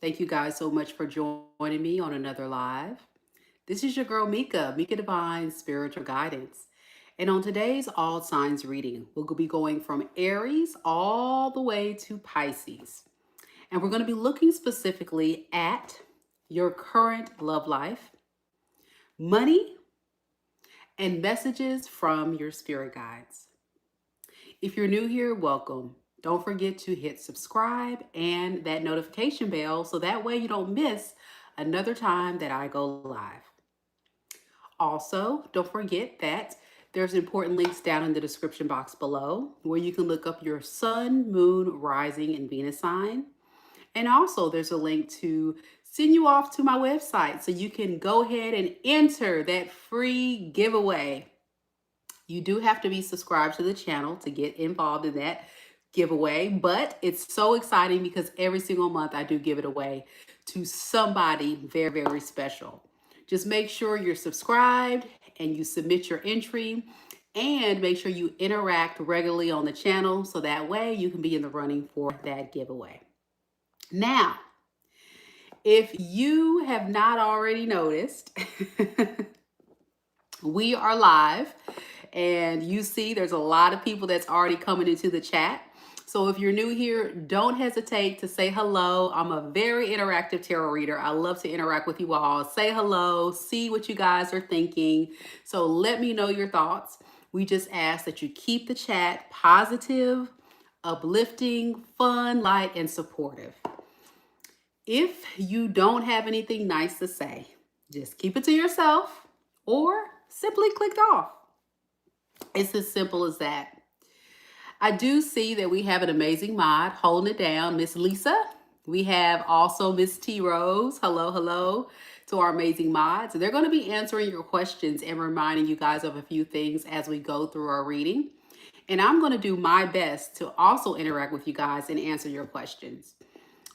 Thank you guys so much for joining me on another live. This is your girl Mika, Mika Divine Spiritual Guidance. And on today's All Signs reading, we'll be going from Aries all the way to Pisces. And we're going to be looking specifically at your current love life, money, and messages from your spirit guides. If you're new here, welcome. Don't forget to hit subscribe and that notification bell so that way you don't miss another time that I go live. Also, don't forget that there's important links down in the description box below where you can look up your sun, moon, rising, and Venus sign. And also, there's a link to send you off to my website so you can go ahead and enter that free giveaway. You do have to be subscribed to the channel to get involved in that giveaway, but it's so exciting because every single month I do give it away to somebody very, very special. Just make sure you're subscribed and you submit your entry and make sure you interact regularly on the channel so that way you can be in the running for that giveaway. Now, if you have not already noticed, we are live and you see there's a lot of people that's already coming into the chat. So if you're new here, don't hesitate to say hello. I'm a very interactive tarot reader. I love to interact with you all. Say hello, see what you guys are thinking. So let me know your thoughts. We just ask that you keep the chat positive, uplifting, fun, light, and supportive. If you don't have anything nice to say, just keep it to yourself or simply click off. It's as simple as that. I do see that we have an amazing mod holding it down, Miss Lisa. We have also Miss T Rose. Hello, hello to our amazing mods. They're going to be answering your questions and reminding you guys of a few things as we go through our reading. And I'm going to do my best to also interact with you guys and answer your questions.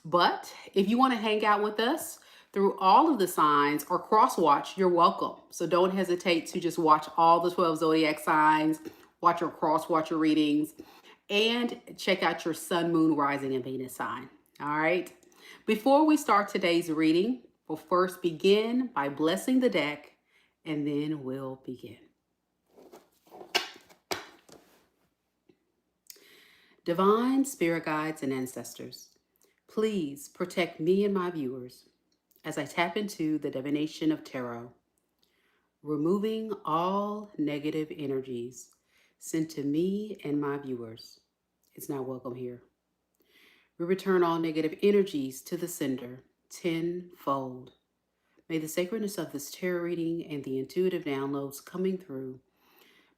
But if you want to hang out with us through all of the signs or cross watch, you're welcome. So don't hesitate to just watch all the 12 zodiac signs, watch your cross watch your readings, and check out your sun, moon, rising, and Venus sign. All right. Before we start today's reading, we'll first begin by blessing the deck, and then we'll begin. Divine spirit guides and ancestors, please protect me and my viewers as I tap into the divination of tarot, removing all negative energies sent to me and my viewers. It's not welcome here. We return all negative energies to the sender tenfold. May the sacredness of this tarot reading and the intuitive downloads coming through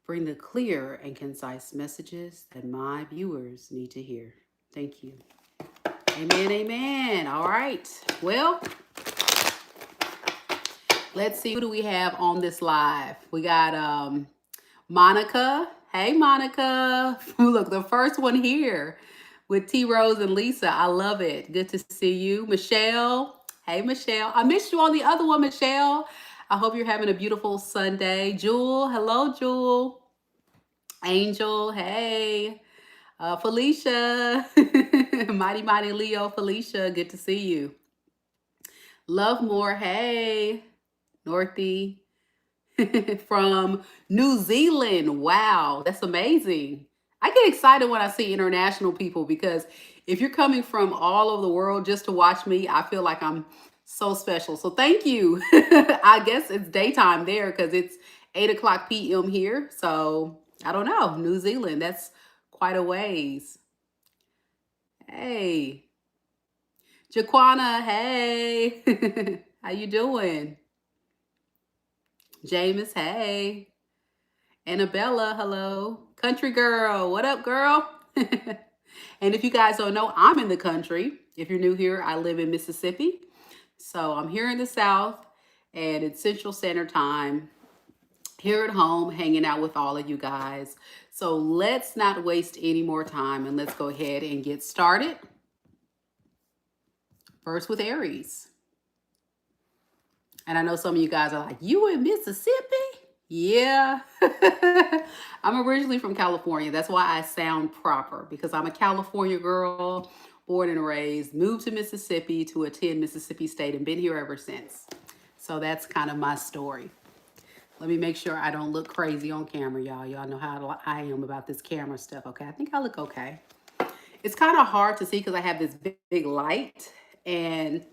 bring the clear and concise messages that my viewers need to hear. Thank you. Amen, amen. All right. Well, let's see who do we have on this live. We got Monica. Hey, Monica. Look, the first one here with T Rose and Lisa. I love it. Good to see you. Michelle. Hey, Michelle. I missed you on the other one, Michelle. I hope you're having a beautiful Sunday. Jewel. Hello, Jewel. Angel. Hey. Felicia. Mighty, mighty Leo. Felicia. Good to see you. Love more. Hey. Northy. From New Zealand. Wow, that's amazing. I get excited when I see international people because if you're coming from all over the world just to watch me, I feel like I'm so special. So thank you. I guess it's daytime there because it's 8 o'clock p.m. here. So I don't know. New Zealand, that's quite a ways. Hey, Jaquana, hey. How you doing? James, hey. Annabella, hello. Country girl, what up, girl? And if you guys don't know, I'm in the country. If you're new here, I live in Mississippi. So I'm here in the South and it's Central Standard Time here at home, hanging out with all of you guys. So let's not waste any more time and let's go ahead and get started. First with Aries. And I know some of you guys are like, you in Mississippi? Yeah. I'm originally from California. That's why I sound proper, because I'm a California girl born and raised, moved to Mississippi to attend Mississippi State and been here ever since. So that's kind of my story. Let me make sure I don't look crazy on camera, y'all. Y'all know how I am about this camera stuff, okay? I think I look okay. It's kind of hard to see because I have this big light. And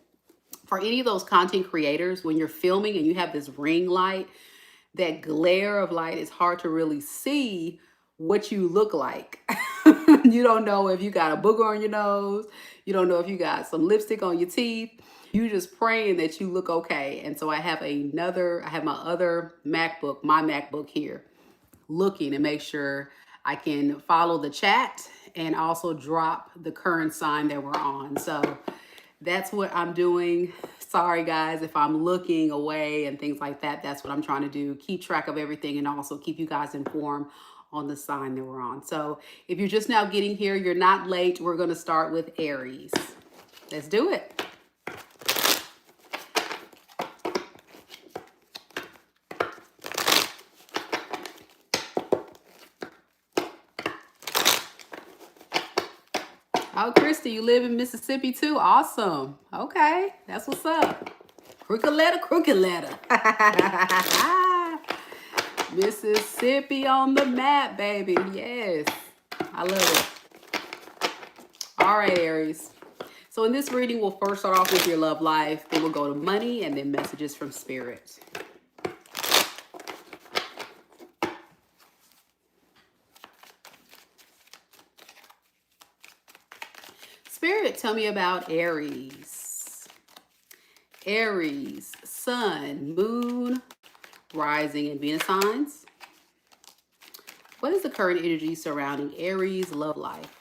for any of those content creators, when you're filming and you have this ring light, that glare of light is hard to really see what you look like. You don't know if you got a booger on your nose. You don't know if you got some lipstick on your teeth. You just praying that you look okay. And so I have my other MacBook, my MacBook here, looking to make sure I can follow the chat and also drop the current sign that we're on. So that's what I'm doing. Sorry guys if I'm looking away and things like that. That's what I'm trying to do. Keep track of everything and also keep you guys informed on the sign that we're on. So if you're just now getting here, you're not late. We're going to start with Aries. Let's do it. Oh, Christy, you live in Mississippi too? Awesome. Okay, that's what's up. Crooked letter, crooked letter. Mississippi on the map, baby. Yes, I love it. All right, Aries. So in this reading, we'll first start off with your love life. Then we'll go to money and then messages from spirit. Spirit, tell me about Aries. Aries, sun, moon, rising, and Venus signs. What is the current energy surrounding Aries love life?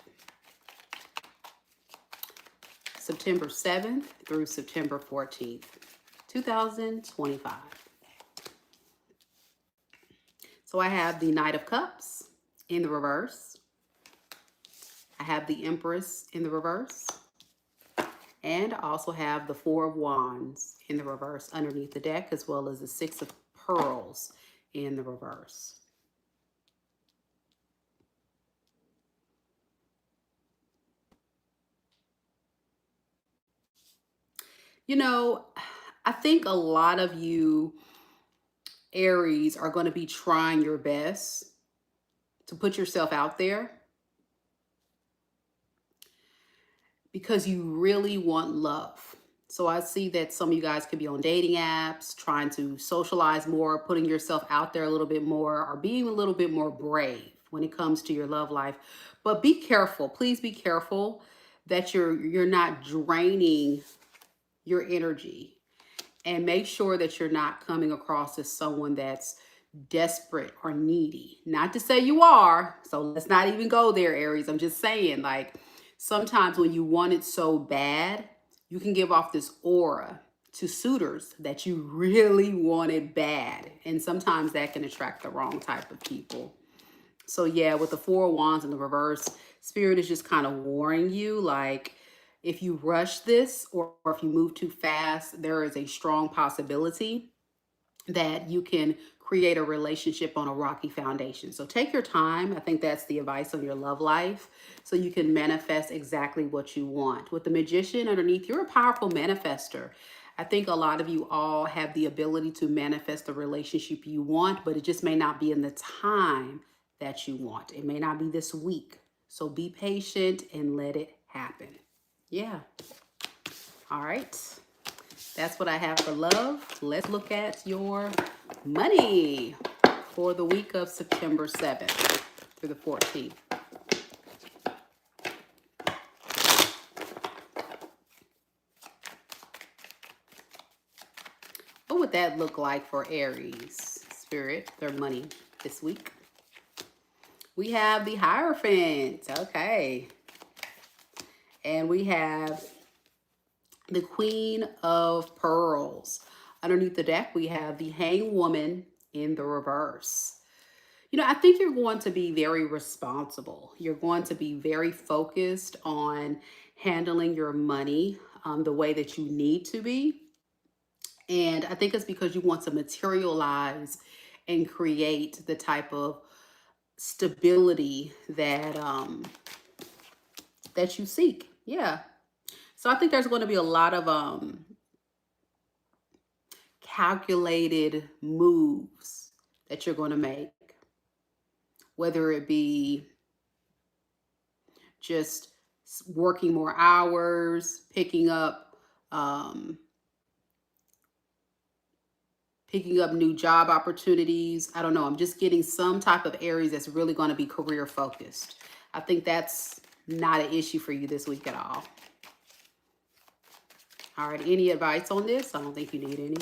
September 7th through September 14th, 2025. So I have the Knight of Cups in the reverse. I have the Empress in the reverse. And I also have the Four of Wands in the reverse underneath the deck, as well as the Six of Pearls in the reverse. You know, I think a lot of you Aries are going to be trying your best to put yourself out there because you really want love. So I see that some of you guys could be on dating apps, trying to socialize more, putting yourself out there a little bit more, or being a little bit more brave when it comes to your love life. But be careful. Please be careful that you're not draining your energy, and make sure that you're not coming across as someone that's desperate or needy. Not to say you are, so let's not even go there, Aries. I'm just saying, like, sometimes when you want it so bad, you can give off this aura to suitors that you really want it bad. And sometimes that can attract the wrong type of people. So yeah, with the Four of Wands in the reverse, Spirit is just kind of warning you, like, if you rush this or if you move too fast, there is a strong possibility that you can create a relationship on a rocky foundation. So take your time. I think that's the advice on your love life, so you can manifest exactly what you want. With the Magician underneath, you're a powerful manifester. I think a lot of you all have the ability to manifest the relationship you want, but it just may not be in the time that you want. It may not be this week. So be patient and let it happen. Yeah. All right. That's what I have for love. Let's look at your money for the week of September 7th through the 14th. What would that look like for Aries, Spirit, their money this week? We have the Hierophant. Okay. And we have the Queen of Pearls. Underneath the deck, we have the Hanged Woman in the reverse. You know, I think you're going to be very responsible. You're going to be very focused on handling your money the way that you need to be. And I think it's because you want to materialize and create the type of stability that that you seek. Yeah. So I think there's going to be a lot of calculated moves that you're going to make, whether it be just working more hours, um, picking up new job opportunities. I don't know. I'm just getting some type of areas that's really going to be career focused. I think that's not an issue for you this week at all. All right. Any advice on this? I don't think you need any.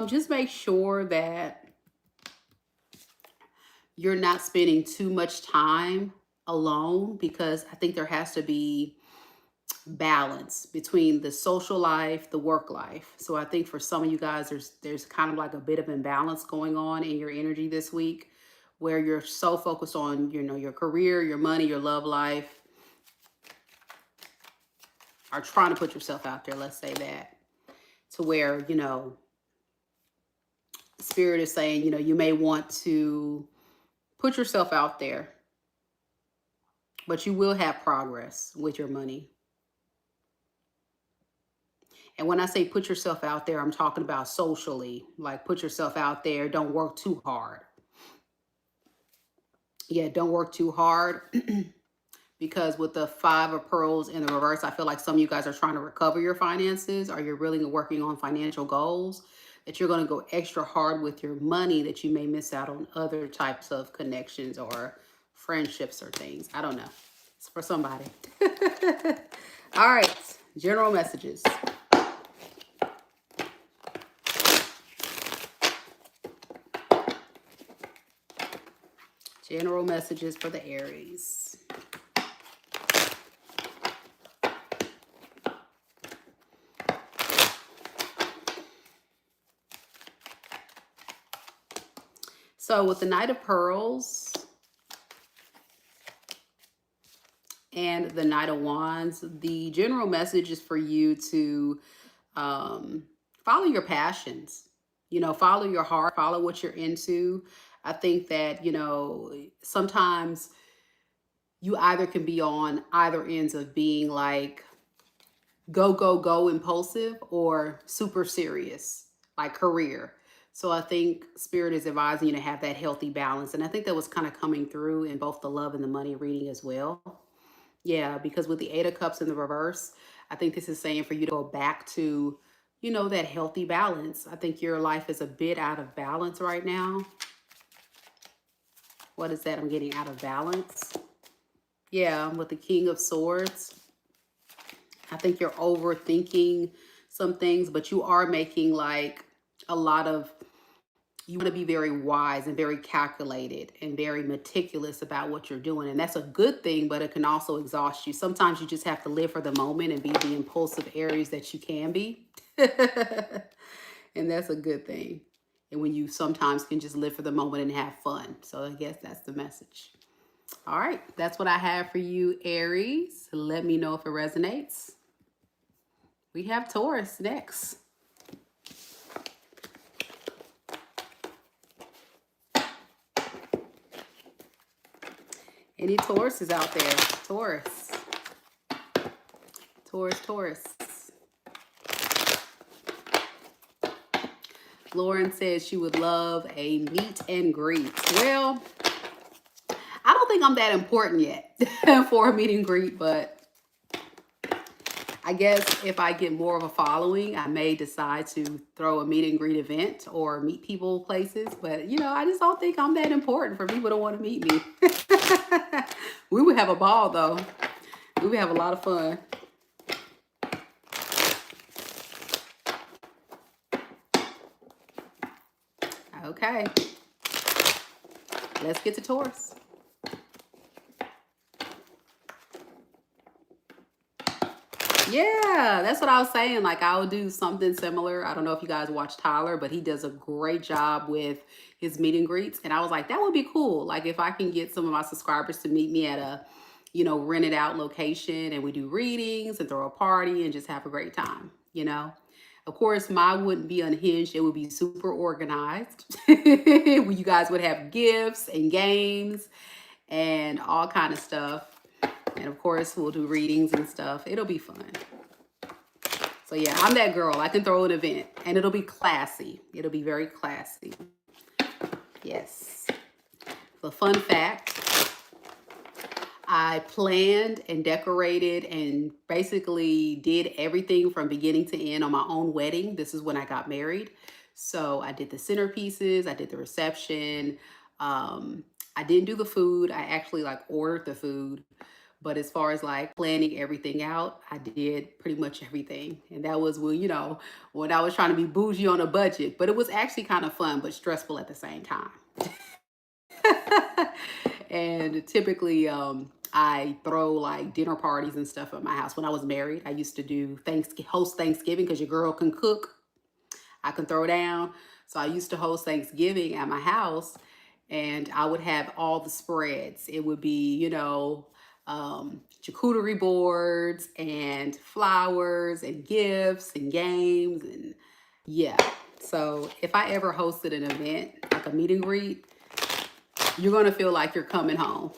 Just make sure that you're not spending too much time alone, because I think there has to be balance between the social life, the work life. So I think for some of you guys, there's kind of like a bit of imbalance going on in your energy this week, where you're so focused on, your career, your money, your love life, or trying to put yourself out there, let's say that, to where, spirit is saying, you may want to put yourself out there, but you will have progress with your money. And when I say put yourself out there, I'm talking about socially, like put yourself out there. Don't work too hard. Yeah, don't work too hard. Because with the Five of Pearls in the reverse, I feel like some of you guys are trying to recover your finances, or you're really working on financial goals, that you're going to go extra hard with your money, that you may miss out on other types of connections or friendships or things. I don't know. It's for somebody. All right. General messages. General messages for the Aries. So with the Knight of Pearls and the Knight of Wands, the general message is for you to follow your passions, follow your heart, follow what you're into. I think that, sometimes you either can be on either ends of being like go, go, go impulsive, or super serious, like career. So I think spirit is advising you to have that healthy balance. And I think that was kind of coming through in both the love and the money reading as well. Yeah, because with the Eight of Cups in the reverse, I think this is saying for you to go back to, that healthy balance. I think your life is a bit out of balance right now. What is that? I'm getting out of balance. Yeah, with the King of Swords. I think you're overthinking some things, but you are making like a lot of, you want to be very wise and very calculated and very meticulous about what you're doing. And that's a good thing, but it can also exhaust you. Sometimes you just have to live for the moment and be the impulsive Aries that you can be. And that's a good thing. And when you sometimes can just live for the moment and have fun. So I guess that's the message. All right, that's what I have for you, Aries. Let me know if it resonates. We have Taurus next. Any Tauruses out there? Taurus. Taurus, Taurus. Lauren says she would love a meet and greet. Well, I don't think I'm that important yet for a meet and greet, but I guess if I get more of a following, I may decide to throw a meet and greet event or meet people places. But, I just don't think I'm that important for people to want to meet me. We would have a ball, though. We would have a lot of fun. Okay. Let's get to Taurus. Yeah, that's what I was saying. Like, I would do something similar. I don't know if you guys watch Tyler, but he does a great job with his meet and greets. And I was like, that would be cool. Like, if I can get some of my subscribers to meet me at a, rented out location, and we do readings and throw a party and just have a great time, Of course, mine wouldn't be unhinged. It would be super organized. You guys would have gifts and games and all kind of stuff. And of course, we'll do readings and stuff. It'll be fun. So yeah, I'm that girl. I can throw an event and it'll be classy. It'll be very classy. Yes. The fun fact, I planned and decorated and basically did everything from beginning to end on my own wedding. This is when I got married. So I did the centerpieces, I did the reception. I didn't do the food. I actually like ordered the food. But as far as like planning everything out, I did pretty much everything. And that was when, when I was trying to be bougie on a budget. But it was actually kind of fun, but stressful at the same time. And typically, I throw like dinner parties and stuff at my house. When I was married, I used to do host Thanksgiving because your girl can cook. I can throw down. So I used to host Thanksgiving at my house, and I would have all the spreads. It would be, charcuterie boards and flowers and gifts and games. And yeah. So if I ever hosted an event, like a meet and greet, you're going to feel like you're coming home.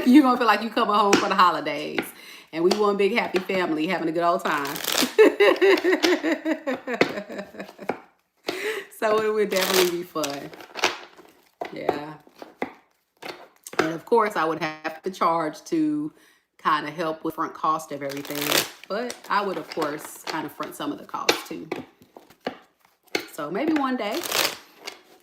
You're going to feel like you're coming home for the holidays. And we one big happy family having a good old time. So it would definitely be fun. Yeah. And of course, I would have to charge to kind of help with front cost of everything. But I would, of course, kind of front some of the cost too. So maybe one day,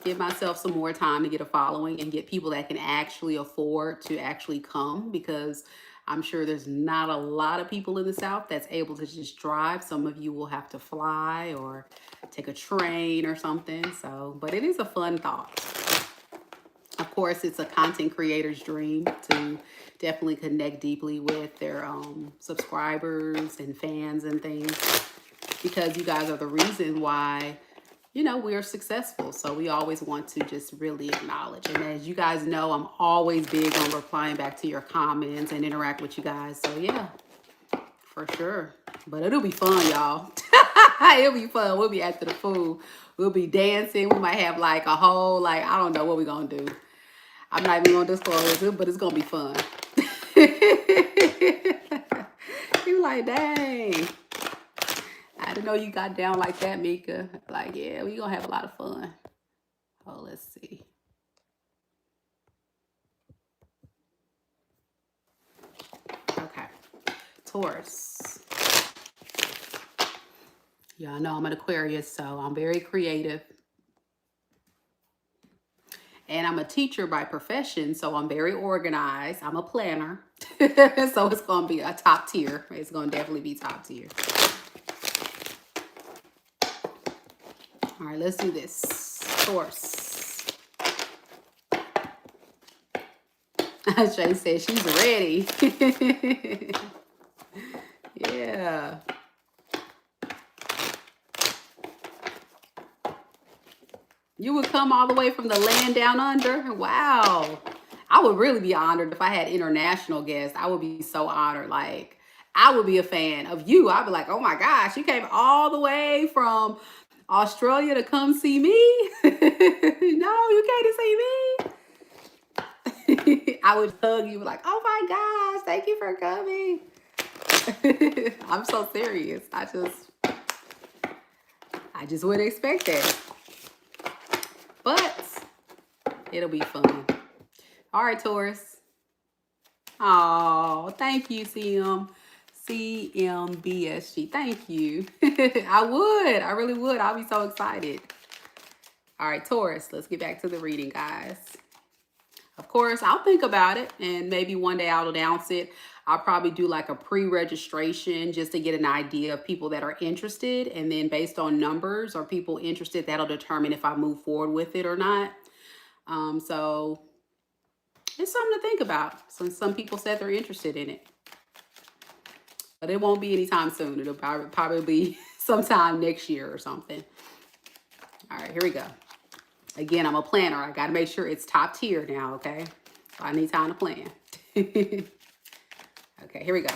give myself some more time to get a following and get people that can actually afford to actually come, because I'm sure there's not a lot of people in the South that's able to just drive. Some of you will have to fly or take a train or something. So, but it is a fun thought. Of course, it's a content creator's dream to definitely connect deeply with their subscribers and fans and things, because you guys are the reason why we are successful. So we always want to just really acknowledge. And as you guys know, I'm always big on replying back to your comments and interact with you guys. So yeah, for sure. But it'll be fun, y'all. It'll be fun. We'll be after the food. We'll be dancing. We might have like a whole, I don't know what we're going to do. I'm not even going to disclose it, but it's going to be fun. You're like, dang. I didn't know you got down like that, Mika. Like, yeah, we're going to have a lot of fun. Oh, let's see. Okay. Taurus. Y'all know I'm an Aquarius, so I'm very creative. And I'm a teacher by profession, so I'm very organized. I'm a planner. So it's going to be a top tier. It's going to definitely be top tier. All right, let's do this. Taurus. Shay says she's ready. Yeah. You would come all the way from the land down under? Wow. I would really be honored if I had international guests. I would be so honored. Like, I would be a fan of you. I'd be like, oh my gosh, you came all the way from Australia to come see me? No, you came to see me. I would hug you like, oh my gosh, thank you for coming. I'm so serious. I just wouldn't expect that. But it'll be fun. All right, Taurus. Oh, thank you, CMBSG. Thank you. I would. I really would. I'll be so excited. All right, Taurus, let's get back to the reading, guys. Of course, I'll think about it, and maybe one day I'll announce it. I'll probably do like a pre-registration just to get an idea of people that are interested. And then based on numbers or people interested, that'll determine if I move forward with it or not. So it's something to think about, since some people said they're interested in it. But it won't be anytime soon. It'll probably be sometime next year or something. All right, here we go. Again, I'm a planner. I got to make sure it's top tier now, okay? So I need time to plan. Okay, here we go.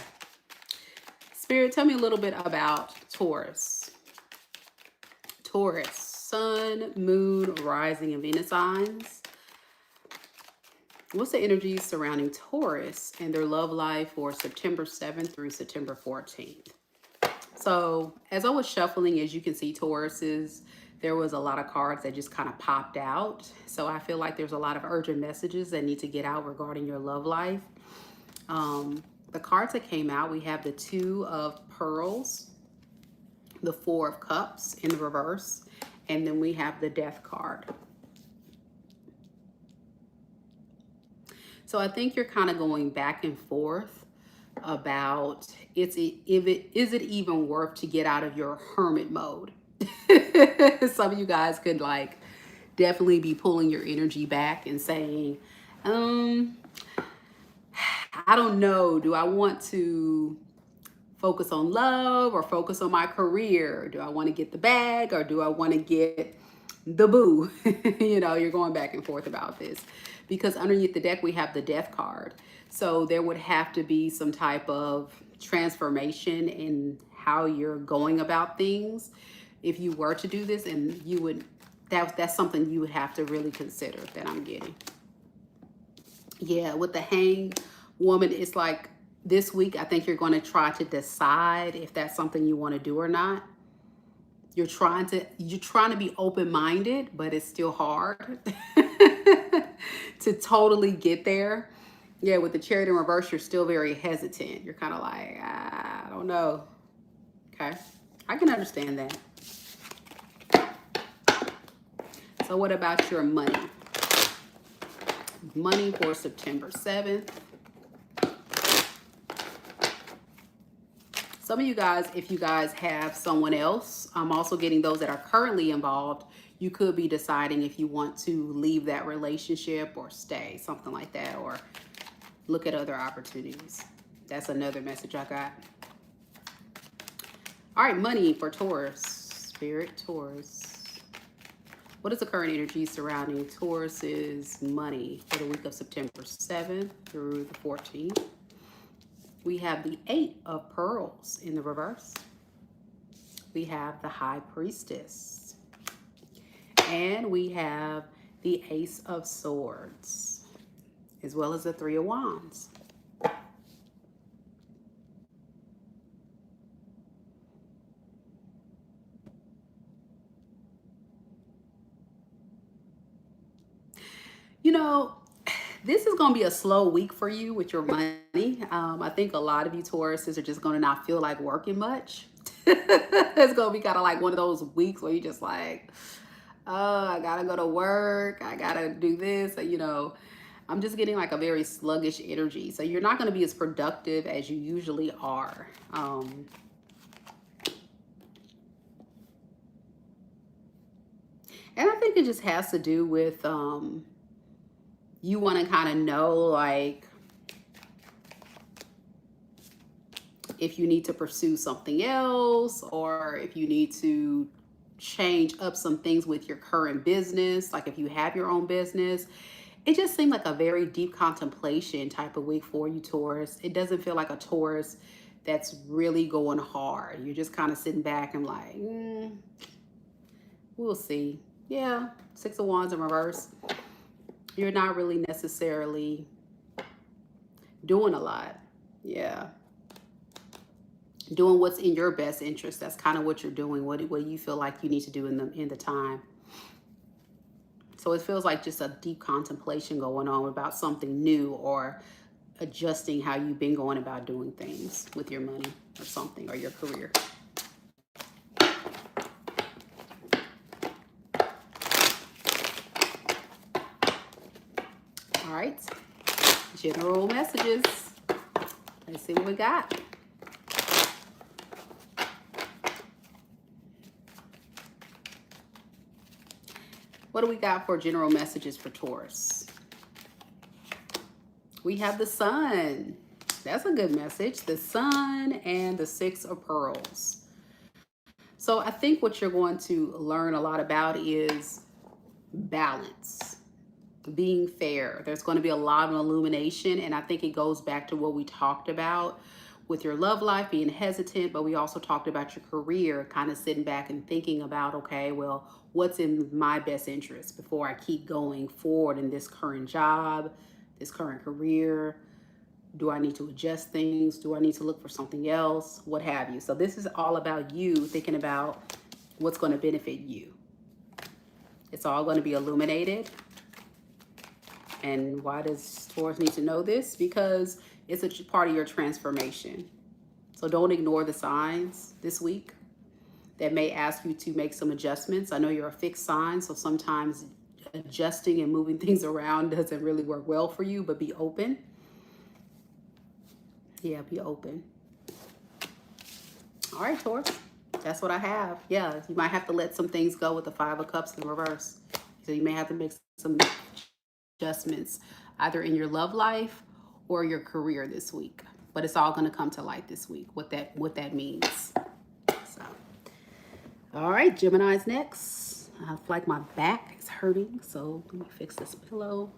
Spirit, tell me a little bit about Taurus. Taurus, Sun, Moon, Rising, and Venus signs. What's the energy surrounding Taurus and their love life for September 7th through September 14th? So, as I was shuffling, as you can see, Tauruses, there was a lot of cards that just kind of popped out. So, I feel like there's a lot of urgent messages that need to get out regarding your love life. The cards that came out, we have the Two of Pearls, the Four of Cups in the reverse, and then we have the Death card. So I think you're kind of going back and forth about is it even worth to get out of your hermit mode? Some of you guys could like definitely be pulling your energy back and saying, I don't know, do I want to focus on love or focus on my career? Do I want to get the bag or do I want to get the boo? You know, you're going back and forth about this because underneath the deck we have the Death card. So there would have to be some type of transformation in how you're going about things if you were to do this, and you would that's something you would have to really consider that I'm getting. Yeah, with the Hang Woman, it's like this week, I think you're going to try to decide if that's something you want to do or not. You're trying to be open-minded, but it's still hard to totally get there. Yeah, with the Chariot in reverse, you're still very hesitant. You're kind of like, I don't know. Okay, I can understand that. So what about your money? Money for September 7th. Some of you guys, if you guys have someone else, I'm also getting those that are currently involved. You could be deciding if you want to leave that relationship or stay, something like that, or look at other opportunities. That's another message I got. All right, money for Taurus. Spirit, Taurus. What is the current energy surrounding Taurus's money for the week of September 7th through the 14th? We have the Eight of Pearls in the reverse. We have the High Priestess. And we have the Ace of Swords, as well as the Three of Wands. You know, this is going to be a slow week for you with your money. I think a lot of you Tauruses are just going to not feel like working much. It's going to be kind of like one of those weeks where you're just like, oh, I got to go to work. I got to do this. You know, I'm just getting like a very sluggish energy. So you're not going to be as productive as you usually are. And I think it just has to do with you want to kind of know, like, if you need to pursue something else or if you need to change up some things with your current business, like if you have your own business. It just seemed like a very deep contemplation type of week for you, Taurus. It doesn't feel like a Taurus that's really going hard. You're just kind of sitting back and like, we'll see. Yeah, Six of Wands in reverse. You're not really necessarily doing a lot. Yeah. Doing what's in your best interest. That's kind of what you're doing. What you feel like you need to do in the time. So it feels like just a deep contemplation going on about something new or adjusting how you've been going about doing things with your money or something, or your career. All right, general messages. Let's see what we got. What do we got for general messages for Taurus? We have the Sun. That's a good message. The Sun and the Six of Pearls. So I think what you're going to learn a lot about is balance, being fair. There's going to be a lot of illumination, and I think it goes back to what we talked about with your love life, being hesitant, but we also talked about your career, kind of sitting back and thinking about, okay, well, what's in my best interest before I keep going forward in this current job, this current career? Do I need to adjust things? Do I need to look for something else? What have you. So this is all about you thinking about what's going to benefit you. It's all going to be illuminated. And why does Taurus need to know this? Because it's a part of your transformation. So don't ignore the signs this week that may ask you to make some adjustments. I know you're a fixed sign, so sometimes adjusting and moving things around doesn't really work well for you, but be open. Yeah, be open. All right, Taurus. That's what I have. Yeah, you might have to let some things go with the Five of Cups in reverse. So you may have to make some adjustments either in your love life or your career this week. But it's all going to come to light this week, what that means. So, all right, Gemini's next. I feel like my back is hurting, so let me fix this pillow.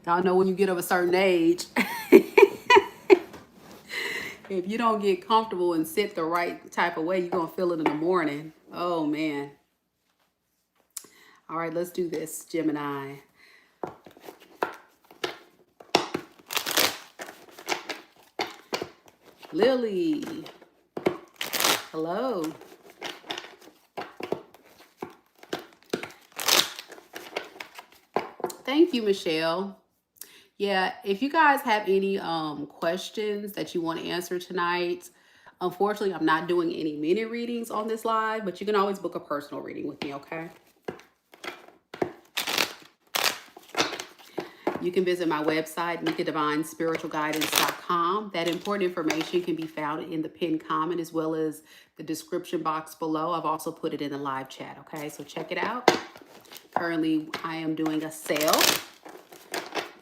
Y'all know when you get of a certain age, if you don't get comfortable and sit the right type of way, you're going to feel it in the morning. Oh, man. All right, let's do this, Gemini. Lily. Hello. Thank you, Michelle. Yeah, if you guys have any questions that you want to answer tonight, unfortunately, I'm not doing any mini readings on this live, but you can always book a personal reading with me, okay? You can visit my website, MikaDivineSpiritualGuidance.com. That important information can be found in the pinned comment as well as the description box below. I've also put it in the live chat, okay? So check it out. Currently, I am doing a sale,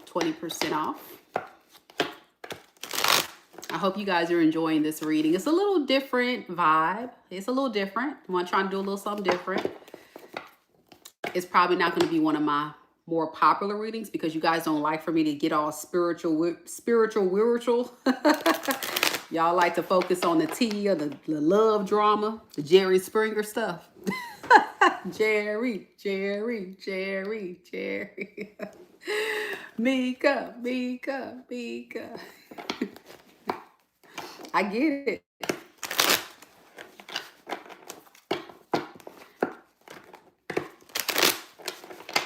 20% off. I hope you guys are enjoying this reading. It's a little different vibe. It's a little different. I'm trying to do a little something different. It's probably not going to be one of my more popular readings because you guys don't like for me to get all spiritual. Y'all like to focus on the tea or the love drama, the Jerry Springer stuff. Jerry. Mika. I get it.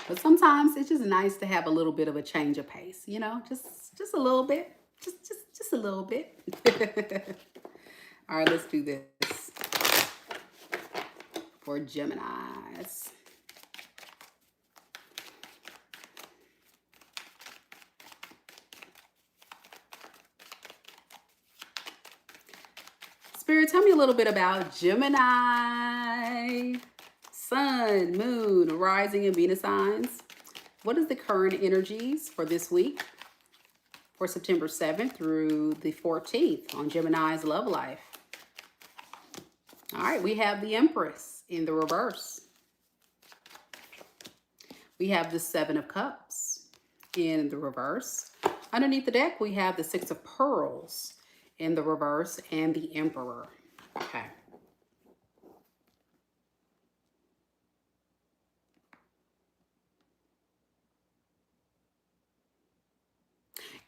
But sometimes it's just nice to have a little bit of a change of pace, you know, just a little bit, just a little bit. All right, let's do this for Geminis. Spirit, tell me a little bit about Gemini. Sun, Moon, Rising, and Venus signs. What is the current energies for this week for September 7th through the 14th on Gemini's love life? All right, we have the Empress in the reverse. We have the Seven of Cups in the reverse. Underneath the deck, we have the Six of Pearls in the reverse and the Emperor. Okay.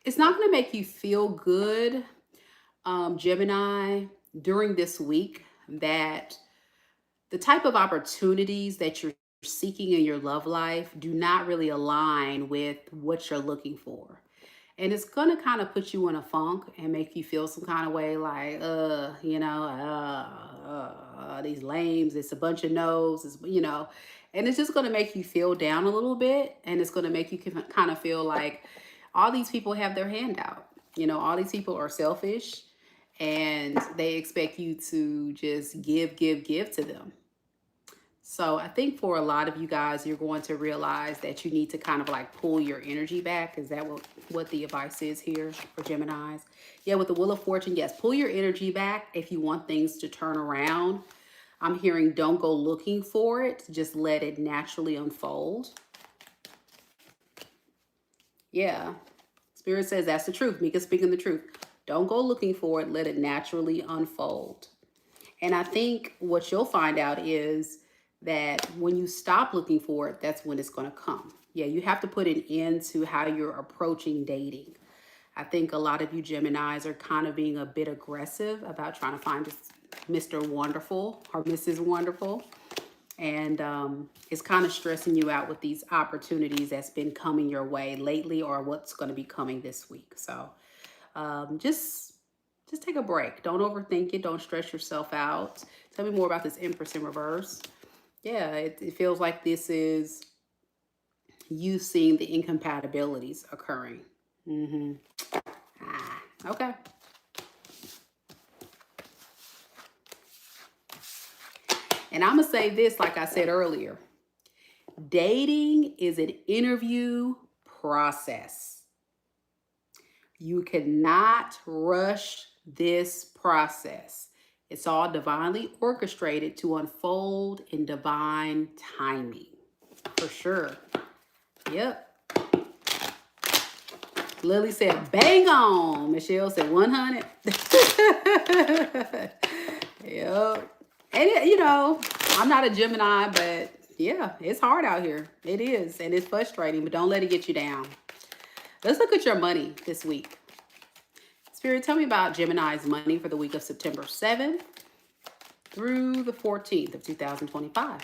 It's not going to make you feel good, Gemini, during this week, that the type of opportunities that you're seeking in your love life do not really align with what you're looking for. And it's going to kind of put you in a funk and make you feel some kind of way like, these lames, it's a bunch of no's, it's, and it's just going to make you feel down a little bit. And it's going to make you kind of feel like all these people have their hand out. All these people are selfish and they expect you to just give to them. So I think for a lot of you guys, you're going to realize that you need to kind of like pull your energy back. Is that what the advice is here for Geminis? Yeah, with the Wheel of Fortune, yes, pull your energy back if you want things to turn around. I'm hearing don't go looking for it. Just let it naturally unfold. Yeah, Spirit says that's the truth. Mika's speaking the truth. Don't go looking for it. Let it naturally unfold. And I think what you'll find out is that when you stop looking for it, that's when it's going to come. Yeah, you have to put an end to how you're approaching dating. I think a lot of you Geminis are kind of being a bit aggressive about trying to find this Mr. Wonderful or Mrs. Wonderful. And it's kind of stressing you out with these opportunities that's been coming your way lately or what's going to be coming this week. So just take a break. Don't overthink it. Don't stress yourself out. Tell me more about this Empress in reverse. Yeah, it feels like this is you seeing the incompatibilities occurring. Mm-hmm. Okay. And I'm going to say this, like I said earlier, dating is an interview process. You cannot rush this process. It's all divinely orchestrated to unfold in divine timing. For sure. Yep. Lily said, bang on. Michelle said, 100. Yep. And, you know, I'm not a Gemini, but yeah, it's hard out here. It is. And it's frustrating, but don't let it get you down. Let's look at your money this week. Spirit, tell me about Gemini's money for the week of September 7th through the 14th of 2025.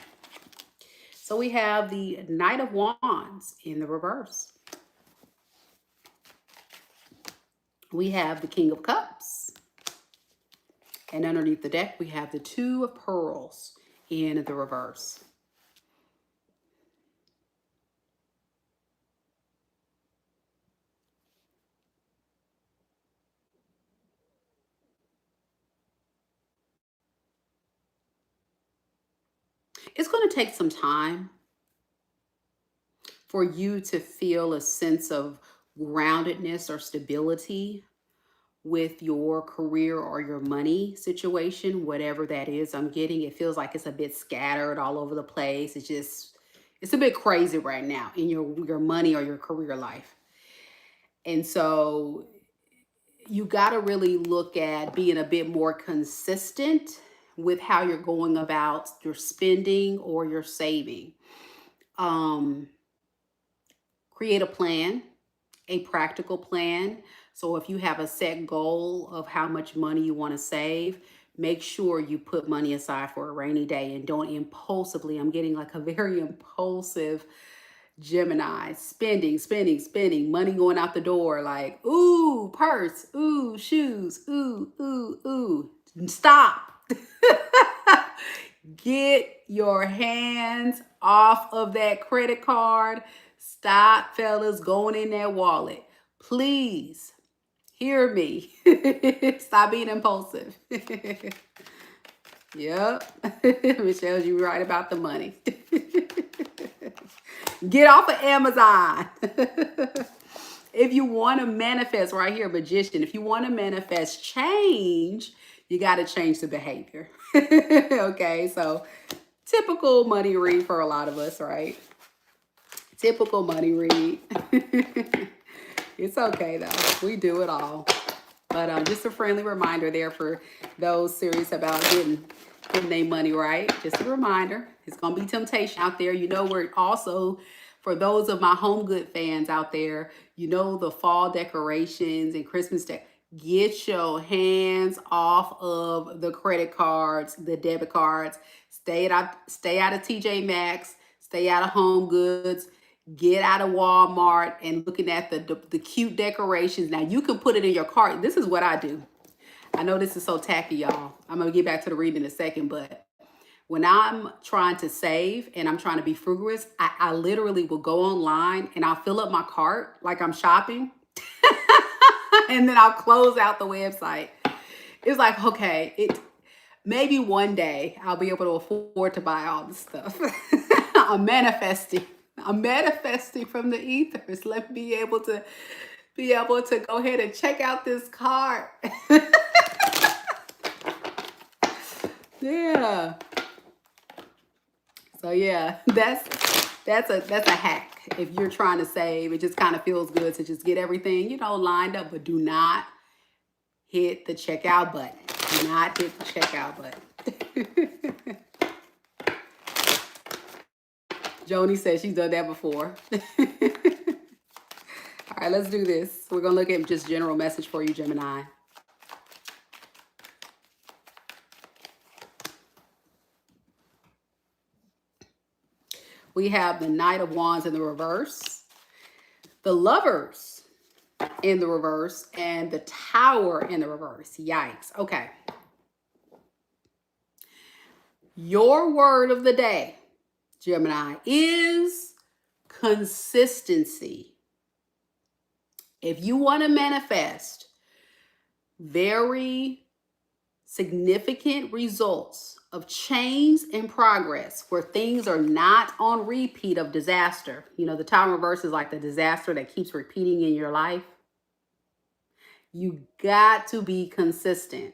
So we have the Knight of Wands in the reverse. We have the King of Cups. And underneath the deck, we have the Two of Pearls in the reverse. It's going to take some time for you to feel a sense of groundedness or stability with your career or your money situation, whatever that is. I'm getting, it feels like it's a bit scattered all over the place. It's a bit crazy right now in your money or your career life. And so you got to really look at being a bit more consistent with how you're going about your spending or your saving. Create a plan, a practical plan. So if you have a set goal of how much money you want to save, make sure you put money aside for a rainy day and don't impulsively. I'm getting like a very impulsive Gemini, spending, money going out the door, like, ooh, purse, ooh, shoes, ooh. Stop. Get your hands off of that credit card. Stop, fellas, going in that wallet. Please hear me. Stop being impulsive. Yep. Michelle, you're right about the money. Get off of Amazon. If you want to manifest right here, Magician, if you want to manifest change, you got to change the behavior. Okay, so typical money read for a lot of us, right? Typical money read. It's okay, though. We do it all. But just a friendly reminder there for those serious about getting their money right. Just a reminder, it's going to be temptation out there. You know, we're also, for those of my home good fans out there, you know, the fall decorations and Christmas get your hands off of the credit cards, the debit cards. Stay out of TJ Maxx. Stay out of Home Goods. Get out of Walmart and looking at the cute decorations. Now you can put it in your cart. This is what I do. I know this is so tacky, y'all. I'm gonna get back to the reading in a second, but when I'm trying to save and I'm trying to be frugalist, I literally will go online and I'll fill up my cart like I'm shopping. And then I'll close out the website. It's like, okay, maybe one day I'll be able to afford to buy all this stuff. I'm manifesting from the ethers. Let me be able to go ahead and check out this cart. Yeah. So yeah, that's a hack. If you're trying to save, it just kind of feels good to just get everything, you know, lined up, but do not hit the checkout button. Do not hit the checkout button. Joni said she's done that before. All right, let's do this. We're going to look at just general message for you, Gemini. We have the Knight of Wands in the reverse, the Lovers in the reverse, and the Tower in the reverse. Yikes. Okay. Your word of the day, Gemini, is consistency. If you want to manifest very significant results of change and progress where things are not on repeat of disaster, you know, the Tower reverse is like the disaster that keeps repeating in your life. You got to be consistent.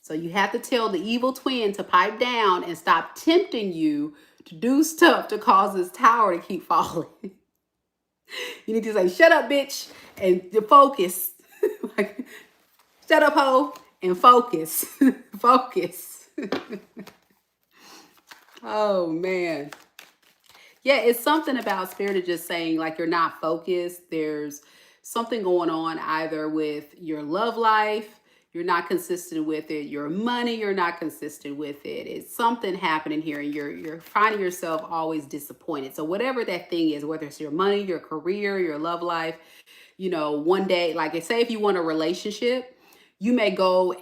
So you have to tell the evil twin to pipe down and stop tempting you to do stuff to cause this tower to keep falling. You need to say, shut up, bitch, and focus. Like, shut up, ho, and focus. Focus. Oh, man. Yeah, it's something about Spirit of just saying, like, you're not focused. There's something going on either with your love life, you're not consistent with it, your money, you're not consistent with it. It's something happening here, and you're finding yourself always disappointed. So whatever that thing is, whether it's your money, your career, your love life, you know, one day, like say if you want a relationship, you may go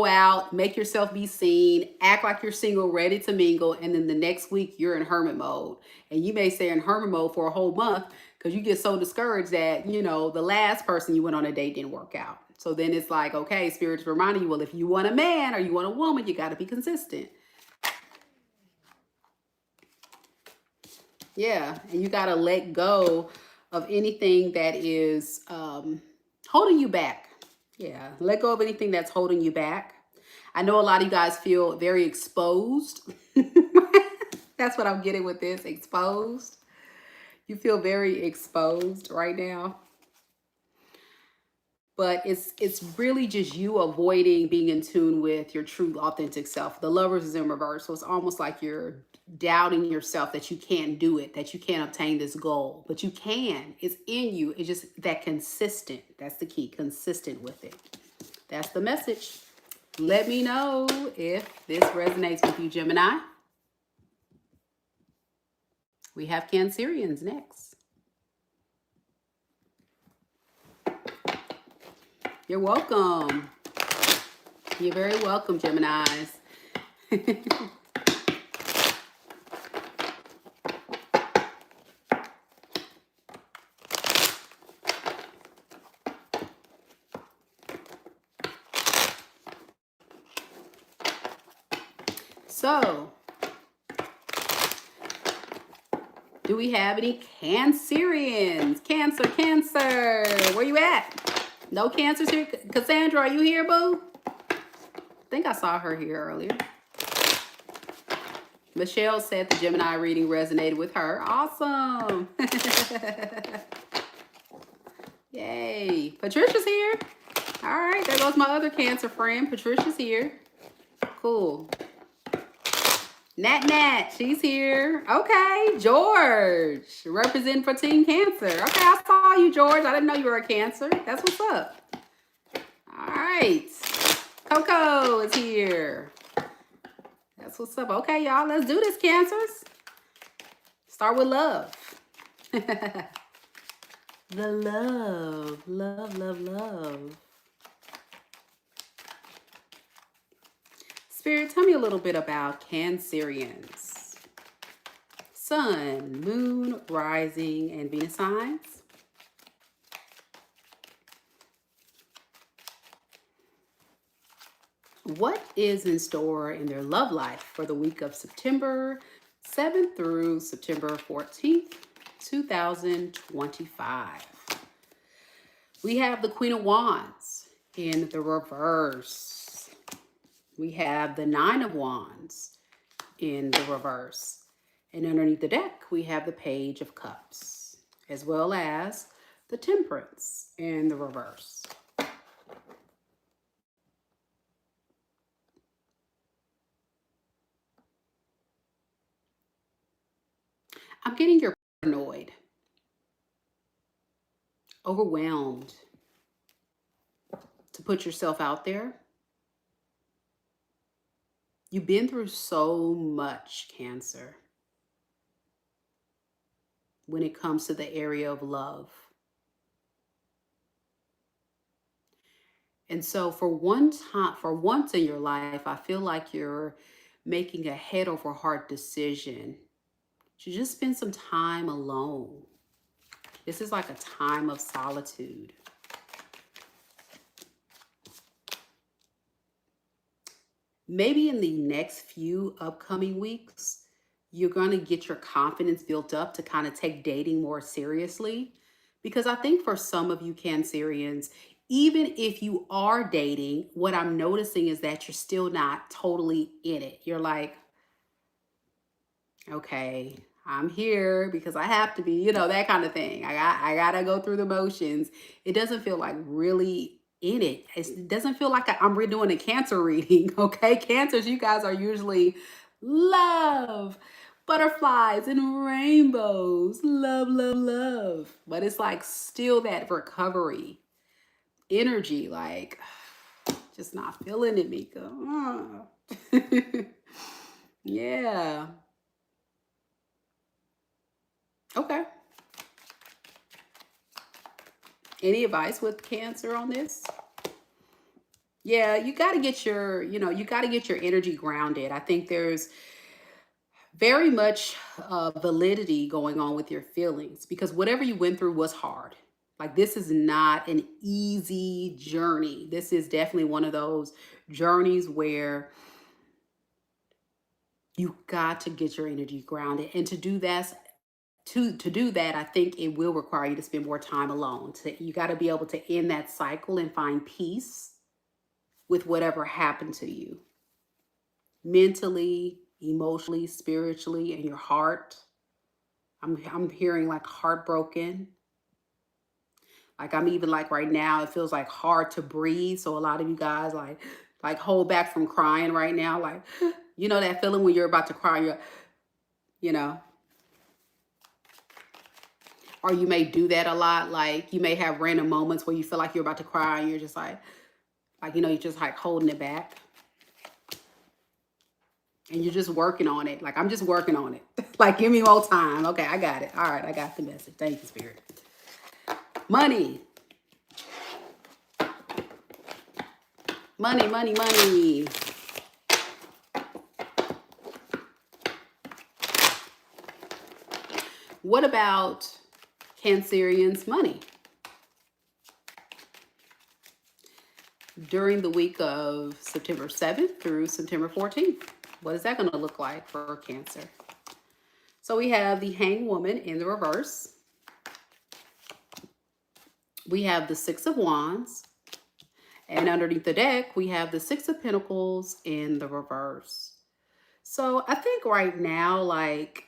out, make yourself be seen, act like you're single, ready to mingle, and then the next week you're in hermit mode. And you may stay in hermit mode for a whole month because you get so discouraged that, you know, the last person you went on a date didn't work out. So then it's like, okay, Spirit's reminding you, well, if you want a man or you want a woman, you got to be consistent. Yeah, and you got to let go of anything that is holding you back. Yeah, let go of anything that's holding you back. I know a lot of you guys feel very exposed. That's what I'm getting with this, exposed. You feel very exposed right now. But it's really just you avoiding being in tune with your true authentic self. The Lovers is in reverse. So it's almost like you're doubting yourself that you can't do it, that you can't obtain this goal. But you can. It's in you. It's just that consistent. That's the key. Consistent with it. That's the message. Let me know if this resonates with you, Gemini. We have Cancerians next. You're welcome. You're very welcome, Geminis. So, do we have any Cancerians? Cancer, Cancer. Where you at? No Cancers here? Cassandra, are you here, boo? I think I saw her here earlier. Michelle said the Gemini reading resonated with her. Awesome. Yay. Patricia's here. All right, there goes my other Cancer friend. Patricia's here. Cool. Nat, she's here. Okay, George, representing for Team Cancer. Okay, I saw you, George. I didn't know you were a Cancer. That's what's up. All right. Coco is here. That's what's up. Okay, y'all, let's do this, Cancers. Start with love. The love, love, love, love. Spirit, tell me a little bit about Cancerians. Sun, moon, rising, and Venus signs. What is in store in their love life for the week of September 7th through September 14th, 2025? We have the Queen of Wands in the reverse. We have the Nine of Wands in the reverse. And underneath the deck, we have the Page of Cups, as well as the Temperance in the reverse. I'm getting you're paranoid, overwhelmed to put yourself out there. You've been through so much, Cancer, when it comes to the area of love. And so for once in your life, I feel like you're making a head over heart decision to just spend some time alone. This is like a time of solitude. Maybe in the next few upcoming weeks, you're going to get your confidence built up to kind of take dating more seriously. Because I think for some of you Cancerians, even if you are dating, what I'm noticing is that you're still not totally in it. You're like, okay, I'm here because I have to be, that kind of thing. I gotta go through the motions. It doesn't feel like really in it. It doesn't feel like I'm redoing a Cancer reading. Okay, Cancers, you guys are usually love, butterflies and rainbows, love, love, love. But it's like still that recovery energy, like just not feeling it, Mika. Yeah. Okay. Any advice with Cancer on this? Yeah, you got to get you got to get your energy grounded. I think there's very much validity going on with your feelings because whatever you went through was hard. Like this is not an easy journey. This is definitely one of those journeys where you got to get your energy grounded. And to do that, I think it will require you to spend more time alone. You got to be able to end that cycle and find peace with whatever happened to you mentally, emotionally, spiritually, and your heart. I'm hearing like heartbroken. Like I'm even like right now, it feels like hard to breathe. So a lot of you guys like hold back from crying right now. Like, that feeling when you're about to cry, you know, or you may do that a lot. Like you may have random moments where you feel like you're about to cry and you're just like, you're just like holding it back. And you're just working on it. Like, I'm just working on it. Like, give me more time. Okay, I got it. All right, I got the message. Thank you, Spirit. Money. Money, money, money. What about Cancerians' money? During the week of September 7th through September 14th. What is that going to look like for Cancer? So we have the Hanged Woman in the reverse. We have the Six of Wands. And underneath the deck, we have the Six of Pentacles in the reverse. So I think right now, like,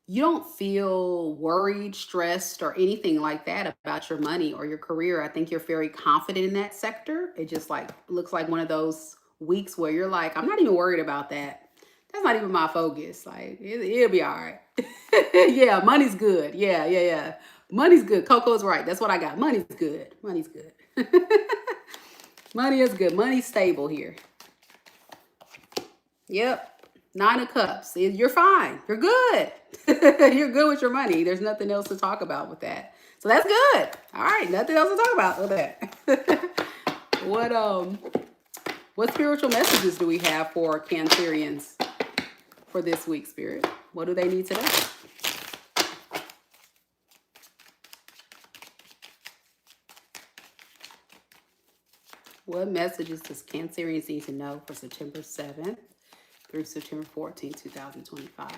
you don't feel worried, stressed, or anything like that about your money or your career. I think you're very confident in that sector. It just like looks like one of those weeks where you're like, I'm not even worried about that. That's not even my focus. Like it'll be all right. Yeah, money's good. Yeah, yeah, yeah. Money's good. Coco's right. That's what I got. Money's good. Money's good. Money is good. Money's stable here. Yep. Nine of Cups. You're fine. You're good. You're good with your money. There's nothing else to talk about with that. So that's good. All right. Nothing else to talk about with that. What spiritual messages do we have for Cancerians for this week, Spirit? What do they need to know? What messages does Cancerians need to know for September 7th through September 14th, 2025?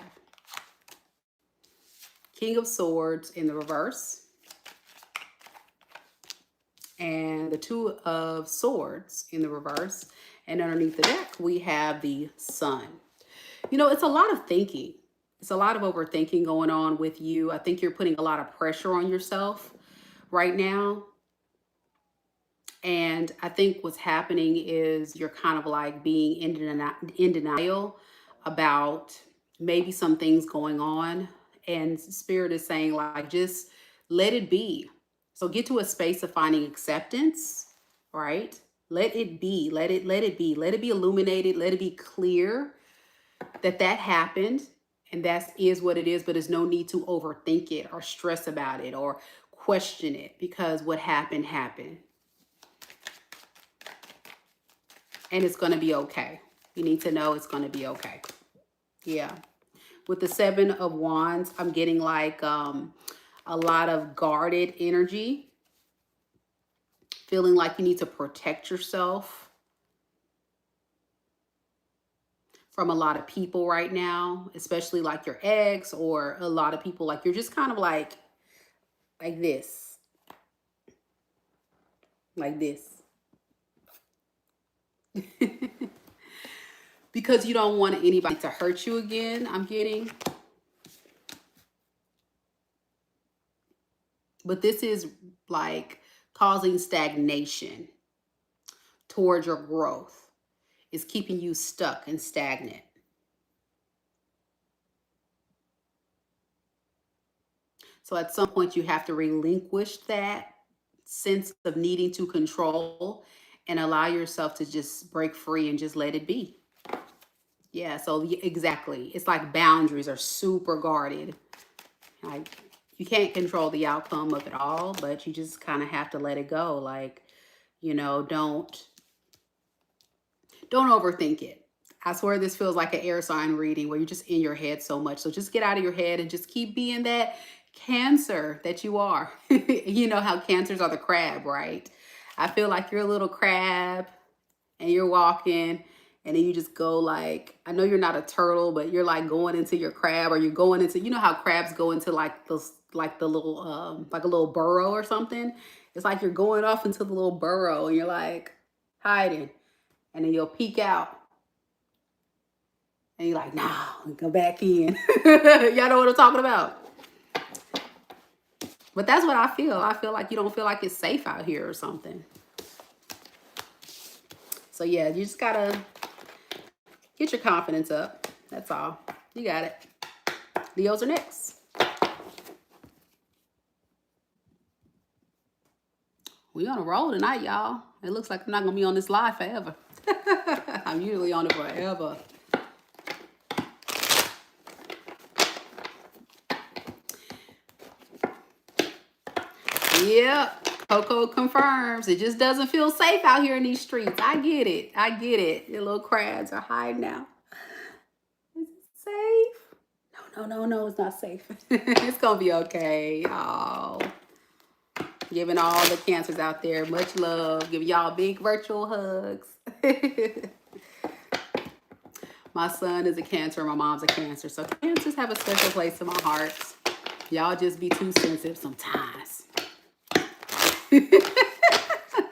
King of Swords in the reverse. And the Two of Swords in the reverse. And underneath the deck, we have the Sun. It's a lot of thinking. It's a lot of overthinking going on with you. I think you're putting a lot of pressure on yourself right now. And I think what's happening is you're kind of like being in denial. about maybe some things going on. And Spirit is saying, like, just let it be. So get to a space of finding acceptance, right? Let it be. Let it be. Let it be illuminated. Let it be clear that that happened, and that is what it is, but there's no need to overthink it or stress about it or question it, because what happened happened, and it's going to be okay. You need to know it's going to be okay. Yeah. With the 7 of Wands, I'm getting like a lot of guarded energy, feeling like you need to protect yourself from a lot of people right now, especially like your ex or a lot of people. Like you're just kind of like this, like this. Because you don't want anybody to hurt you again, I'm getting. But this is like causing stagnation towards your growth. It's keeping you stuck and stagnant. So at some point you have to relinquish that sense of needing to control and allow yourself to just break free and just let it be. Yeah, so exactly. It's like boundaries are super guarded. Like you can't control the outcome of it all, but you just kind of have to let it go. Like, don't overthink it. I swear this feels like an air sign reading where you're just in your head so much. So just get out of your head and just keep being that Cancer that you are. You know how Cancers are the crab, right? I feel like you're a little crab and you're walking, and then you just go like, I know you're not a turtle, but you're like going into your crab, or you're going into, you know how crabs go into like those, like the little, like a little burrow or something. It's like you're going off into the little burrow and you're like hiding, and then you'll peek out and you're like, nah, go back in. Y'all know what I'm talking about? But that's what I feel. I feel like you don't feel like it's safe out here or something. So yeah, you just gotta get your confidence up. That's all. You got it. Leos are next. We on a roll tonight, y'all. It looks like I'm not gonna be on this live forever. I'm usually on it forever. Yep. Coco confirms it just doesn't feel safe out here in these streets. I get it. I get it. Your little crabs are hiding now. Is it safe? No, it's not safe. It's gonna be okay. Oh, giving all the Cancers out there much love. Giving y'all big virtual hugs. My son is a Cancer. My mom's a Cancer. So Cancers have a special place in my heart. Y'all just be too sensitive sometimes.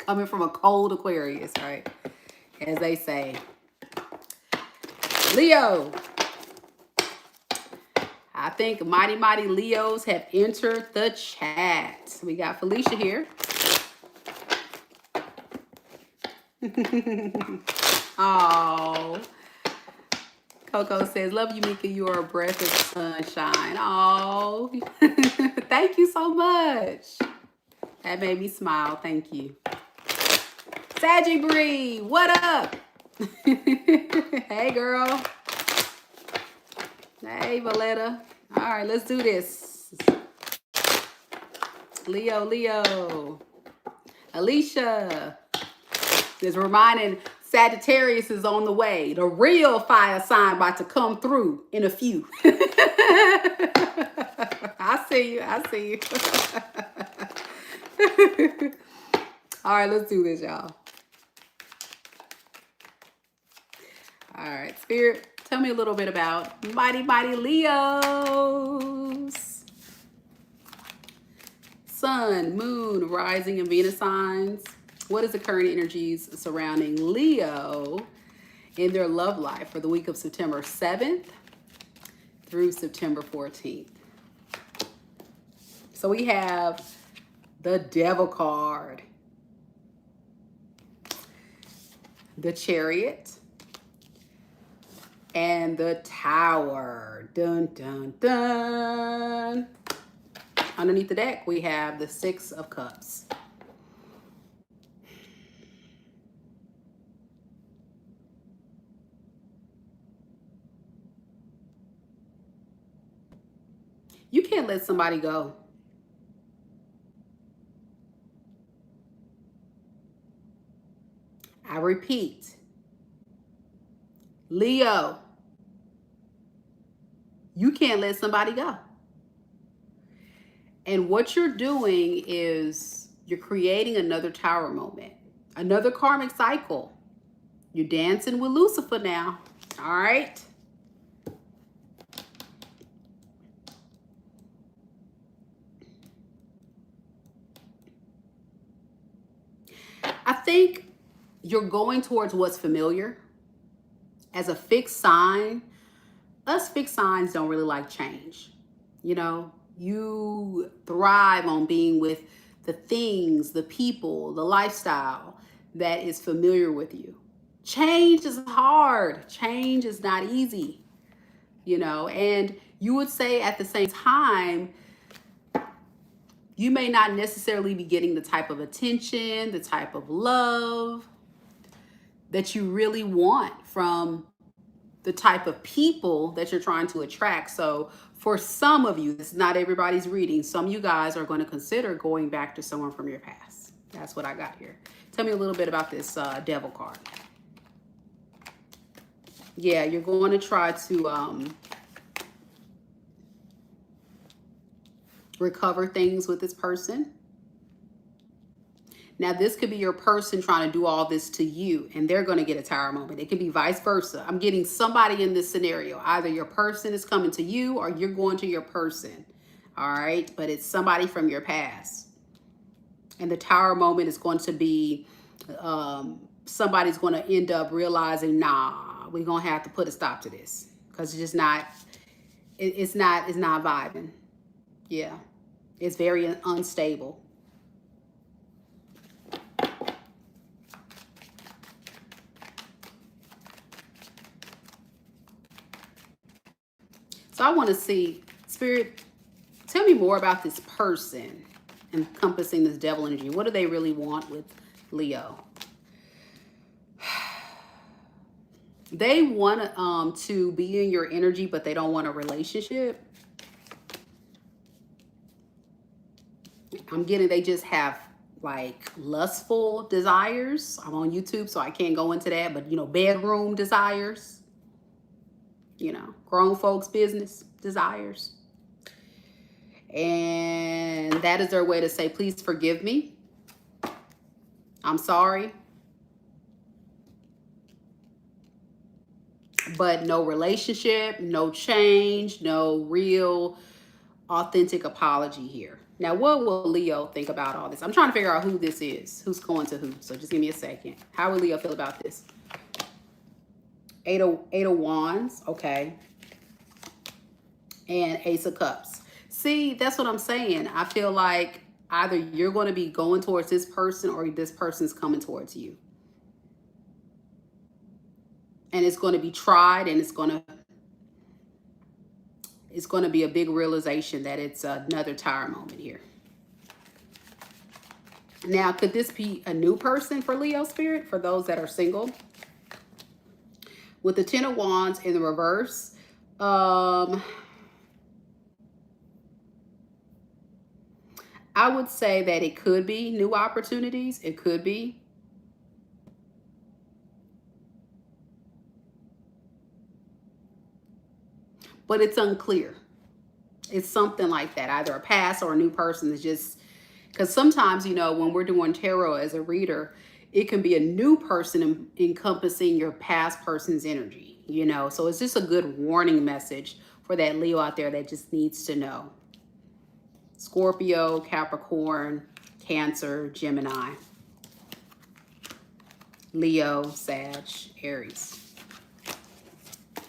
Coming from a cold Aquarius, right? As they say. Leo. I think mighty Leos have entered the chat. We got Felicia here. Oh. Coco says, love you, Mika. You are a breath of sunshine. Oh. Thank you so much. That made me smile. Thank you. Saggy Bree, what up? Hey, girl. Hey, Valletta. All right, let's do this. Leo. Alicia is reminding Sagittarius is on the way. The real fire sign about to come through in a few. I see you. All right, let's do this, y'all. All right, Spirit, tell me a little bit about mighty Leos. Sun, Moon, Rising, and Venus signs. What is the current energies surrounding Leo in their love life for the week of September 7th through September 14th? So we have the Devil card, the Chariot, And the Tower. Dun, dun, dun. Underneath the deck, we have the Six of Cups. You can't let somebody go. I repeat, Leo, you can't let somebody go. And what you're doing is you're creating another Tower moment, another karmic cycle. You're dancing with Lucifer now. All right. I think you're going towards what's familiar. As a fixed sign, us fixed signs don't really like change. You know, you thrive on being with the things, the people, the lifestyle that is familiar with you. Change is hard. Change is not easy, you know, and you would say at the same time, you may not necessarily be getting the type of attention, the type of love that you really want from the type of people that you're trying to attract. So for some of you, it's not everybody's reading. Some of you guys are going to consider going back to someone from your past. That's what I got here. Tell me a little bit about this Devil card. Yeah, you're going to try to recover things with this person. Now, this could be your person trying to do all this to you, and they're going to get a Tower moment. It could be vice versa. I'm getting somebody in this scenario. Either your person is coming to you or you're going to your person. All right? But it's somebody from your past. And the Tower moment is going to be somebody's going to end up realizing, nah, we're going to have to put a stop to this because it's just not, it's not vibing. Yeah. It's very unstable. So I want to see, Spirit, tell me more about this person encompassing this devil energy. What do they really want with Leo? They want to be in your energy, but they don't want a relationship. I'm getting they just have like lustful desires. I'm on YouTube, so I can't go into that, but you know, bedroom desires. You know, grown folks' business desires. And that is their way to say, please forgive me. I'm sorry. But no relationship, no change, no real authentic apology here. Now, what will Leo think about all this? I'm trying to figure out who this is, who's going to who. So just give me a second. How will Leo feel about this? Eight of Wands, okay. And Ace of Cups. See, that's what I'm saying. I feel like either you're going to be going towards this person or this person's coming towards you. And it's going to be tried, and it's going to be a big realization that it's another Tower moment here. Now, could this be a new person for Leo Spirit, for those that are single? With the Ten of Wands in the reverse, I would say that it could be new opportunities. It could be. But it's unclear. It's something like that, either a past or a new person. Is just because sometimes, you know, when we're doing tarot as a reader, it can be a new person encompassing your past person's energy, you know. So it's just a good warning message for that Leo out there that just needs to know. Scorpio, Capricorn, Cancer, Gemini, Leo, Sag, Aries.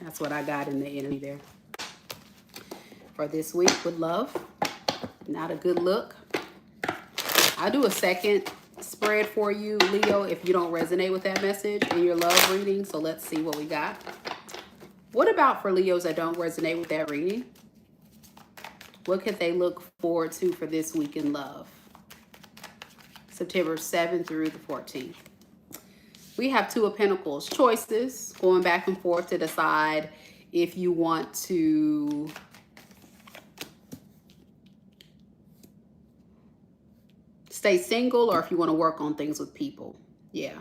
That's what I got in the energy there. For this week with love, not a good look. I'll do a second spread for you, Leo, if you don't resonate with that message in your love reading. So let's see what we got. What about for Leos that don't resonate with that reading? What could they look forward to for this week in love? September 7th through the 14th. We have Two of Pentacles, choices, going back and forth to decide if you want to stay single or if you want to work on things with people. Yeah.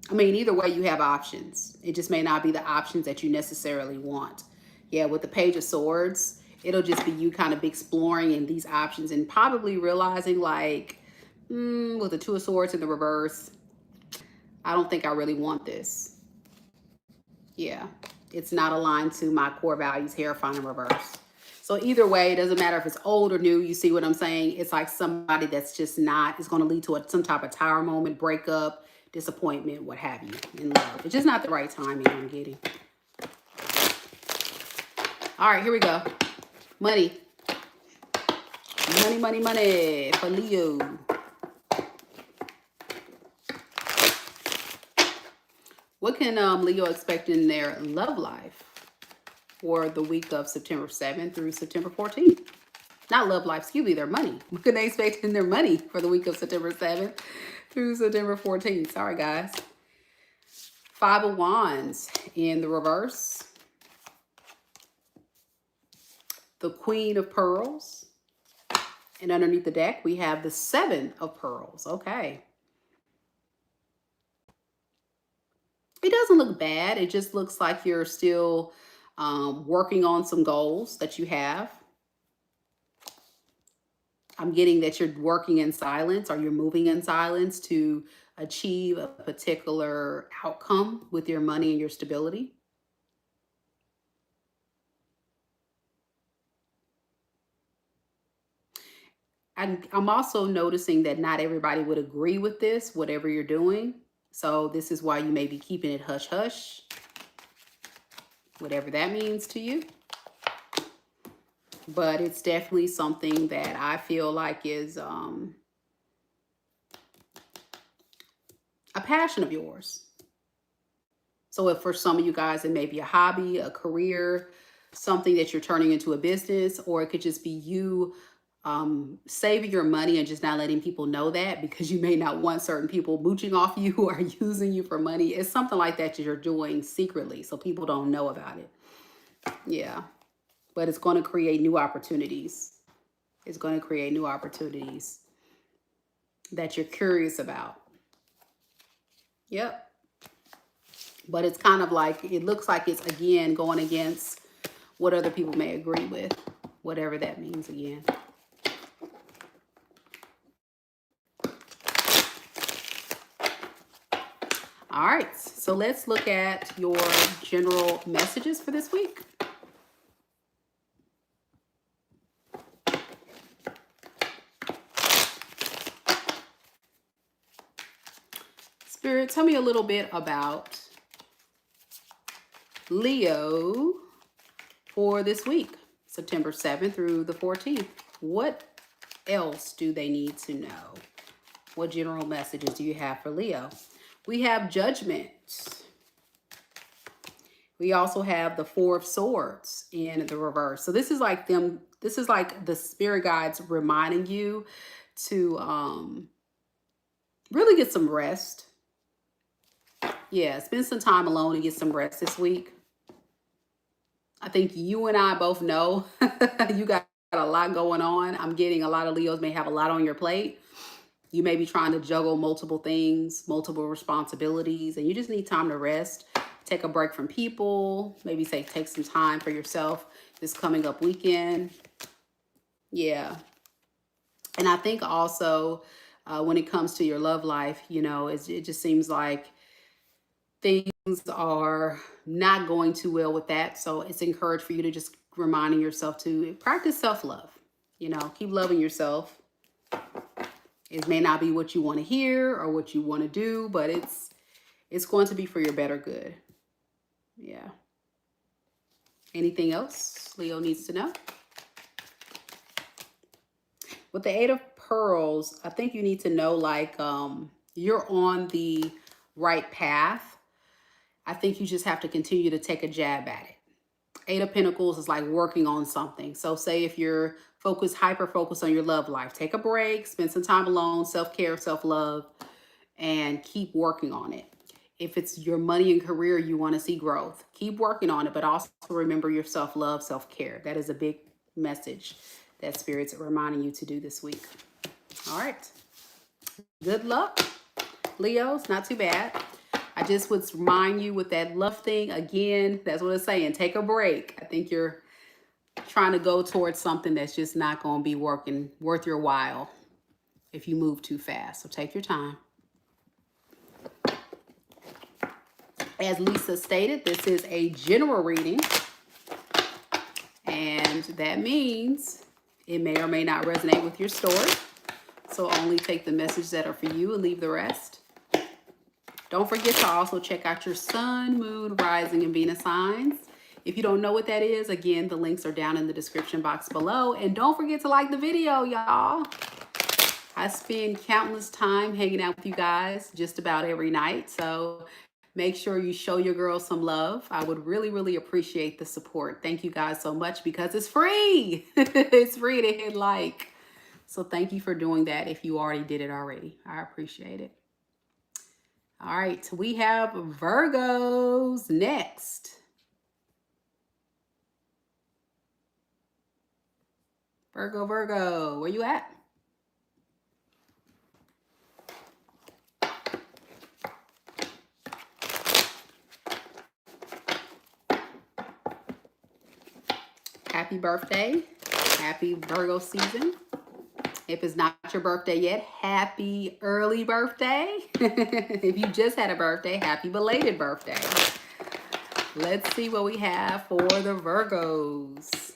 I mean, either way, you have options. It just may not be the options that you necessarily want. Yeah, with the Page of Swords, it'll just be you kind of exploring in these options and probably realizing like, with the Two of Swords in the reverse, I don't think I really want this. Yeah, it's not aligned to my core values, Hierophant in reverse. So either way, it doesn't matter if it's old or new. You see what I'm saying? It's like somebody that's just not, it's going to lead to some type of tower moment, breakup, disappointment, what have you, in love. It's just not the right timing I'm getting. All right, here we go. Money. Money, money, money for Leo. What can Leo expect in their love life for the week of September 7th through September 14th? Not love life, excuse me, their money. What can they expect in their money for the week of September 7th through September 14th? Sorry, guys. Five of Wands in the reverse. The Queen of Pearls. And underneath the deck, we have the Seven of Pearls. Okay. It doesn't look bad. It just looks like you're still working on some goals that you have. I'm getting that you're working in silence or you're moving in silence to achieve a particular outcome with your money and your stability. I'm also noticing that not everybody would agree with this, whatever you're doing. So this is why you may be keeping it hush hush, whatever that means to you. But it's definitely something that I feel like is a passion of yours. So if for some of you guys, it may be a hobby, a career, something that you're turning into a business, or it could just be you saving your money and just not letting people know that because you may not want certain people mooching off you or using you for money. It's something like that you're doing secretly so people don't know about it. Yeah. But it's going to create new opportunities. It's going to create new opportunities that you're curious about. Yep. But it's kind of like, it looks like it's, again, going against what other people may agree with, whatever that means again. All right, so let's look at your general messages for this week. Spirit, tell me a little bit about Leo for this week, September 7th through the 14th. What else do they need to know? What general messages do you have for Leo? We have Judgment. We also have the Four of Swords in the reverse. So this is like them, this is like the spirit guides reminding you to really get some rest. Yeah, spend some time alone and get some rest this week. I think you and I both know you got a lot going on. I'm getting a lot of Leos may have a lot on your plate. You may be trying to juggle multiple things, multiple responsibilities, and you just need time to rest. Take a break from people. Maybe take some time for yourself this coming up weekend. Yeah. And I think also when it comes to your love life, you know, it just seems like things are not going too well with that. So it's encouraged for you to just reminding yourself to practice self-love. You know, keep loving yourself. It may not be what you want to hear or what you want to do, but it's going to be for your better good. Yeah. Anything else Leo needs to know? With the Eight of Pearls, I think you need to know like you're on the right path. I think you just have to continue to take a jab at it. Eight of Pentacles is like working on something. So say if you're hyper focused on your love life, take a break, spend some time alone, self-care, self-love, and keep working on it. If it's your money and career, you want to see growth, keep working on it, but also remember your self-love, self-care. That is a big message that Spirit's reminding you to do this week. All right. Good luck, Leos. Not too bad. I just would remind you with that love thing, again, that's what it's saying. Take a break. I think you're trying to go towards something that's just not going to be worth your while if you move too fast. So take your time. As Lisa stated, this is a general reading, and that means it may or may not resonate with your story. So only take the messages that are for you and leave the rest. Don't forget to also check out your sun, moon, rising, and Venus signs. If you don't know what that is, again, the links are down in the description box below. And don't forget to like the video, y'all. I spend countless time hanging out with you guys just about every night. So make sure you show your girls some love. I would really, really appreciate the support. Thank you guys so much because it's free. It's free to hit like. So thank you for doing that if you already did it already. I appreciate it. All right, we have Virgos next. Virgo, where you at? Happy birthday. Happy Virgo season. If it's not your birthday yet, happy early birthday. If you just had a birthday, happy belated birthday. Let's see what we have for the Virgos.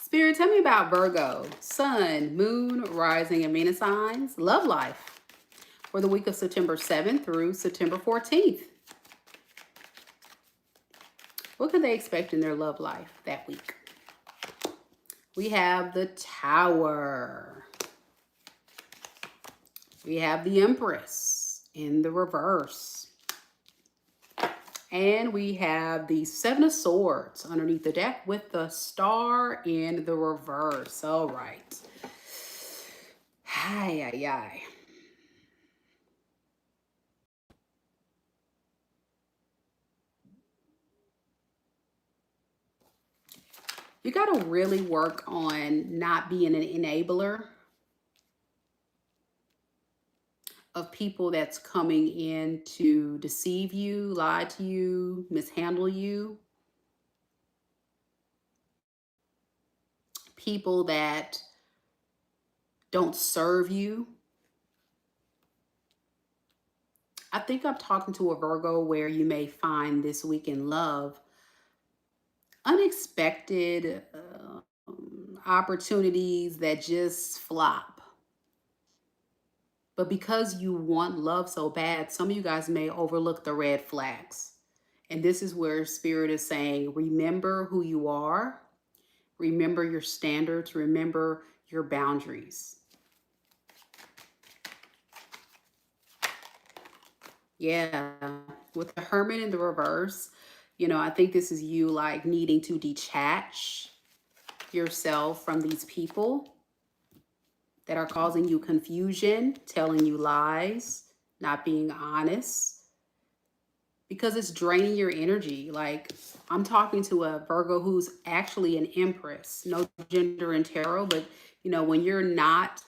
Spirit, tell me about Virgo, sun, moon, rising, and Venus signs, love life for the week of September 7th through September 14th. What can they expect in their love life that week? We have the Tower. We have the Empress in the reverse. And we have the Seven of Swords underneath the deck with the Star in the reverse. All right. Hi. You got to really work on not being an enabler of people that's coming in to deceive you, lie to you, mishandle you. People that don't serve you. I think I'm talking to a Virgo where you may find this week in love unexpected opportunities that just flop. But because you want love so bad, some of you guys may overlook the red flags. And this is where Spirit is saying, remember who you are, remember your standards, remember your boundaries. Yeah, with the Hermit in the reverse, I think this is you like needing to detach yourself from these people that are causing you confusion, telling you lies, not being honest, because it's draining your energy. Like, I'm talking to a Virgo who's actually an Empress, no gender in tarot, but when you're not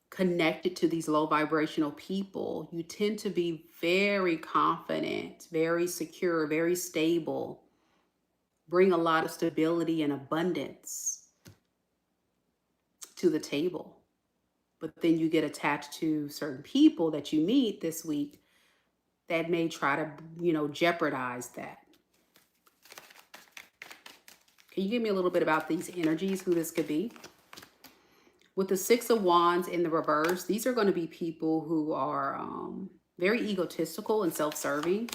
connected to these low vibrational people, you tend to be very confident, very secure, very stable, bring a lot of stability and abundance to the table. But then you get attached to certain people that you meet this week that may try to, jeopardize that. Can you give me a little bit about these energies, who this could be? With the Six of Wands in the reverse, these are going to be people who are very egotistical and self-serving.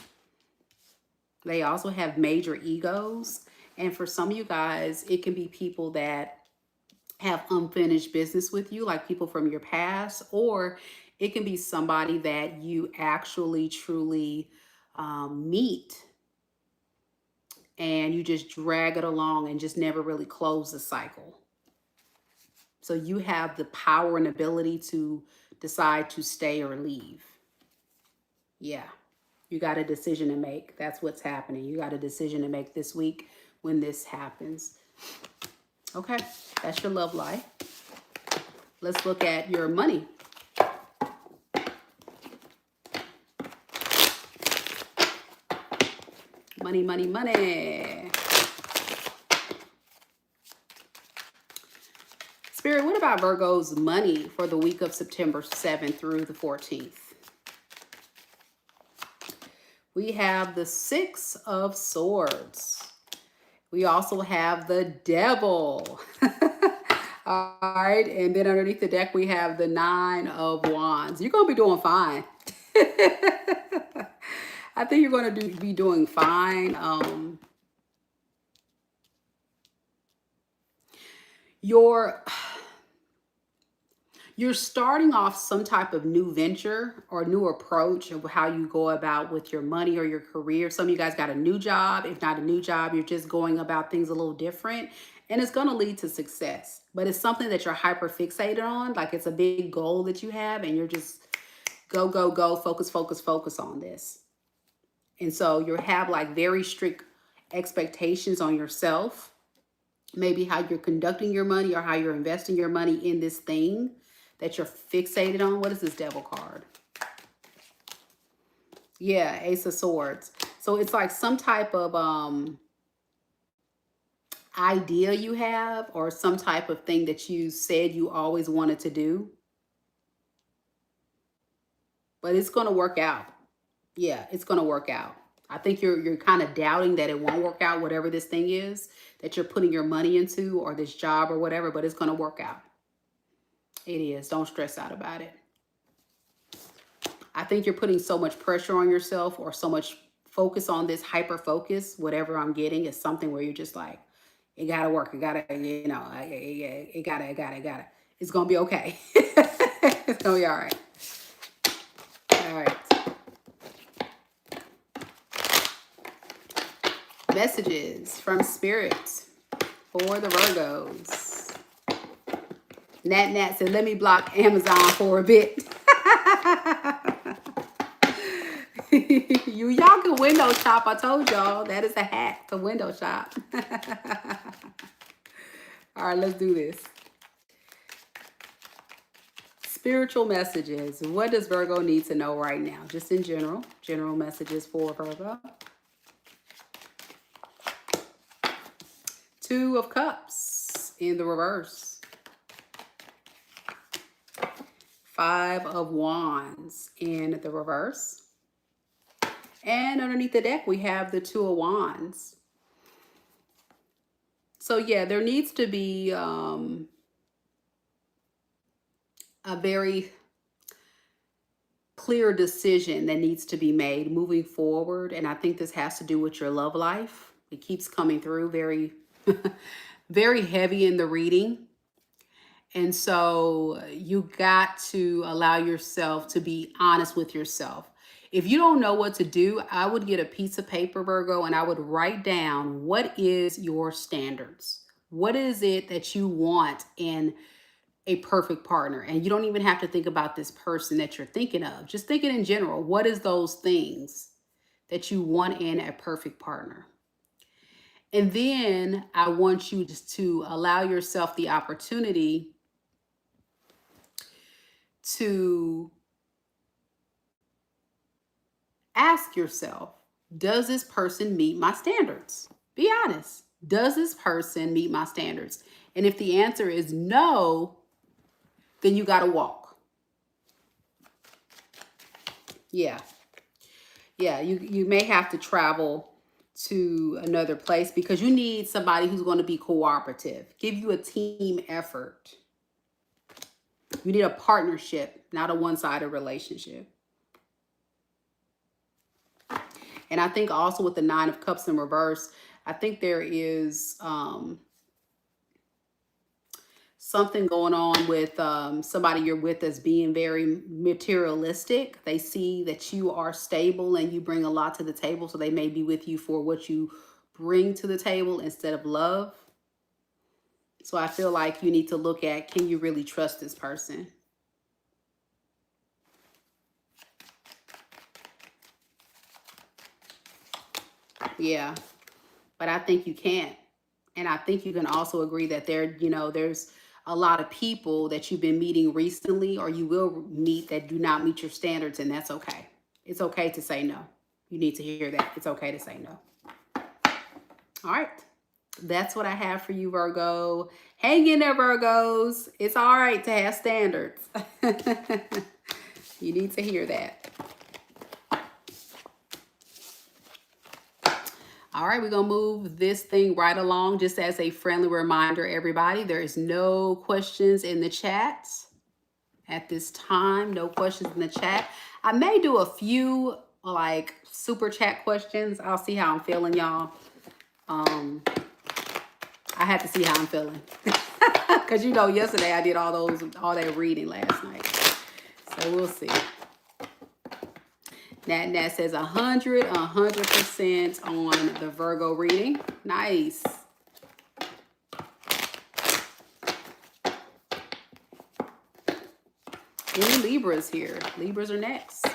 They also have major egos. And for some of you guys, it can be people that have unfinished business with you, like people from your past, or it can be somebody that you actually truly meet and you just drag it along and just never really close the cycle. So you have the power and ability to decide to stay or leave. Yeah, you got a decision to make. That's what's happening. You got a decision to make this week when this happens. Okay, that's your love life. Let's look at your money. Money, money, money. Spirit, what about Virgo's money for the week of September 7th through the 14th? We have the Six of Swords. We also have the Devil. All right. And then underneath the deck, we have the Nine of Wands. You're going to be doing fine. I think you're going to be doing fine. You're starting off some type of new venture or new approach of how you go about with your money or your career. Some of you guys got a new job. If not a new job, you're just going about things a little different, and it's going to lead to success. But it's something that you're hyper fixated on. Like it's a big goal that you have, and you're just go, go, go, focus, focus, focus on this. And so you have like very strict expectations on yourself, maybe how you're conducting your money or how you're investing your money in this thing that you're fixated on. What is this Devil card? Yeah, Ace of Swords. So it's like some type of idea you have, or some type of thing that you said you always wanted to do. But it's going to work out. Yeah, it's going to work out. I think you're kind of doubting that it won't work out, whatever this thing is that you're putting your money into, or this job or whatever, but it's going to work out. It is. Don't stress out about it. I think you're putting so much pressure on yourself, or so much focus on this, hyper focus, whatever I'm getting is something where you're just like, it got to work. It got to, it got to. It's going to be okay. It's going to be all right. All right. Messages from Spirit for the Virgos. Nat said, let me block Amazon for a bit. Y'all can window shop. I told y'all that is a hack to window shop. All right, let's do this. Spiritual messages. What does Virgo need to know right now? Just in general. General messages for Virgo. Two of Cups in the reverse. Five of Wands in the reverse. And underneath the deck, we have the Two of Wands. So yeah, there needs to be a very clear decision that needs to be made moving forward. And I think this has to do with your love life. It keeps coming through very, very heavy in the reading. And so you got to allow yourself to be honest with yourself. If you don't know what to do, I would get a piece of paper, Virgo, and I would write down, what is your standards? What is it that you want in a perfect partner? And you don't even have to think about this person that you're thinking of. Just thinking in general, what is those things that you want in a perfect partner? And then I want you just to allow yourself the opportunity to ask yourself, does this person meet my standards? Be honest. Does this person meet my standards? And if the answer is no, then you got to walk. Yeah. Yeah, you may have to travel to another place because you need somebody who's going to be cooperative, give you a team effort. You need a partnership, not a one-sided relationship. And I think also with the Nine of Cups in reverse, I think there is something going on with somebody you're with that's being very materialistic. They see that you are stable and you bring a lot to the table, so they may be with you for what you bring to the table instead of love. So I feel like you need to look at, can you really trust this person? Yeah, but I think you can't. And I think you can also agree that there's a lot of people that you've been meeting recently or you will meet that do not meet your standards, and that's okay. It's okay to say no. You need to hear that. It's okay to say no. All right. That's what I have for you, Virgo. Hang in there, Virgos. It's all right to have standards. You need to hear that. All right, we're going to move this thing right along. Just as a friendly reminder, everybody, there is no questions in the chat at this time. No questions in the chat. I may do a few like super chat questions. I'll see how I'm feeling, y'all. I have to see how I'm feeling. Because yesterday I did all that reading last night. So we'll see. Nat says 100% on the Virgo reading. Nice. Any Libras here? Libras are next.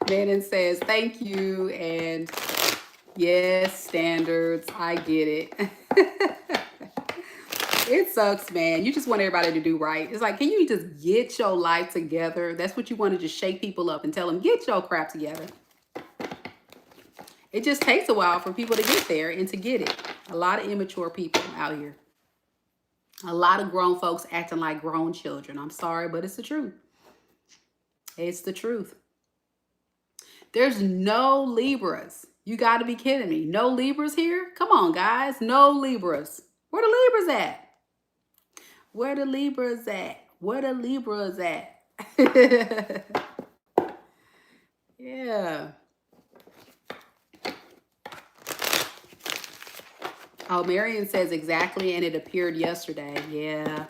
Manon says, thank you. And yes, standards. I get it. It sucks, man. You just want everybody to do right. It's like, can you just get your life together? That's what you want to just shake people up and tell them, get your crap together. It just takes a while for people to get there and to get it. A lot of immature people out here. A lot of grown folks acting like grown children. I'm sorry, but it's the truth. It's the truth. There's no Libras. You got to be kidding me. No Libras here? Come on, guys. No Libras. Where the Libras at? Where the Libras at? Where the Libras at? Yeah. Oh, Marion says exactly, and it appeared yesterday. Yeah.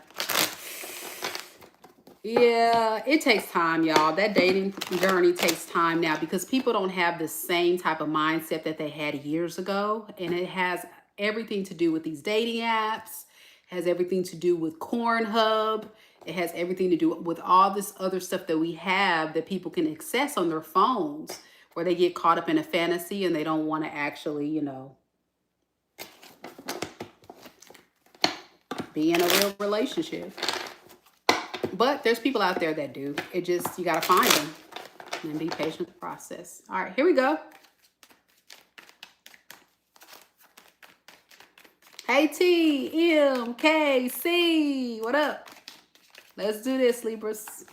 Yeah, it takes time, y'all. That dating journey takes time now because people don't have the same type of mindset that they had years ago. And it has everything to do with these dating apps, has everything to do with Cornhub. It has everything to do with all this other stuff that we have that people can access on their phones, where they get caught up in a fantasy and they don't want to actually, be in a real relationship. But there's people out there that do. You got to find them and be patient with the process. All right, here we go. Hey, TMKC. What up? Let's do this, Libras.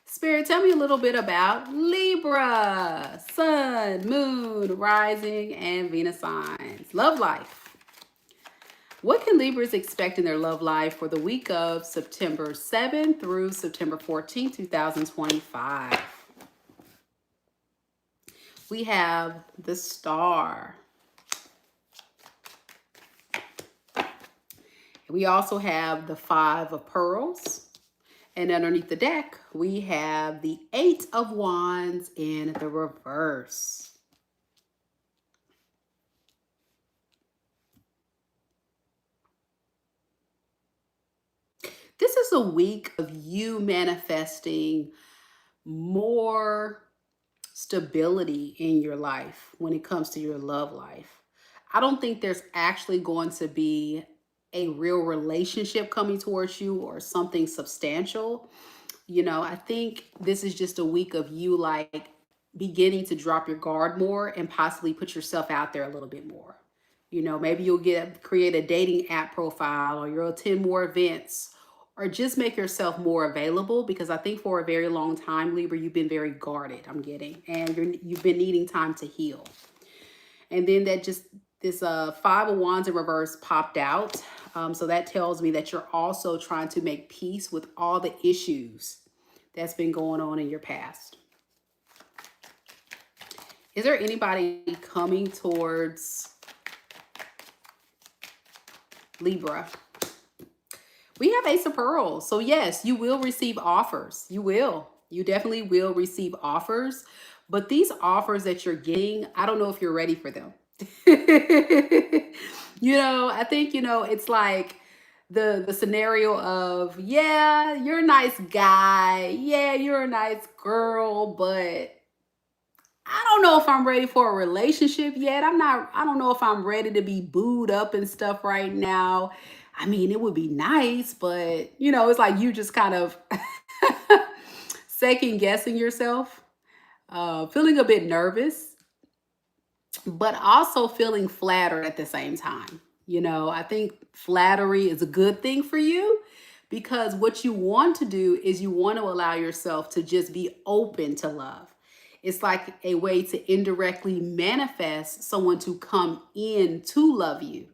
Spirit, tell me a little bit about Libra, Sun, Moon, Rising, and Venus signs. Love life. What can Libras expect in their love life for the week of September 7th through September 14th, 2025? We have the Star. We also have the Five of Pearls. And underneath the deck, we have the Eight of Wands in the reverse. This is a week of you manifesting more stability in your life when it comes to your love life. I don't think there's actually going to be a real relationship coming towards you or something substantial. I think this is just a week of you like beginning to drop your guard more and possibly put yourself out there a little bit more. Maybe you'll create a dating app profile, or you'll attend more events, or just make yourself more available, because I think for a very long time, Libra, you've been very guarded, I'm getting, and you've been needing time to heal. And then this Five of Wands in reverse popped out. So that tells me that you're also trying to make peace with all the issues that's been going on in your past. Is there anybody coming towards Libra? We have Ace of Pearls. So yes, you will receive offers. You will. You definitely will receive offers. But these offers that you're getting, I don't know if you're ready for them. I think, it's like the scenario of, yeah, you're a nice guy. Yeah, you're a nice girl, but I don't know if I'm ready for a relationship yet. I don't know if I'm ready to be booed up and stuff right now. I mean, it would be nice, but it's like you just kind of second guessing yourself, feeling a bit nervous, but also feeling flattered at the same time. I think flattery is a good thing for you because what you want to do is you want to allow yourself to just be open to love. It's like a way to indirectly manifest someone to come in to love you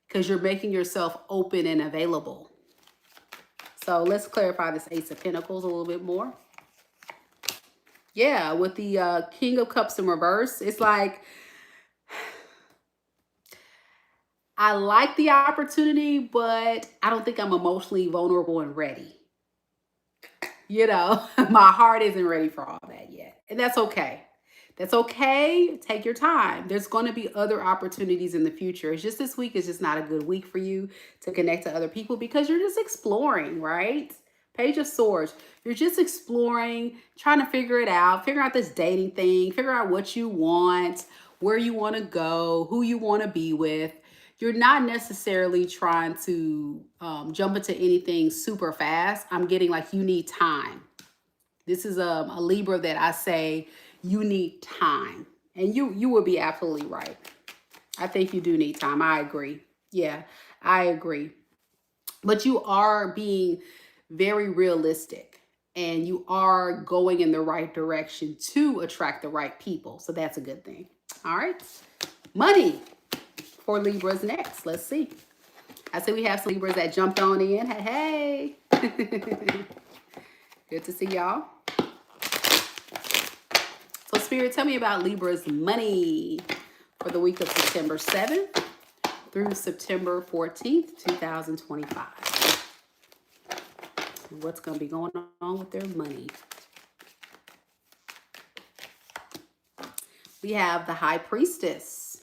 because you're making yourself open and available. So let's clarify this Ace of Pentacles a little bit more. Yeah, with the King of Cups in reverse, it's like, I like the opportunity, but I don't think I'm emotionally vulnerable and ready. My heart isn't ready for all that yet. And that's okay. That's okay. Take your time. There's going to be other opportunities in the future. It's just this week is just not a good week for you to connect to other people because you're just exploring, right? Page of Swords. You're just exploring, trying to figure out this dating thing, figure out what you want, where you want to go, who you want to be with. You're not necessarily trying to jump into anything super fast. I'm getting like you need time. This is a Libra that I say you need time. And you would be absolutely right. I think you do need time. I agree. Yeah, I agree. But you are being very realistic and you are going in the right direction to attract the right people. So that's a good thing. All right. Money for Libras next. Let's see. I see we have some Libras that jumped on in. Hey. Good to see y'all. So Spirit, tell me about Libra's money for the week of September 7th through September 14th, 2025. What's going to be going on with their money? We have the High Priestess.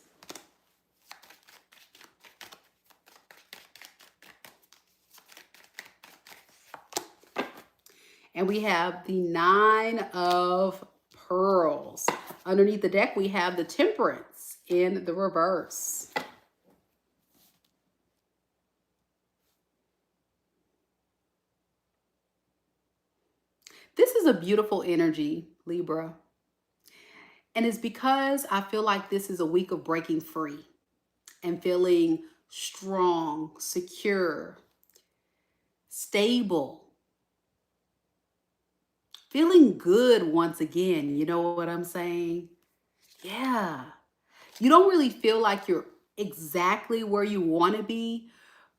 And we have the Nine of Pearls. Underneath the deck, we have the Temperance in the reverse. This is a beautiful energy, Libra. And it's because I feel like this is a week of breaking free and feeling strong, secure, stable, feeling good once again. You know what I'm saying? Yeah. You don't really feel like you're exactly where you want to be,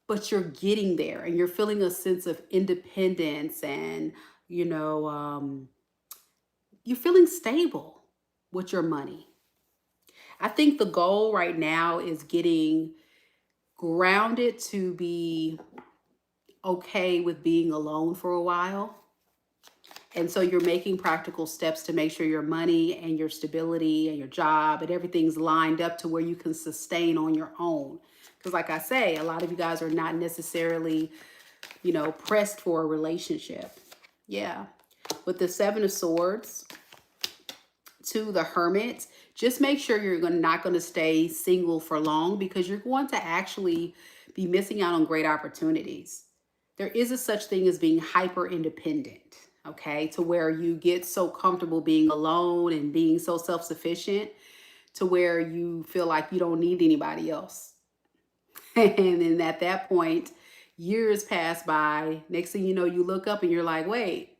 but you're getting there and you're feeling a sense of independence and, you're feeling stable with your money. I think the goal right now is getting grounded to be okay with being alone for a while. And so you're making practical steps to make sure your money and your stability and your job and everything's lined up to where you can sustain on your own. Because like I say, a lot of you guys are not necessarily, pressed for a relationship. Yeah. With the Seven of Swords to the Hermit, just make sure you're not going to stay single for long because you're going to actually be missing out on great opportunities. There is a such thing as being hyper independent, okay, to where you get so comfortable being alone and being so self-sufficient to where you feel like you don't need anybody else. And then at that point, years pass by. Next thing you know, you look up and you're like, wait,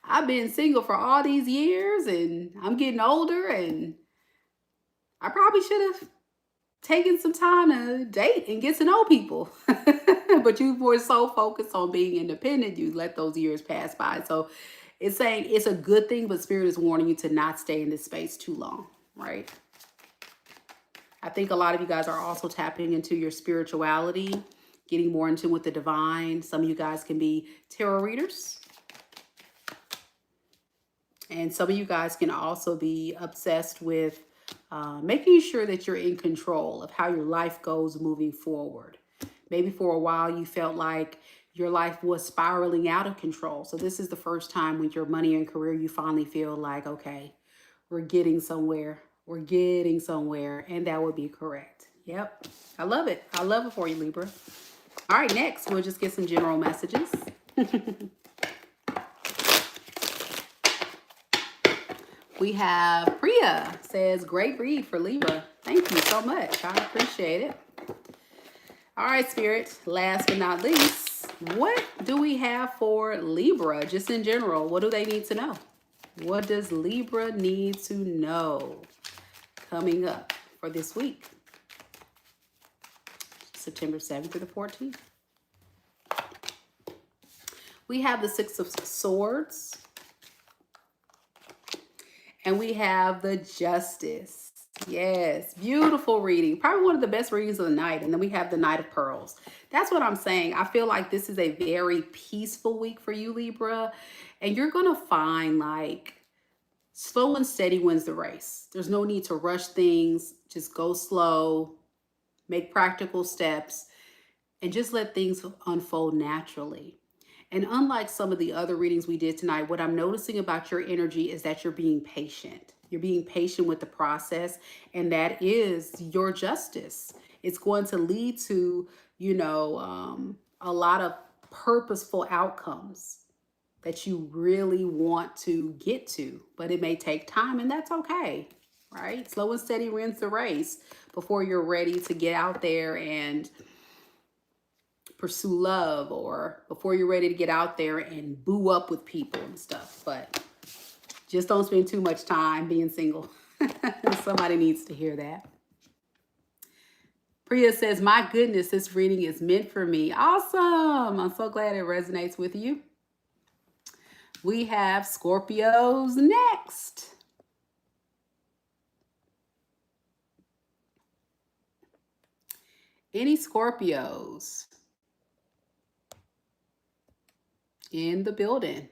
I've been single for all these years and I'm getting older and I probably should have taking some time to date and get to know people. But you were so focused on being independent, you let those years pass by. So it's saying it's a good thing, but Spirit is warning you to not stay in this space too long, right? I think a lot of you guys are also tapping into your spirituality, getting more into with the divine. Some of you guys can be tarot readers. And some of you guys can also be obsessed with making sure that you're in control of how your life goes moving forward. Maybe for a while you felt like your life was spiraling out of control. So this is the first time with your money and career, you finally feel like, okay, we're getting somewhere. We're getting somewhere. And that would be correct. Yep. I love it. I love it for you, Libra. All right, next, we'll just get some general messages. We have Priya says, great read for Libra. Thank you so much. I appreciate it. All right, Spirit, last but not least, what do we have for Libra just in general? What do they need to know? What does Libra need to know coming up for this week? September 7th to the 14th. We have the Six of Swords. And we have the Justice. Yes, beautiful reading. Probably one of the best readings of the night. And then we have the Knight of Pearls. That's what I'm saying. I feel like this is a very peaceful week for you, Libra. And you're going to find like slow and steady wins the race. There's no need to rush things. Just go slow, make practical steps, and just let things unfold naturally. And unlike some of the other readings we did tonight, what I'm noticing about your energy is that you're being patient. You're being patient with the process, and that is your justice. It's going to lead to, a lot of purposeful outcomes that you really want to get to, but it may take time, and that's okay, right? Slow and steady wins the race before you're ready to get out there and pursue love, or before you're ready to get out there and boo up with people and stuff. But just don't spend too much time being single. Somebody needs to hear that. Priya says, my goodness, this reading is meant for me. Awesome. I'm so glad it resonates with you. We have Scorpios next. Any Scorpios in the building?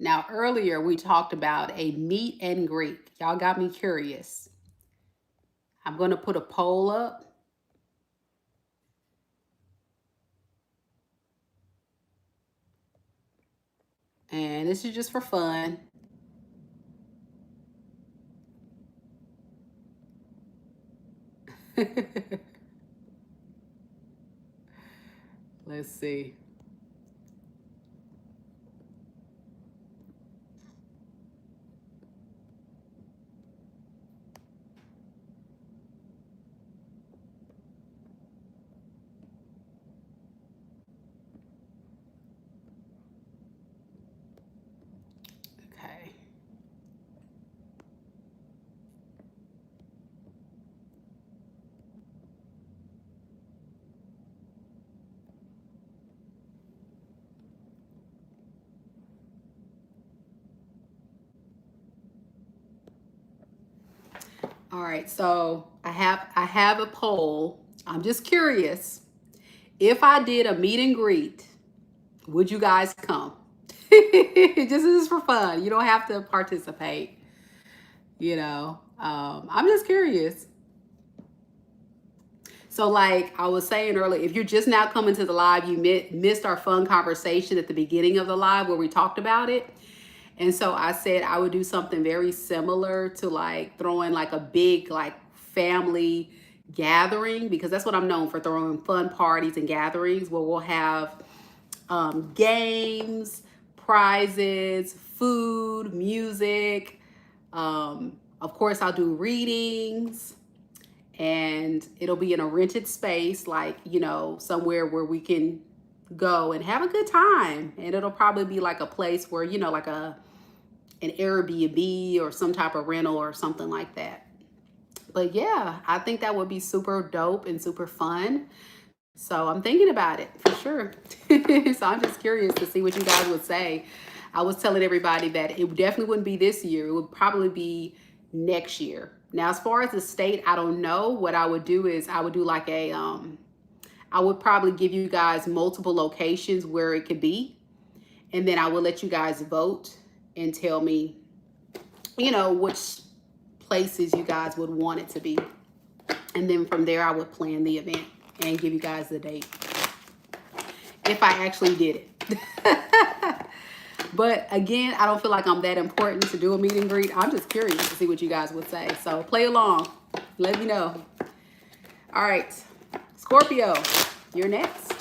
Now, earlier we talked about a meet and greet. Y'all got me curious. I'm going to put a poll up. And this is just for fun. Let's see. Okay. All right, so I have a poll. I'm just curious. If I did a meet and greet, would you guys come? Just this is for fun. You don't have to participate. I'm just curious. So like I was saying earlier, if you're just now coming to the live, you missed our fun conversation at the beginning of the live where we talked about it. And so I said I would do something very similar to like throwing like a big like family gathering, because that's what I'm known for, throwing fun parties and gatherings where we'll have games, prizes, food, music. Of course, I'll do readings, and it'll be in a rented space, like, somewhere where we can go and have a good time. And it'll probably be like a place where, you know, like an Airbnb or some type of rental or something like that. But yeah, I think that would be super dope and super fun. So I'm thinking about it for sure. So I'm just curious to see what you guys would say. I was telling everybody that it definitely wouldn't be this year. It would probably be next year. Now, as far as the state, I don't know. What I would do is I would do like I would probably give you guys multiple locations where it could be. And then I will let you guys vote and tell me, you know, which places you guys would want it to be. And then from there, I would plan the event and give you guys the date if I actually did it. But again, I don't feel like I'm that important to do a meet and greet. I'm just curious to see what you guys would say. So play along. Let me know. All right, Scorpio, you're next.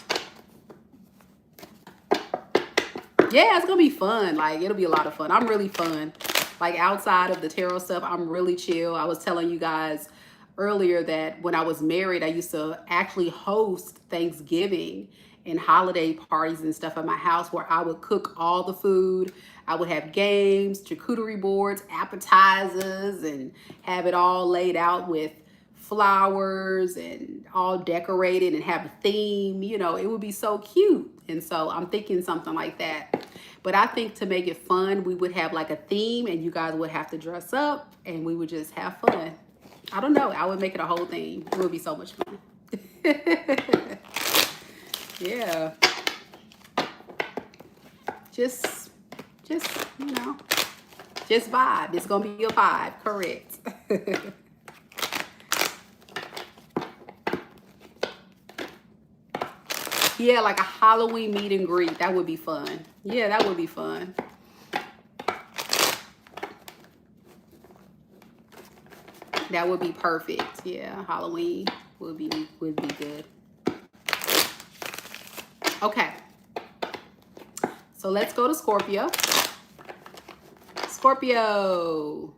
Yeah, it's gonna be fun. Like, it'll be a lot of fun. I'm really fun. Like, outside of the tarot stuff, I'm really chill. I was telling you guys earlier that when I was married, I used to actually host Thanksgiving and holiday parties and stuff at my house where I would cook all the food. I would have games, charcuterie boards, appetizers, and have it all laid out with flowers and all decorated and have a theme. You know, it would be so cute. And so I'm thinking something like that. But I think to make it fun, we would have like a theme and you guys would have to dress up and we would just have fun. I don't know. I would make it a whole thing. It would be so much fun. Yeah. Just, you know, just vibe. It's going to be a vibe. Correct. Yeah, like a Halloween meet and greet. That would be fun. Yeah, that would be fun. That would be perfect. Yeah, Halloween would be good. Okay. So let's go to Scorpio. Scorpio.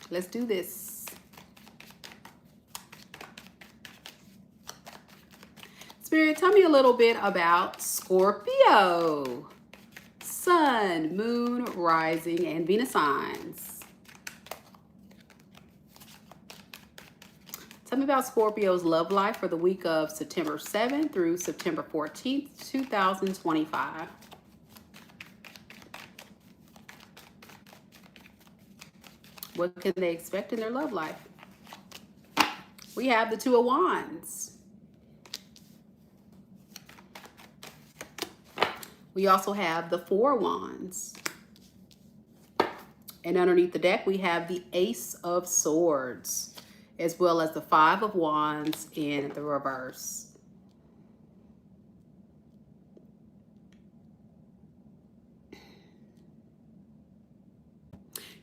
Let's do this. Spirit, tell me a little bit about Scorpio. Sun, moon, rising, and Venus signs. Tell me about Scorpio's love life for the week of September 7th through September 14th, 2025. What can they expect in their love life? We have the Two of Wands. We also have the Four of Wands. And underneath the deck, we have the Ace of Swords, as well as the Five of Wands in the reverse.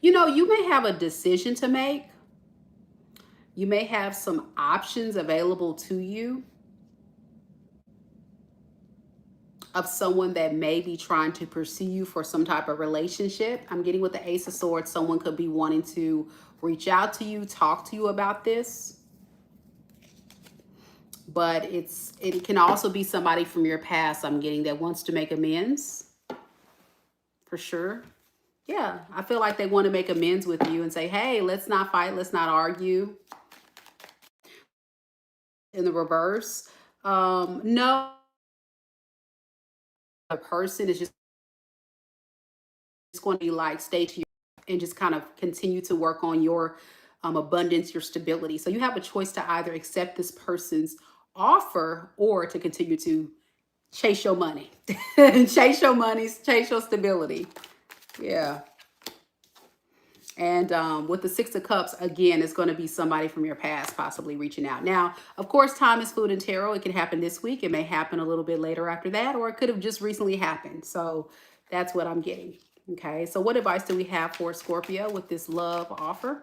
You know, you may have a decision to make. You may have some options available to you of someone that may be trying to pursue you for some type of relationship. I'm getting with the Ace of Swords. Someone could be wanting to reach out to you, talk to you about this. But it can also be somebody from your past, I'm getting, that wants to make amends. For sure. Yeah, I feel like they want to make amends with you and say, hey, let's not fight, let's not argue. In the reverse, no, a person is just going to be like, stay to your and just kind of continue to work on your abundance, your stability. So you have a choice to either accept this person's offer or to continue to chase your money, chase your money, chase your stability. Yeah. And with the Six of Cups, again, it's going to be somebody from your past possibly reaching out. Now, of course, time is fluid in tarot. It can happen this week. It may happen a little bit later after that, or it could have just recently happened. So that's what I'm getting. Okay, so what advice do we have for Scorpio with this love offer?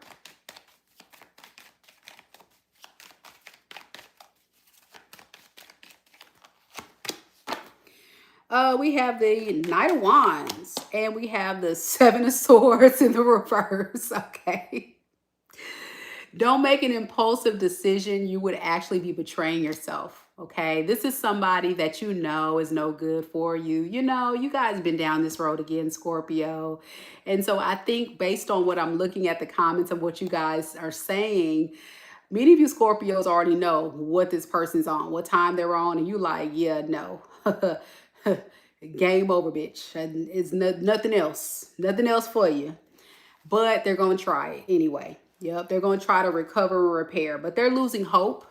We have the Knight of Wands and we have the Seven of Swords in the reverse. Okay. Don't make an impulsive decision. You would actually be betraying yourself. Okay, this is somebody that you know is no good for you. You know, you guys been down this road again, Scorpio. And so I think based on what I'm looking at the comments of what you guys are saying, many of you Scorpios already know what this person's on, what time they're on, and you like, yeah, no. Game over, bitch. And it's nothing else for you. But they're going to try it anyway. Yep, they're going to try to recover and repair, but they're losing hope.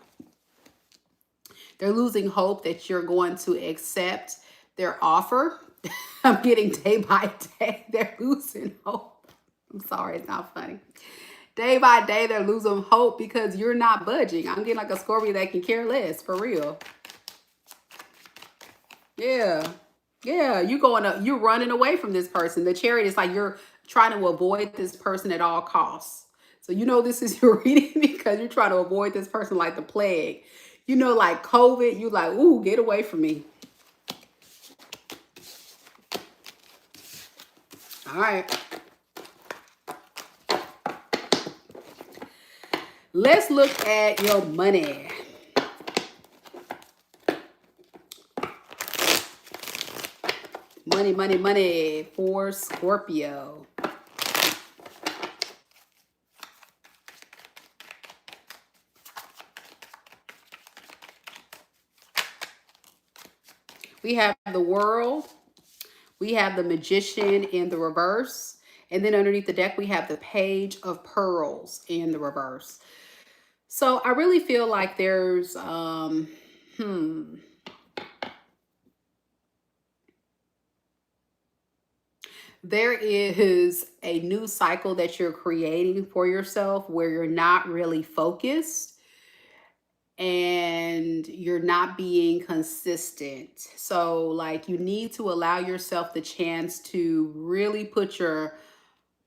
They're losing hope that you're going to accept their offer. I'm getting day by day. They're losing hope. I'm sorry, it's not funny. Day by day, they're losing hope because you're not budging. I'm getting like a Scorpio that can care less, for real. Yeah. Yeah, you're running away from this person. The Chariot is like you're trying to avoid this person at all costs. So you know this is your reading because you're trying to avoid this person like the plague. You know, like COVID, you like, ooh, get away from me. All right. Let's look at your money. Money, money, money for Scorpio. We have the World. We have the Magician in the reverse. And then underneath the deck, we have the Page of Pearls in the reverse. So I really feel like there's, there is a new cycle that you're creating for yourself where you're not really focused and you're not being consistent. So, like, you need to allow yourself the chance to really put your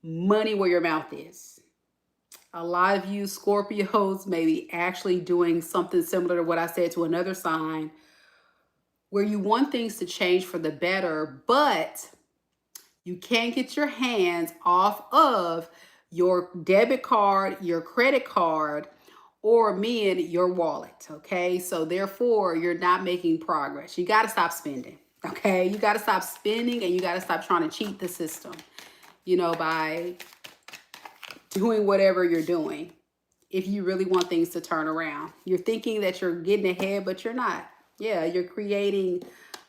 money where your mouth is. A lot of you Scorpios may be actually doing something similar to what I said to another sign where you want things to change for the better, but you can't get your hands off of your debit card, your credit card, or men, your wallet. Okay. So therefore, you're not making progress. You got to stop spending. Okay. You got to stop spending and you got to stop trying to cheat the system, you know, by doing whatever you're doing. If you really want things to turn around, you're thinking that you're getting ahead, but you're not. Yeah. You're creating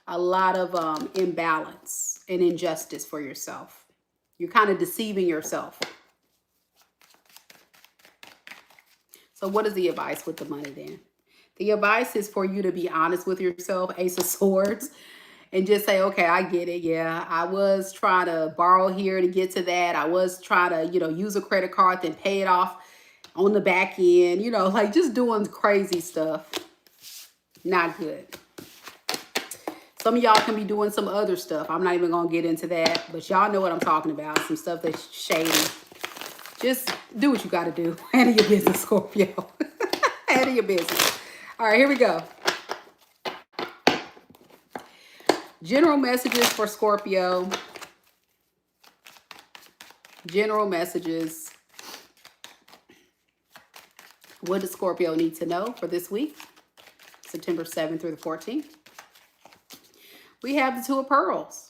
a lot of imbalance and injustice for yourself. You're kind of deceiving yourself. So what is the advice with the money then? The advice is for you to be honest with yourself, Ace of Swords, and just say, okay, I get it. Yeah, I was trying to borrow here to get to that. I was trying to, you know, use a credit card, then pay it off on the back end, you know, like just doing crazy stuff. Not good. Some of y'all can be doing some other stuff. I'm not even going to get into that, but y'all know what I'm talking about. Some stuff that's shady. Just do what you got to do. Handle your business, Scorpio. Handle your business. All right, here we go. General messages for Scorpio. General messages. What does Scorpio need to know for this week? September 7th through the 14th. We have the Two of Pearls.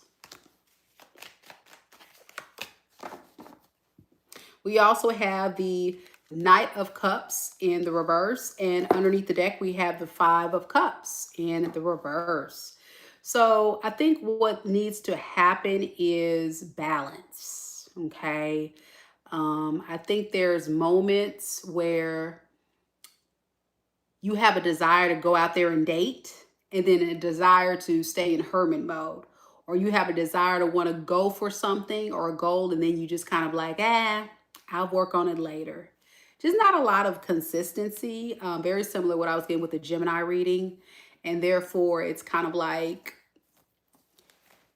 We also have the Knight of Cups in the reverse. And underneath the deck, we have the Five of Cups in the reverse. So I think what needs to happen is balance, okay? I think there's moments where you have a desire to go out there and date, and then a desire to stay in hermit mode. Or you have a desire to want to go for something or a goal, and then you just kind of like, I'll work on it later. Just not a lot of consistency. Very similar to what I was getting with the Gemini reading. And therefore, it's kind of like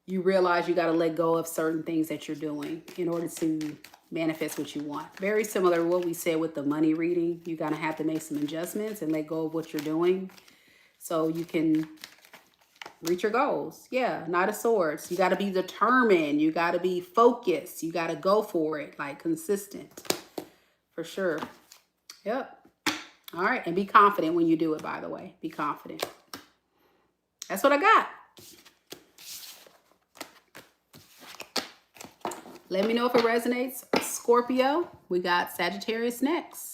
you realize you got to let go of certain things that you're doing in order to manifest what you want. Very similar to what we said with the money reading. You're going to have to make some adjustments and let go of what you're doing so you can reach your goals. Yeah, Knight of Swords. You got to be determined. You got to be focused. You got to go for it, like consistent. For sure. Yep. All right. And be confident when you do it, by the way. Be confident. That's what I got. Let me know if it resonates. Scorpio, we got Sagittarius next.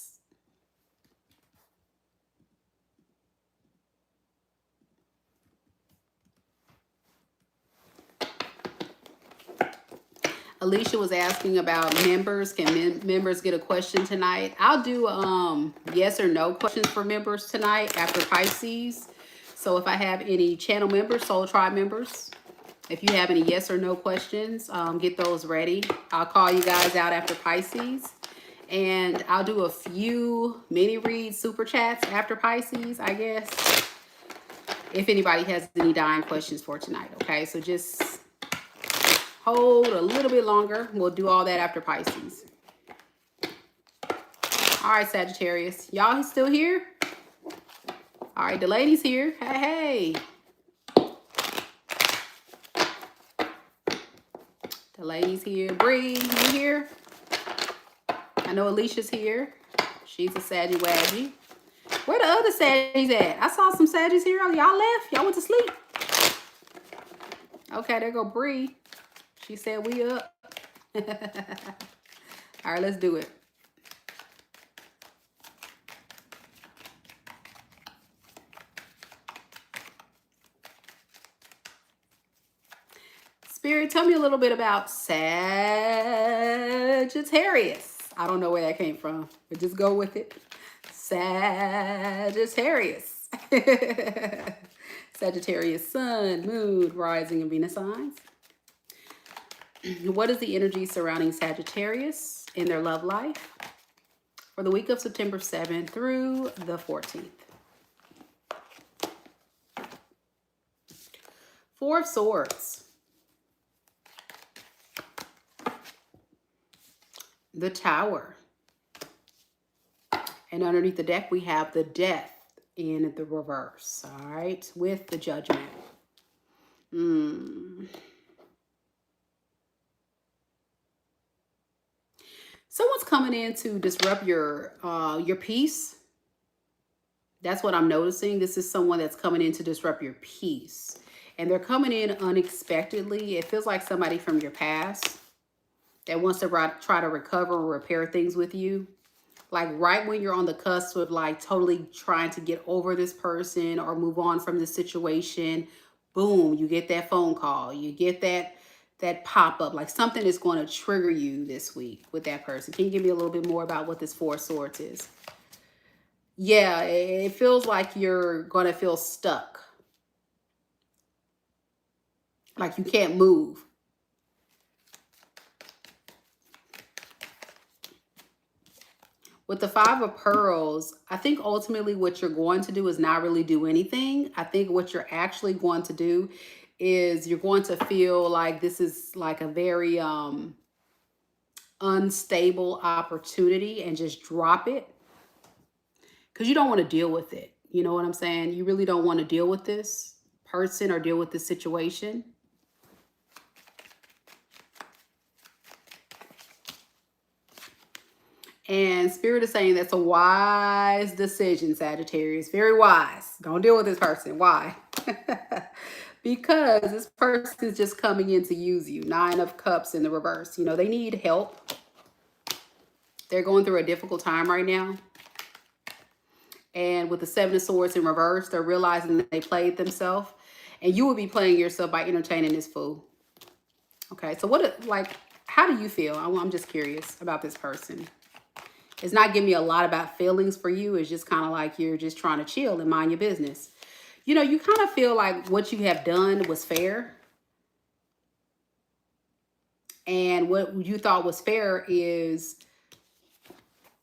Alicia was asking about members. Can members get a question tonight? I'll do yes or no questions for members tonight after Pisces. So if I have any channel members, Soul Tribe members, if you have any yes or no questions, get those ready. I'll call you guys out after Pisces. And I'll do a few mini read super chats after Pisces, I guess. If anybody has any dying questions for tonight, okay? So just hold a little bit longer. We'll do all that after Pisces. All right, Sagittarius. Y'all still here? All right, the ladies here. Hey, hey. The ladies here. Bree, you here? I know Alicia's here. She's a Saggy Waggy. Where the other Saggies at? I saw some Saggies here. Y'all left? Y'all went to sleep? Okay, there go Bree. She said we up. All right, let's do it. Spirit, tell me a little bit about Sagittarius. I don't know where that came from, but just go with it. Sagittarius. Sagittarius, Sun, Moon, Rising, and Venus signs. What is the energy surrounding Sagittarius in their love life for the week of September 7th through the 14th? Four of Swords. The Tower. And underneath the deck, we have the Death in the reverse, all right, with the Judgment. Someone's coming in to disrupt your peace. That's what I'm noticing. This is someone that's coming in to disrupt your peace. And they're coming in unexpectedly. It feels like somebody from your past that wants to try to recover or repair things with you. Like right when you're on the cusp of like totally trying to get over this person or move on from this situation, boom, you get that phone call. You get that pop-up, like something is going to trigger you this week with that person. Can you give me a little bit more about what this Four of Swords is? Yeah, it feels like you're going to feel stuck. Like you can't move. With the Five of Pearls, I think ultimately what you're going to do is not really do anything. I think what you're actually going to do is you're going to feel like this is like a very unstable opportunity and just drop it. Because you don't want to deal with it. You know what I'm saying? You really don't want to deal with this person or deal with this situation. And Spirit is saying that's a wise decision, Sagittarius. Very wise. Don't deal with this person. Why? Because this person is just coming in to use you. Nine of Cups in the reverse. You know, they need help. They're going through a difficult time right now. And with the Seven of Swords in reverse, they're realizing that they played themselves. And you will be playing yourself by entertaining this fool. Okay, so how do you feel? I'm just curious about this person. It's not giving me a lot about feelings for you. It's just kind of like you're just trying to chill and mind your business. You know, you kind of feel like what you have done was fair. And what you thought was fair is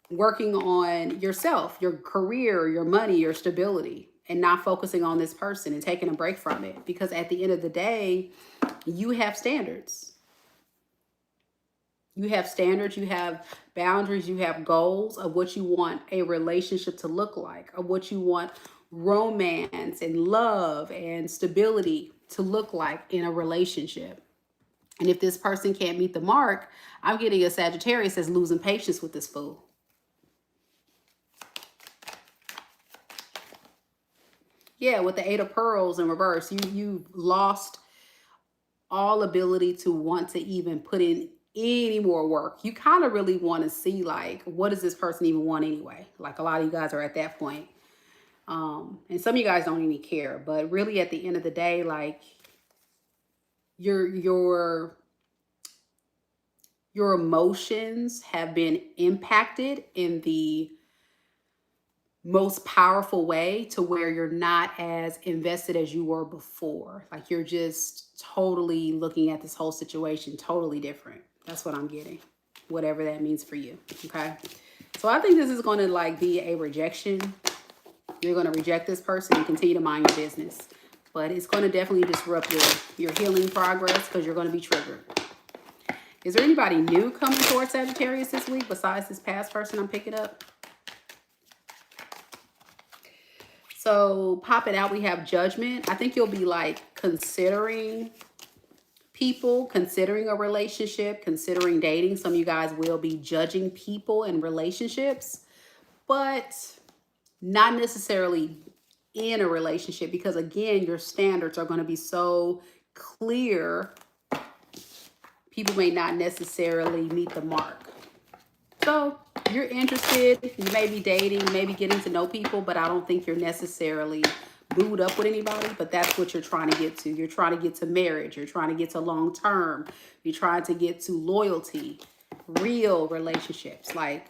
working on yourself, your career, your money, your stability, and not focusing on this person and taking a break from it. Because at the end of the day, you have standards. You have standards, you have boundaries, you have goals of what you want a relationship to look like, of what you want romance and love and stability to look like in a relationship. And if this person can't meet the mark, I'm getting a Sagittarius that's losing patience with this fool. Yeah, with the Eight of Pearls in reverse, you've lost all ability to want to even put in any more work. You kind of really want to see, like, what does this person even want anyway? Like, a lot of you guys are at that point. And some of you guys don't even care, but really at the end of the day, like, your your emotions have been impacted in the most powerful way to where you're not as invested as you were before. Like, you're just totally looking at this whole situation totally different. That's what I'm getting. Whatever that means for you. Okay. So I think this is going to like be a rejection. You're going to reject this person and continue to mind your business. But it's going to definitely disrupt your healing progress because you're going to be triggered. Is there anybody new coming towards Sagittarius this week besides this past person I'm picking up? So pop it out. We have Judgment. I think you'll be like considering people, considering a relationship, considering dating. Some of you guys will be judging people in relationships, but not necessarily in a relationship because, again, your standards are going to be so clear. People may not necessarily meet the mark. So you're interested, you may be dating, you may be getting to know people, but I don't think you're necessarily booed up with anybody, but that's what you're trying to get to. You're trying to get to marriage. You're trying to get to long term. You're trying to get to loyalty, real relationships, like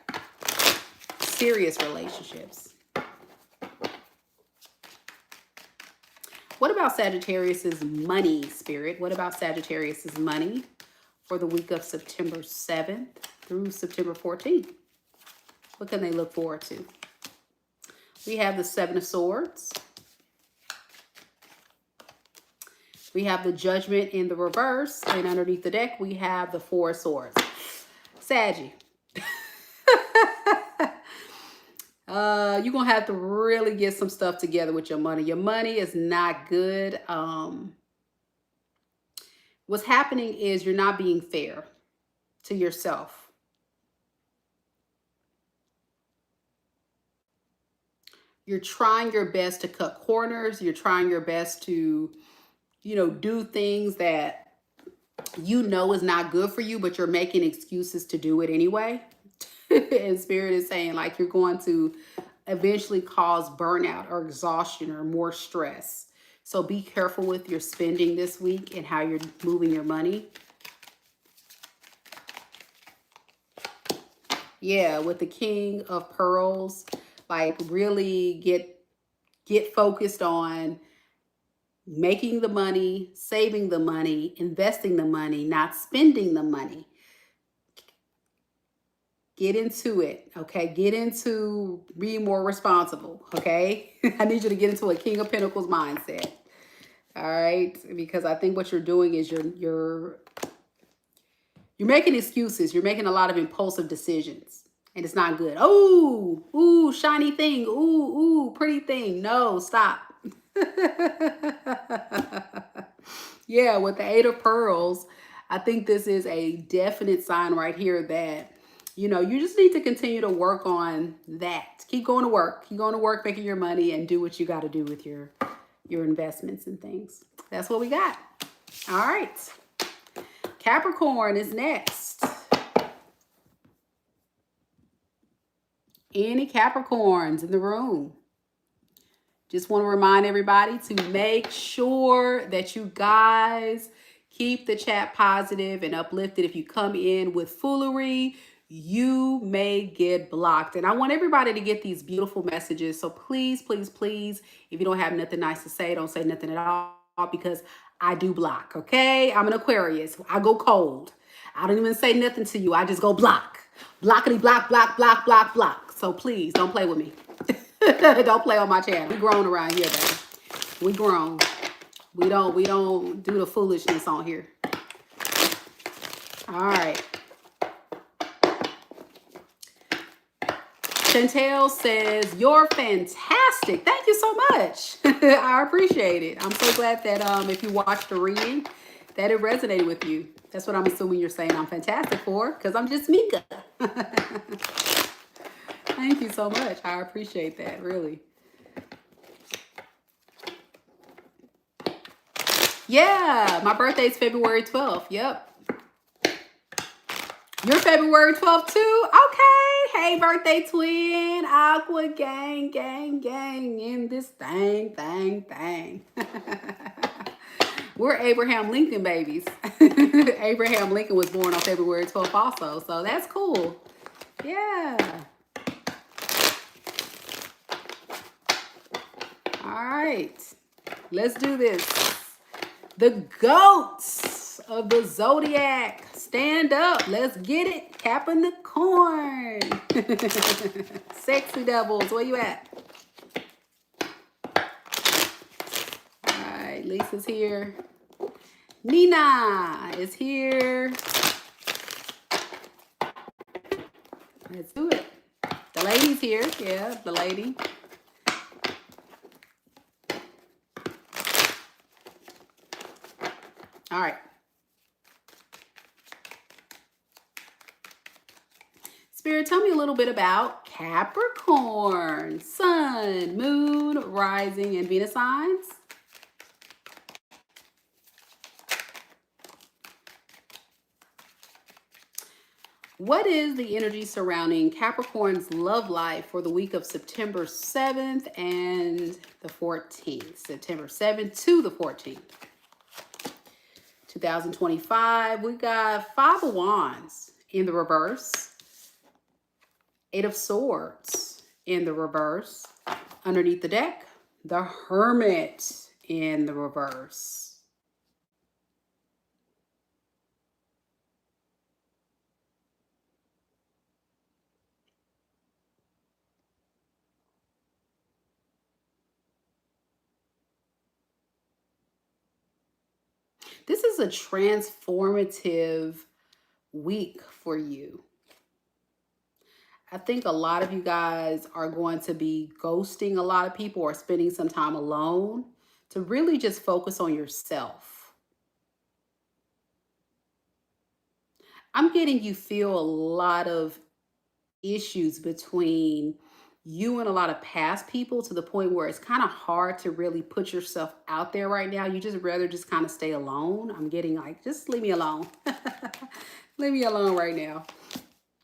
serious relationships. What about Sagittarius's money, Spirit? What about Sagittarius's money for the week of September 7th through September 14th? What can they look forward to? We have the Seven of Swords. We have the Judgment in the reverse. And underneath the deck, we have the Four of Swords. Saggy. You're going to have to really get some stuff together with your money. Your money is not good. What's happening is you're not being fair to yourself. You're trying your best to cut corners. You're trying your best to, do things that you know is not good for you, but you're making excuses to do it anyway. And Spirit is saying, like, you're going to eventually cause burnout or exhaustion or more stress. So be careful with your spending this week and how you're moving your money. Yeah, with the King of Pearls, like, really get focused on making the money, saving the money, investing the money, not spending the money. Get into it, okay? Get into being more responsible, okay? I need you to get into a King of Pentacles mindset, all right? Because I think what you're doing is you're making excuses. You're making a lot of impulsive decisions, and it's not good. Oh, ooh, shiny thing. Ooh, pretty thing. No, stop. Yeah, with the Eight of Pearls, I think this is a definite sign right here that, you just need to continue to work on that. Keep going to work. Keep going to work, making your money, and do what you got to do with your investments and things. That's what we got. All right. Capricorn is next. Any Capricorns in the room? Just want to remind everybody to make sure that you guys keep the chat positive and uplifted. If you come in with foolery, you may get blocked. And I want everybody to get these beautiful messages. So please, please, please, if you don't have nothing nice to say, don't say nothing at all, because I do block, okay? I'm an Aquarius. I go cold. I don't even say nothing to you. I just go block. Blockity block, block, block, block, block. So please don't play with me. Don't play on my channel. We grown around here, baby. We grown. We don't do the foolishness on here. All right. Chantel says, you're fantastic. Thank you so much. I appreciate it. I'm so glad that if you watched the reading, that it resonated with you. That's what I'm assuming you're saying I'm fantastic for, because I'm just Mika. Thank you so much. I appreciate that, really. Yeah, my birthday's February 12th. Yep. You're February 12th too? Okay. Hey, birthday twin. Aqua gang, gang, gang in this thing. We're Abraham Lincoln babies. Abraham Lincoln was born on February 12th also. So that's cool. Yeah. All right. Let's do this. The goats of the zodiac. Stand up. Let's get it. Capricorn. Sexy devils. Where you at? All right. Lisa's here. Nina is here. Let's do it. The lady's here. Yeah, the lady. All right. Spirit, tell me a little bit about Capricorn, Sun, Moon, Rising, and Venus signs. What is the energy surrounding Capricorn's love life for the week of September 7th and the 14th? September 7th to the 14th. 2025, we got 5 of Wands in the reverse. 8 of Swords in the reverse. Underneath the deck, the Hermit in the reverse. This is a transformative week for you. I think a lot of you guys are going to be ghosting a lot of people or spending some time alone to really just focus on yourself. I'm getting you feel a lot of issues between you and a lot of past people to the point where it's kind of hard to really put yourself out there right now. You just rather just kind of stay alone. I'm getting like, just leave me alone. Leave me alone right now.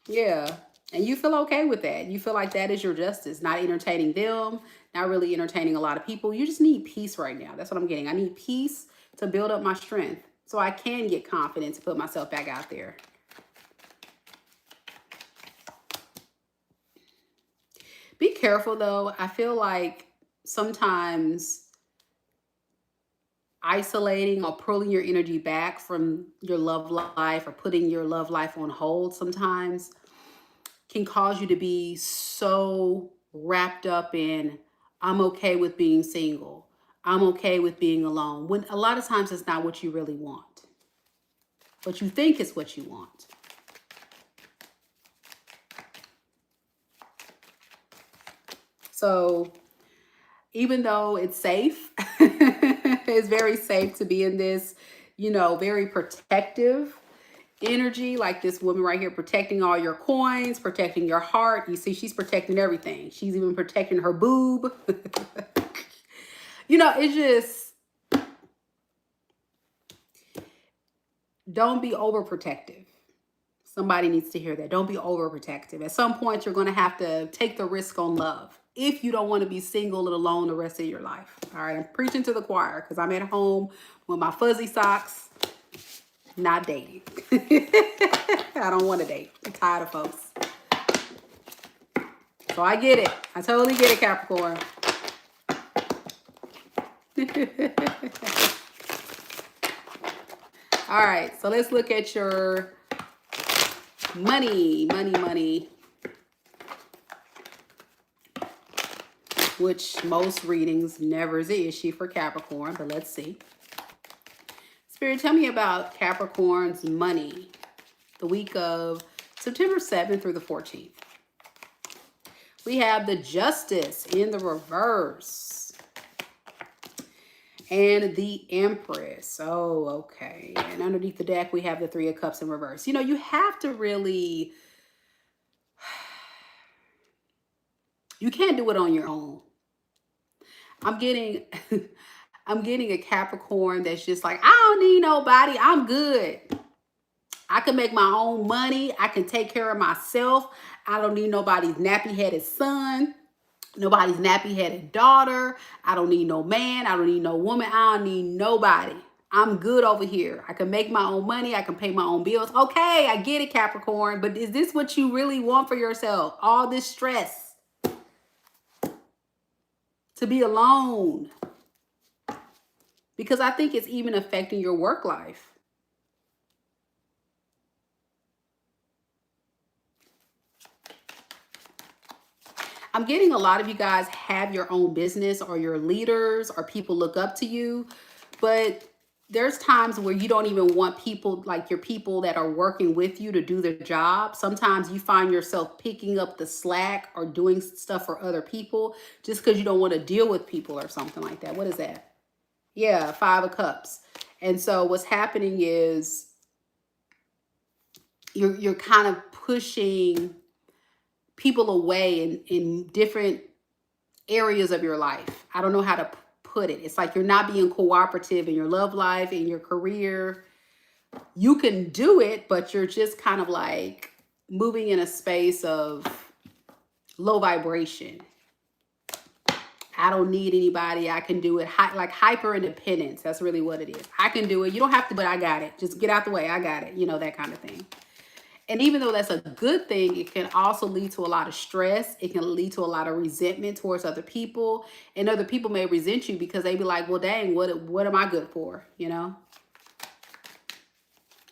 Yeah. And you feel okay with that. You feel like that is your justice, not entertaining them, not really entertaining a lot of people. You just need peace right now. That's what I'm getting. I need peace to build up my strength so I can get confident to put myself back out there. Be careful though. I feel like sometimes isolating or pulling your energy back from your love life or putting your love life on hold sometimes can cause you to be so wrapped up in, I'm okay with being single. I'm okay with being alone. When a lot of times it's not what you really want, but you think it's what you want. So even though it's safe, it's very safe to be in this, very protective energy, like this woman right here, protecting all your coins, protecting your heart. You see, she's protecting everything. She's even protecting her boob. It's just, don't be overprotective. Somebody needs to hear that. Don't be overprotective. At some point, you're going to have to take the risk on love if you don't want to be single and alone the rest of your life. All right, I'm preaching to the choir because I'm at home with my fuzzy socks, not dating. I don't want to date. I'm tired of folks. So I get it. I totally get it, Capricorn. All right, so let's look at your money, which most readings never is an issue for Capricorn, but let's see. Spirit, tell me about Capricorn's money the week of September 7th through the 14th. We have the Justice in the reverse and the Empress. Oh, okay. And underneath the deck, we have the Three of Cups in reverse. You have to really, you can't do it on your own. I'm getting, I'm getting a Capricorn that's just like, I don't need nobody. I'm good. I can make my own money. I can take care of myself. I don't need nobody's nappy-headed son, nobody's nappy-headed daughter. I don't need no man. I don't need no woman. I don't need nobody. I'm good over here. I can make my own money. I can pay my own bills. Okay, I get it, Capricorn. But is this what you really want for yourself? All this stress to be alone? Because I think it's even affecting your work life. I'm getting a lot of you guys have your own business, or your leaders or people look up to you, but there's times where you don't even want people, like your people that are working with you, to do their job. Sometimes you find yourself picking up the slack or doing stuff for other people just because you don't want to deal with people or something like that. What is that? Yeah, 5 of Cups. And so what's happening is you're kind of pushing people away in different areas of your life. I don't know how to put it. It's like you're not being cooperative in your love life, in your career. You can do it, but you're just kind of like moving in a space of low vibration. I don't need anybody. I can do it. Like hyper independence. That's really what it is. I can do it. You don't have to, but I got it. Just get out the way. I got it. You know, that kind of thing. And even though that's a good thing, it can also lead to a lot of stress. It can lead to a lot of resentment towards other people. And other people may resent you because they be like, well, dang, what am I good for? You know?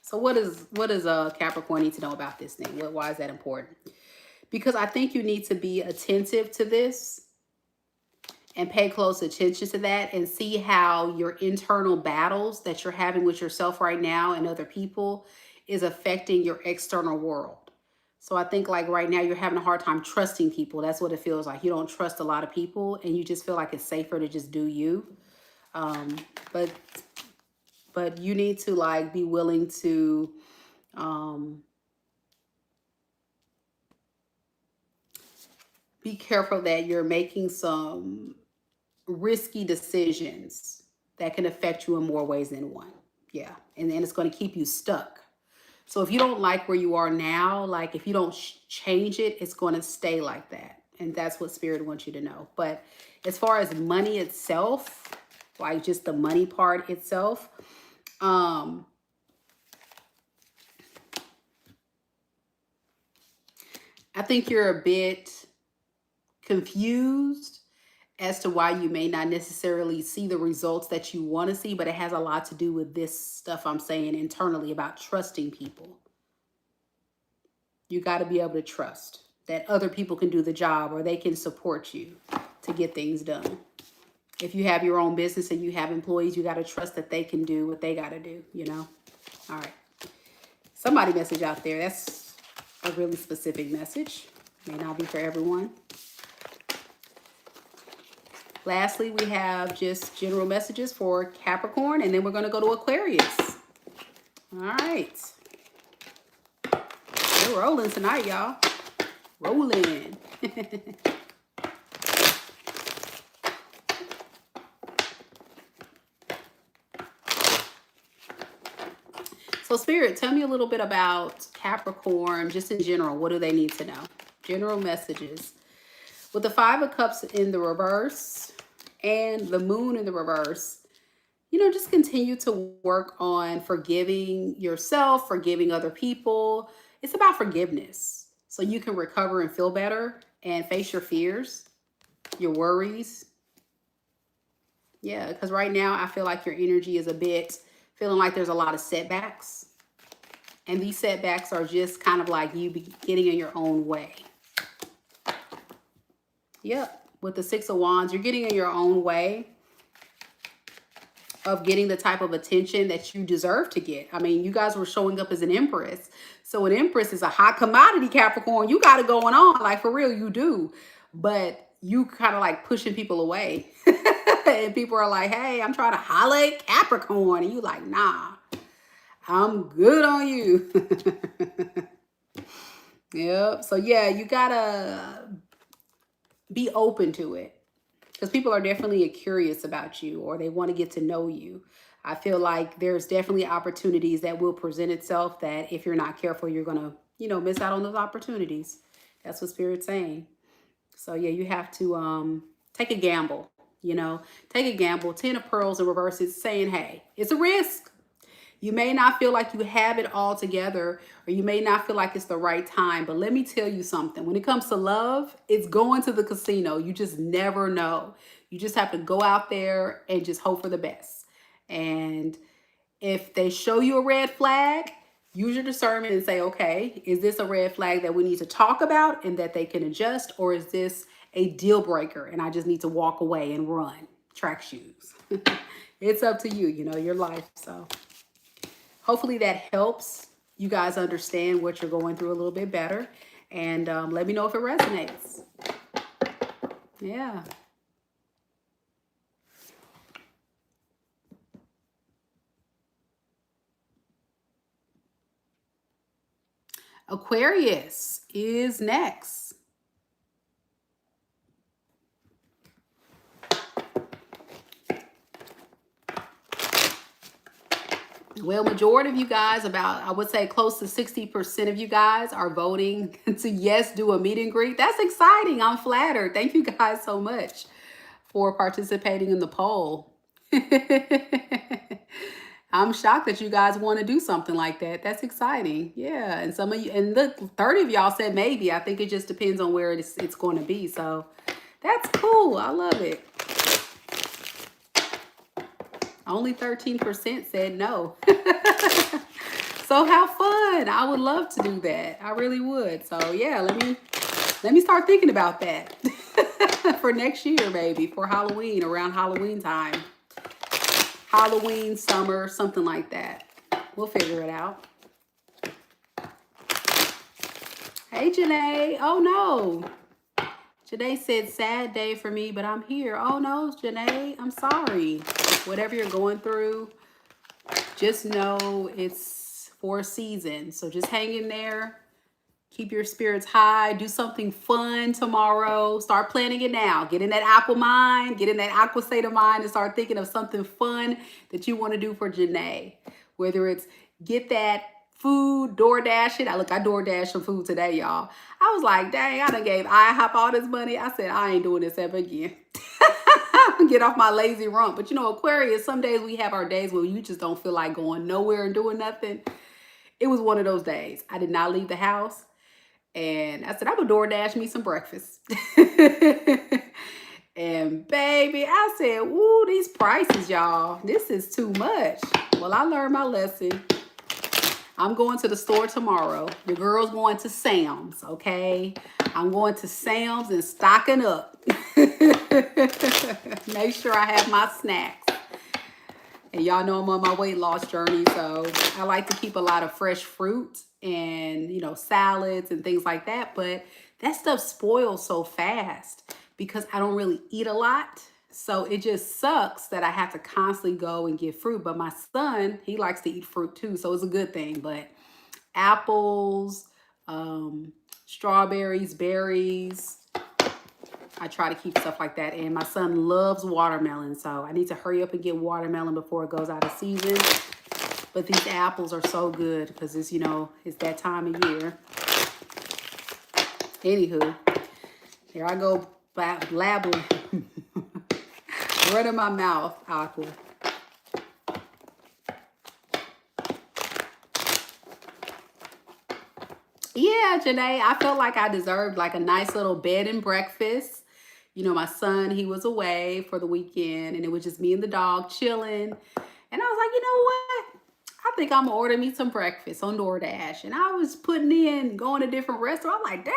So what does Capricorn need to know about this thing? Why is that important? Because I think you need to be attentive to this and pay close attention to that, and see how your internal battles that you're having with yourself right now and other people is affecting your external world. So I think like right now you're having a hard time trusting people. That's what it feels like. You don't trust a lot of people and you just feel like it's safer to just do you. But you need to like be willing to be careful that you're making some risky decisions that can affect you in more ways than one. Yeah. And then it's going to keep you stuck. So if you don't like where you are now, like if you don't change it, it's going to stay like that. And that's what Spirit wants you to know. But as far as money itself, like just the money part itself, I think you're a bit confused as to why you may not necessarily see the results that you want to see, but it has a lot to do with this stuff I'm saying internally about trusting people. You got to be able to trust that other people can do the job, or they can support you to get things done. If you have your own business and you have employees, you got to trust that they can do what they got to do, you know? All right. Somebody message out there. That's a really specific message. May not be for everyone. Lastly, we have just general messages for Capricorn, and then we're going to go to Aquarius. All right. We're rolling tonight, y'all. Rolling. So Spirit, tell me a little bit about Capricorn, just in general. What do they need to know? General messages. With the 5 of Cups in the reverse and the Moon in the reverse, you know, just continue to work on forgiving yourself, forgiving other people. It's about forgiveness so you can recover and feel better and face your fears, your worries. Yeah, because right now I feel like your energy is a bit feeling like there's a lot of setbacks. And these setbacks are just kind of like you getting in your own way. Yep, with the 6 of Wands, you're getting in your own way of getting the type of attention that you deserve to get. I mean, you guys were showing up as an Empress. So an Empress is a hot commodity, Capricorn. You got it going on, like for real, you do. But you kind of like pushing people away. And people are like, hey, I'm trying to holler at Capricorn. And you like, nah, I'm good on you. Yep. So yeah, you gotta be open to it. because people are definitely curious about you, or they want to get to know you. I feel like there's definitely opportunities that will present itself that if you're not careful, you're going to, miss out on those opportunities. That's what Spirit's saying. So yeah, you have to take a gamble, take a gamble. 10 of pearls in reverse is saying, hey, it's a risk. You may not feel like you have it all together, or you may not feel like it's the right time. But let me tell you something. When it comes to love, it's going to the casino. You just never know. You just have to go out there and just hope for the best. And if they show you a red flag, use your discernment and say, okay, is this a red flag that we need to talk about and that they can adjust? Or is this a deal breaker and I just need to walk away and run? Track shoes. It's up to you, your life. So hopefully that helps you guys understand what you're going through a little bit better. And let me know if it resonates. Yeah. Aquarius is next. Well, majority of you guys, about, I would say close to 60% of you guys are voting to yes, do a meet and greet. That's exciting. I'm flattered. Thank you guys so much for participating in the poll. I'm shocked that you guys want to do something like that. That's exciting. Yeah. And some of you, and look, 30 of y'all said maybe. I think it just depends on where it's going to be. So that's cool. I love it. Only 13% said no. So have fun. I would love to do that. I really would. So yeah, let me start thinking about that for next year, maybe for Halloween, around Halloween time. Halloween, summer, something like that. We'll figure it out. Hey, Janae. Oh, no. Janae said, sad day for me, but I'm here. Oh, no, Janae, I'm sorry. Whatever you're going through, just know it's for a season. So just hang in there. Keep your spirits high. Do something fun tomorrow. Start planning it now. Get in that aqua mind. Get in that aqua state of mind and start thinking of something fun that you want to do for Janae. Whether it's get that food, DoorDash it. I DoorDash some food today, y'all. I was like, dang, I done gave IHOP all this money. I said, I ain't doing this ever again. Get off my lazy rump. But Aquarius, some days we have our days where you just don't feel like going nowhere and doing nothing. It was one of those days. I did not leave the house. And I said, I'm going to DoorDash me some breakfast. And baby, I said, ooh, these prices, y'all. This is too much. Well, I learned my lesson. I'm going to the store tomorrow. The girl's going to Sam's, okay? I'm going to Sam's and stocking up. Make sure I have my snacks. And y'all know I'm on my weight loss journey, so I like to keep a lot of fresh fruit and, salads and things like that. But that stuff spoils so fast because I don't really eat a lot. So it just sucks that I have to constantly go and get fruit. But my son, he likes to eat fruit too, so it's a good thing. But apples, strawberries, berries, I try to keep stuff like that. And my son loves watermelon, so I need to hurry up and get watermelon before it goes out of season. But these apples are so good because it's, it's that time of year. Anywho, here I go blabbling. Running my mouth, aqua. Yeah, Janae, I felt like I deserved like a nice little bed and breakfast. My son, he was away for the weekend and it was just me and the dog chilling. And I was like, you know what? I think I'm gonna order me some breakfast on DoorDash. And I was putting in, going to different restaurants. I'm like, dang,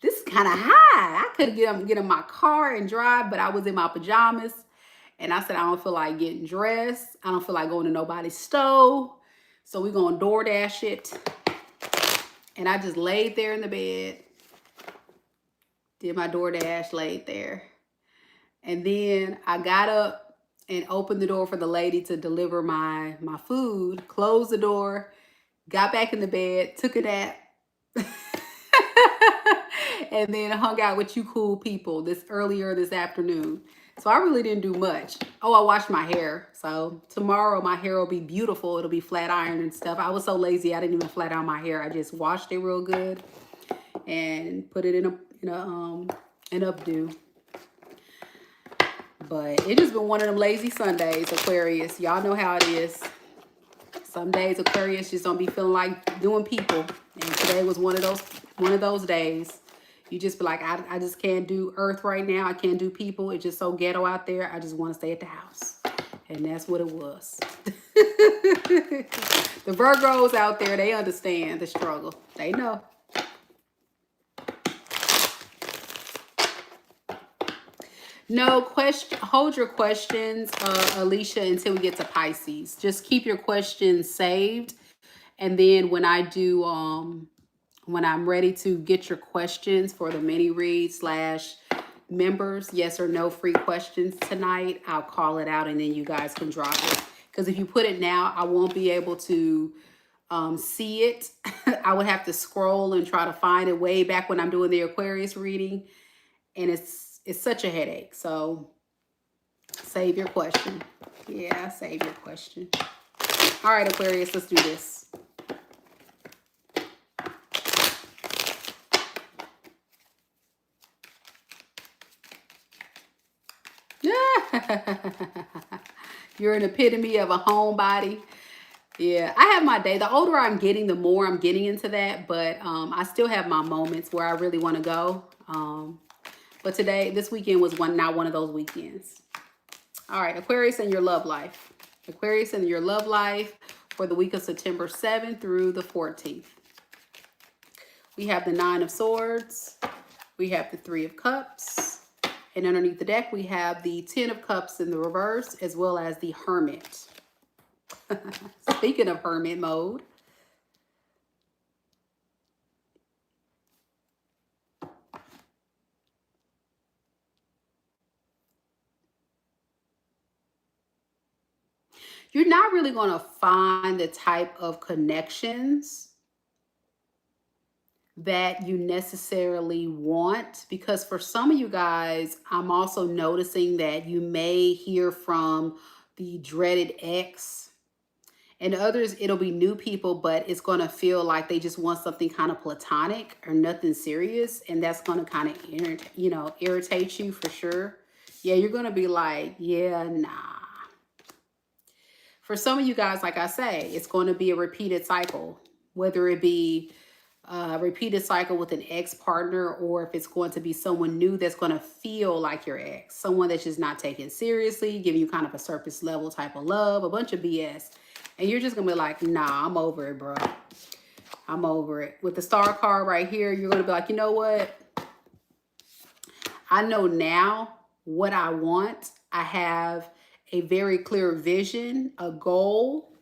this is kind of high. I could get in my car and drive, but I was in my pajamas. And I said, I don't feel like getting dressed. I don't feel like going to nobody's stove. So we're going to DoorDash it. And I just laid there in the bed. Did my DoorDash, laid there. And then I got up and opened the door for the lady to deliver my food. Closed the door. Got back in the bed. Took a nap. and then hung out with you cool people this earlier this afternoon. So I really didn't do much. Oh, I washed my hair. So tomorrow my hair will be beautiful. It'll be flat ironed and stuff. I was so lazy I didn't even flat iron my hair. I just washed it real good and put it in an updo. But it just been one of them lazy Sundays, Aquarius. Y'all know how it is. Some days Aquarius just don't be feeling like doing people. And today was one of those days. You just be like, I just can't do earth right now. I can't do people. It's just so ghetto out there. I just want to stay at the house. And that's what it was. The Virgos out there, they understand the struggle. They know. No question. Hold your questions, Alicia, until we get to Pisces. Just keep your questions saved. And then when I do, when I'm ready to get your questions for the mini read / members, yes or no free questions tonight, I'll call it out and then you guys can drop it. Because if you put it now, I won't be able to see it. I would have to scroll and try to find it way back when I'm doing the Aquarius reading. And it's such a headache. So save your question. Yeah, save your question. All right, Aquarius, let's do this. You're an epitome of a homebody. Yeah, I have my day. The older I'm getting, the more I'm getting into that. But I still have my moments where I really want to go. But this weekend was not one of those weekends. All right, Aquarius and your love life. Aquarius and your love life for the week of September 7th through the 14th. We have the 9 of Swords. We have the 3 of Cups. And underneath the deck, we have the 10 of Cups in the reverse, as well as the Hermit. Speaking of Hermit mode. You're not really going to find the type of connections that you necessarily want, because for some of you guys, I'm also noticing that you may hear from the dreaded ex, and others it'll be new people, but it's going to feel like they just want something kind of platonic or nothing serious, and that's going to kind of irritate you for sure. Yeah, you're going to be like, yeah, nah. For some of you guys, like I say, it's going to be a repeated cycle, whether it be a repeated cycle with an ex-partner, or if it's going to be someone new that's going to feel like your ex, someone that's just not taken seriously, giving you kind of a surface level type of love, a bunch of BS. And you're just going to be like, nah, I'm over it, bro. I'm over it. With the Star card right here, you're going to be like, you know what? I know now what I want. I have a very clear vision, a goal.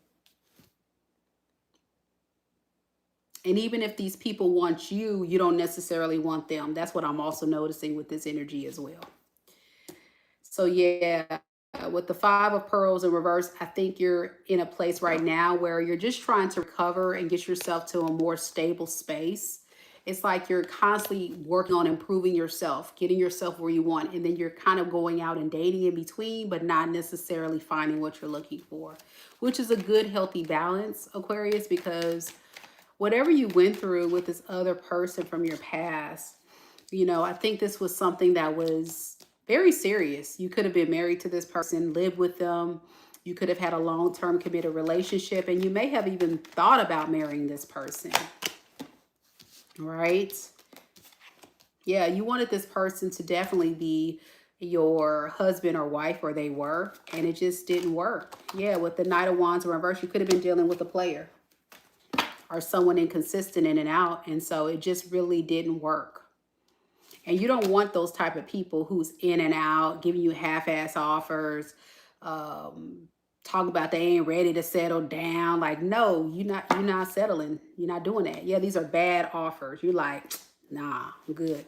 And even if these people want you, you don't necessarily want them. That's what I'm also noticing with this energy as well. So yeah, with the 5 of Pearls in reverse, I think you're in a place right now where you're just trying to recover and get yourself to a more stable space. It's like you're constantly working on improving yourself, getting yourself where you want. And then you're kind of going out and dating in between, but not necessarily finding what you're looking for, which is a good, healthy balance, Aquarius, because whatever you went through with this other person from your past, I think this was something that was very serious. You could have been married to this person, lived with them. You could have had a long-term committed relationship, and you may have even thought about marrying this person. Right? Yeah, you wanted this person to definitely be your husband or wife, or they were, and it just didn't work. Yeah, with the Knight of Wands in reverse, you could have been dealing with a player or someone inconsistent in and out, and so it just really didn't work. And you don't want those type of people who's in and out, giving you half-ass offers, talk about they ain't ready to settle down. Like, no, you're not settling. You're not doing that. Yeah, these are bad offers. You're like, nah, I'm good.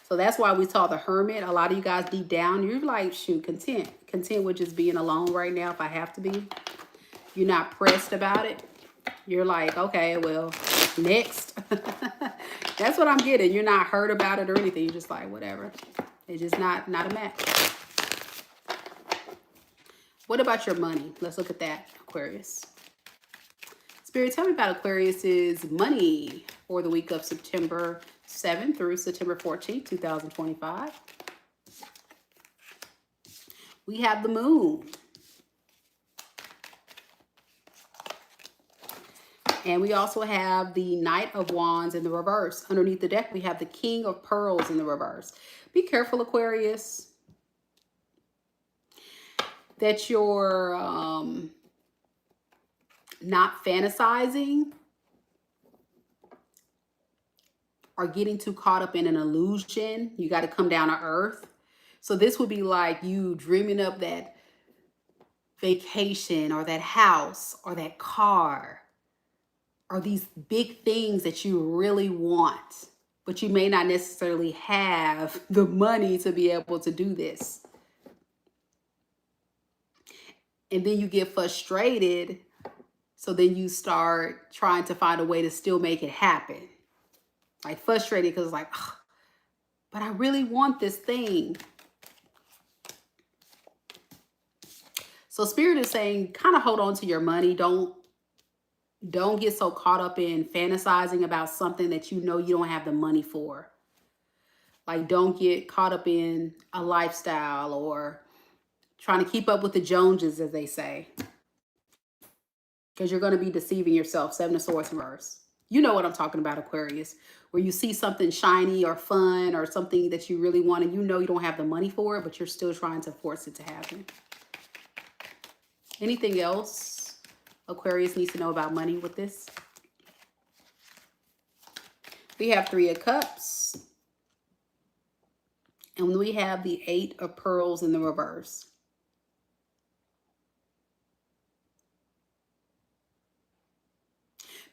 So that's why we saw the Hermit. A lot of you guys deep down, you're like, shoot, content with just being alone right now if I have to be. You're not pressed about it. You're like, okay, well, next. That's what I'm getting. You're not hurt about it or anything. You're just like, whatever. It's just not a match. What about your money? Let's look at that, Aquarius. Spirit, tell me about Aquarius's money for the week of September 7th through September 14th, 2025. We have the moon. And we also have the Knight of Wands in the reverse. Underneath the deck, we have the King of Pearls in the reverse. Be careful, Aquarius, that you're not fantasizing or getting too caught up in an illusion. You got to come down to earth. So this would be like you dreaming up that vacation or that house or that car or these big things that you really want, but you may not necessarily have the money to be able to do this. And then you get frustrated. So then you start trying to find a way to still make it happen. Like frustrated because it's like, oh, but I really want this thing. So Spirit is saying, kind of hold on to your money. Don't get so caught up in fantasizing about something that you know you don't have the money for. Like, don't get caught up in a lifestyle or trying to keep up with the Joneses, as they say. Because you're going to be deceiving yourself. Seven of Swords in reverse. You know what I'm talking about, Aquarius. Where you see something shiny or fun or something that you really want and you know you don't have the money for it, but you're still trying to force it to happen. Anything else Aquarius needs to know about money with this? We have Three of Cups. And we have the Eight of Pearls in the reverse.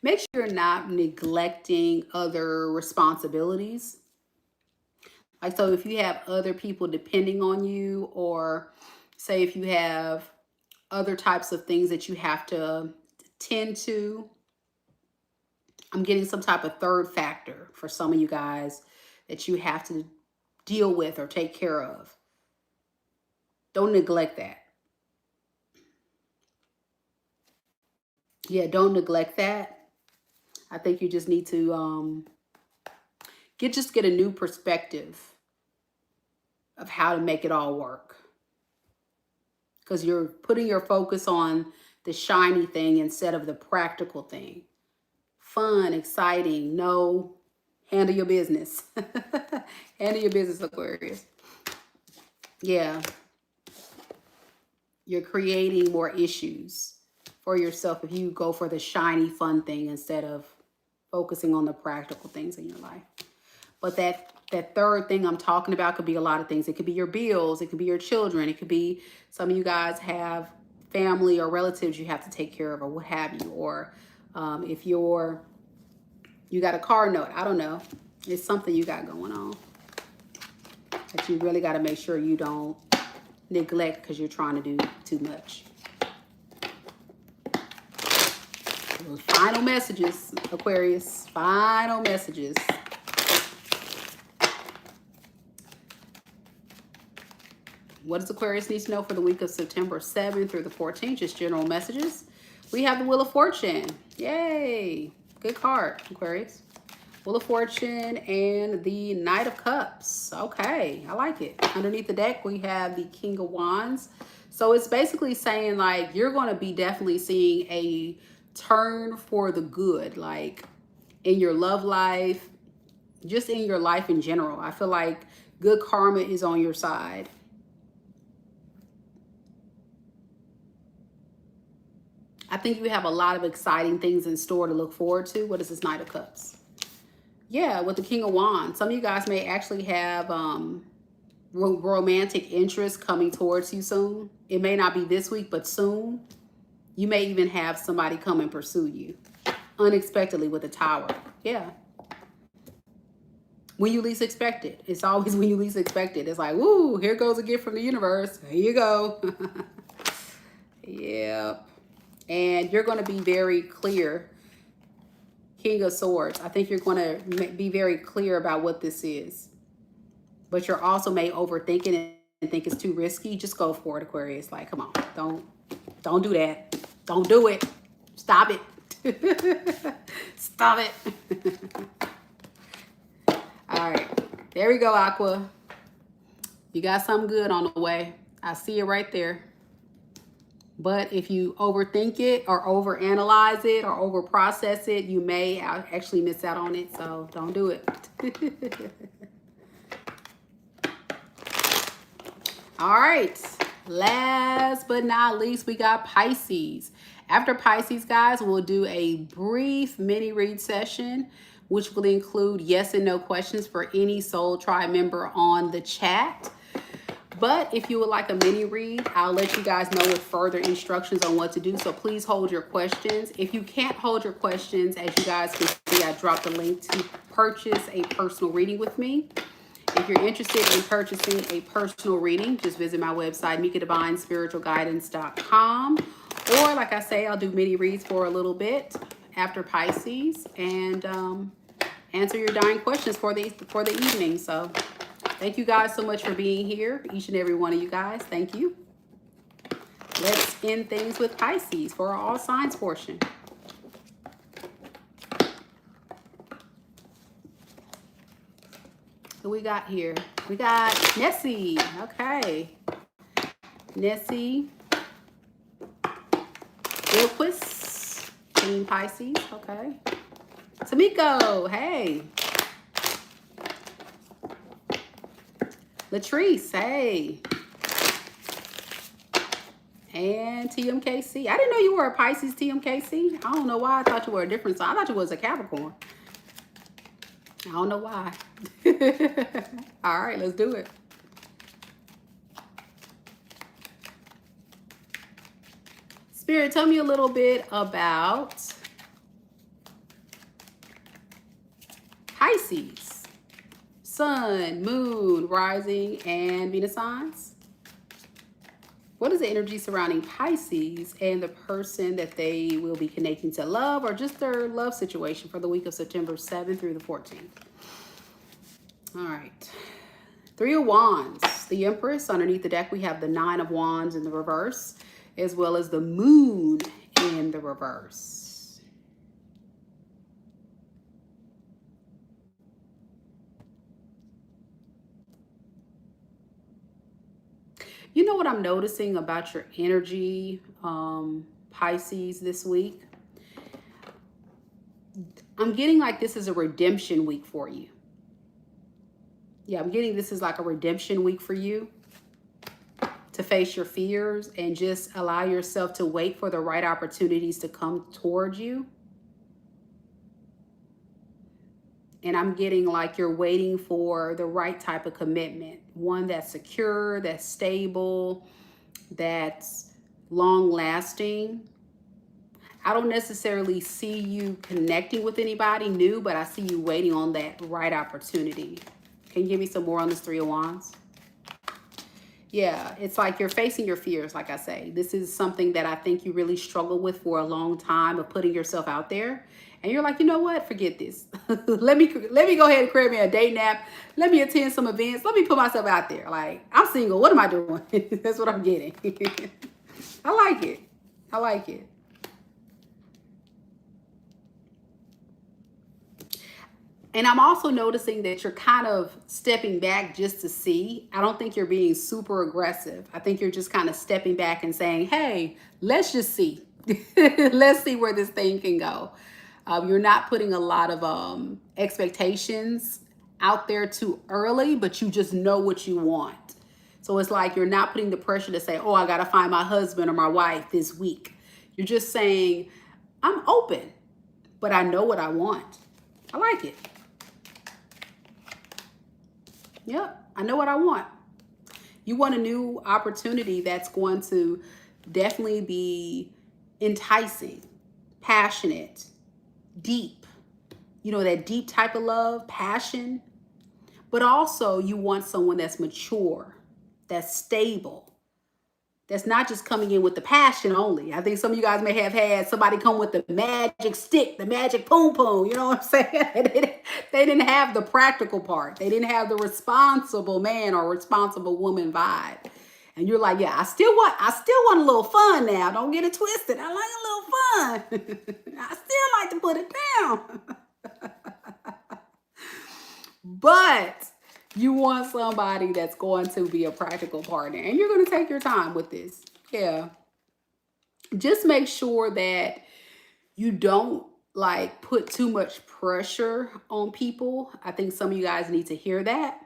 Make sure you're not neglecting other responsibilities. Like, so if you have other people depending on you, or say if you have other types of things that you have to tend to, I'm getting some type of third factor for some of you guys that you have to deal with or take care of. Don't neglect that. Yeah, don't neglect that. I think you just need to get a new perspective of how to make it all work. Because you're putting your focus on the shiny thing instead of the practical thing. Fun, exciting, no, handle your business. Handle your business, Aquarius. Yeah. You're creating more issues for yourself if you go for the shiny, fun thing instead of focusing on the practical things in your life. But that third thing I'm talking about could be a lot of things. It could be your bills. It could be your children. It could be some of you guys have family or relatives you have to take care of or what have you. Or if you got a car note, I don't know. It's something you got going on that you really got to make sure you don't neglect because you're trying to do too much. Those final messages, Aquarius. Final messages. What does Aquarius need to know for the week of September 7th through the 14th? Just general messages. We have the Wheel of Fortune. Yay. Good card, Aquarius. Wheel of Fortune and the Knight of Cups. Okay, I like it. Underneath the deck, we have the King of Wands. So it's basically saying, like, you're going to be definitely seeing a turn for the good, like in your love life, just in your life in general. I feel like good karma is on your side. I think you have a lot of exciting things in store to look forward to. What is this Knight of Cups? Yeah, with the King of Wands. Some of you guys may actually have romantic interest coming towards you soon. It may not be this week, but soon. You may even have somebody come and pursue you unexpectedly with a Tower. Yeah. When you least expect it. It's always when you least expect it. It's like, woo, here goes a gift from the universe. Here you go. Yep. And you're going to be very clear King of Swords. I think you're going to be very clear about what this is. But you're also may overthink it and think it's too risky. Just go for it, Aquarius. Like, come on. Don't do that. Don't do it. Stop it. Stop it. All right. There we go, Aqua. You got something good on the way. I see it right there. But if you overthink it or overanalyze it or overprocess it, you may actually miss out on it. So don't do it. All right. Last but not least, we got Pisces. After Pisces, guys, we'll do a brief mini read session, which will include yes and no questions for any Soul Tribe member on the chat. But if you would like a mini read, I'll let you guys know with further instructions on what to do. So please hold your questions. If you can't hold your questions, as you guys can see, I dropped a link to purchase a personal reading with me. If you're interested in purchasing a personal reading, just visit my website, MikaDivineSpiritualGuidance.com. Or like I say, I'll do mini reads for a little bit after Pisces and answer your dying questions for the evening. So thank you guys so much for being here, each and every one of you guys. Thank you. Let's end things with Pisces for our all signs portion. Who we got here? We got Nessie. Okay. Nessie. Gilquist. Team Pisces. Okay. Tamiko. Hey. Latrice. Hey. And TMKC. I didn't know you were a Pisces, TMKC. I don't know why I thought you were a different sign. I thought you was a Capricorn. I don't know why. All right, let's do it. Spirit, tell me a little bit about Pisces. Sun, moon, rising, and Venus signs. What is the energy surrounding Pisces and the person that they will be connecting to love or just their love situation for the week of September 7th through the 14th? All right. Three of Wands, the Empress. Underneath the deck, we have the Nine of Wands in the reverse, as well as the Moon in the reverse. You know what I'm noticing about your energy, Pisces, this week? I'm getting like this is a redemption week for you. Yeah, I'm getting this is like a redemption week for you to face your fears and just allow yourself to wait for the right opportunities to come towards you. And I'm getting like you're waiting for the right type of commitment, one that's secure, that's stable, that's long lasting. I don't necessarily see you connecting with anybody new, but I see you waiting on that right opportunity. Can you give me some more on this Three of Wands? Yeah, it's like you're facing your fears, like I say. This is something that I think you really struggle with for a long time, of putting yourself out there. And you're like, you know what? Forget this. let me go ahead and create me a date nap. Let me attend some events. Let me put myself out there. Like, I'm single. What am I doing? That's what I'm getting. I like it. I like it. And I'm also noticing that you're kind of stepping back just to see. I don't think you're being super aggressive. I think you're just kind of stepping back and saying, hey, let's just see. Let's see where this thing can go. You're not putting a lot of expectations out there too early, but you just know what you want. So it's like you're not putting the pressure to say, oh, I got to find my husband or my wife this week. You're just saying, I'm open, but I know what I want. I like it. Yep, I know what I want. You want a new opportunity that's going to definitely be enticing, passionate, deep. You know, that deep type of love, passion. But also you want someone that's mature, that's stable, That's not just coming in with the passion only. I think some of you guys may have had somebody come with the magic stick, the magic poom poom. You know what I'm saying? They didn't have the practical part. They didn't have the responsible man or responsible woman vibe. And you're like, yeah, I still want a little fun now. Don't get it twisted. I like a little fun. I still like to put it down. But you want somebody that's going to be a practical partner, and you're going to take your time with this. Yeah. Just make sure that you don't like put too much pressure on people. I think some of you guys need to hear that.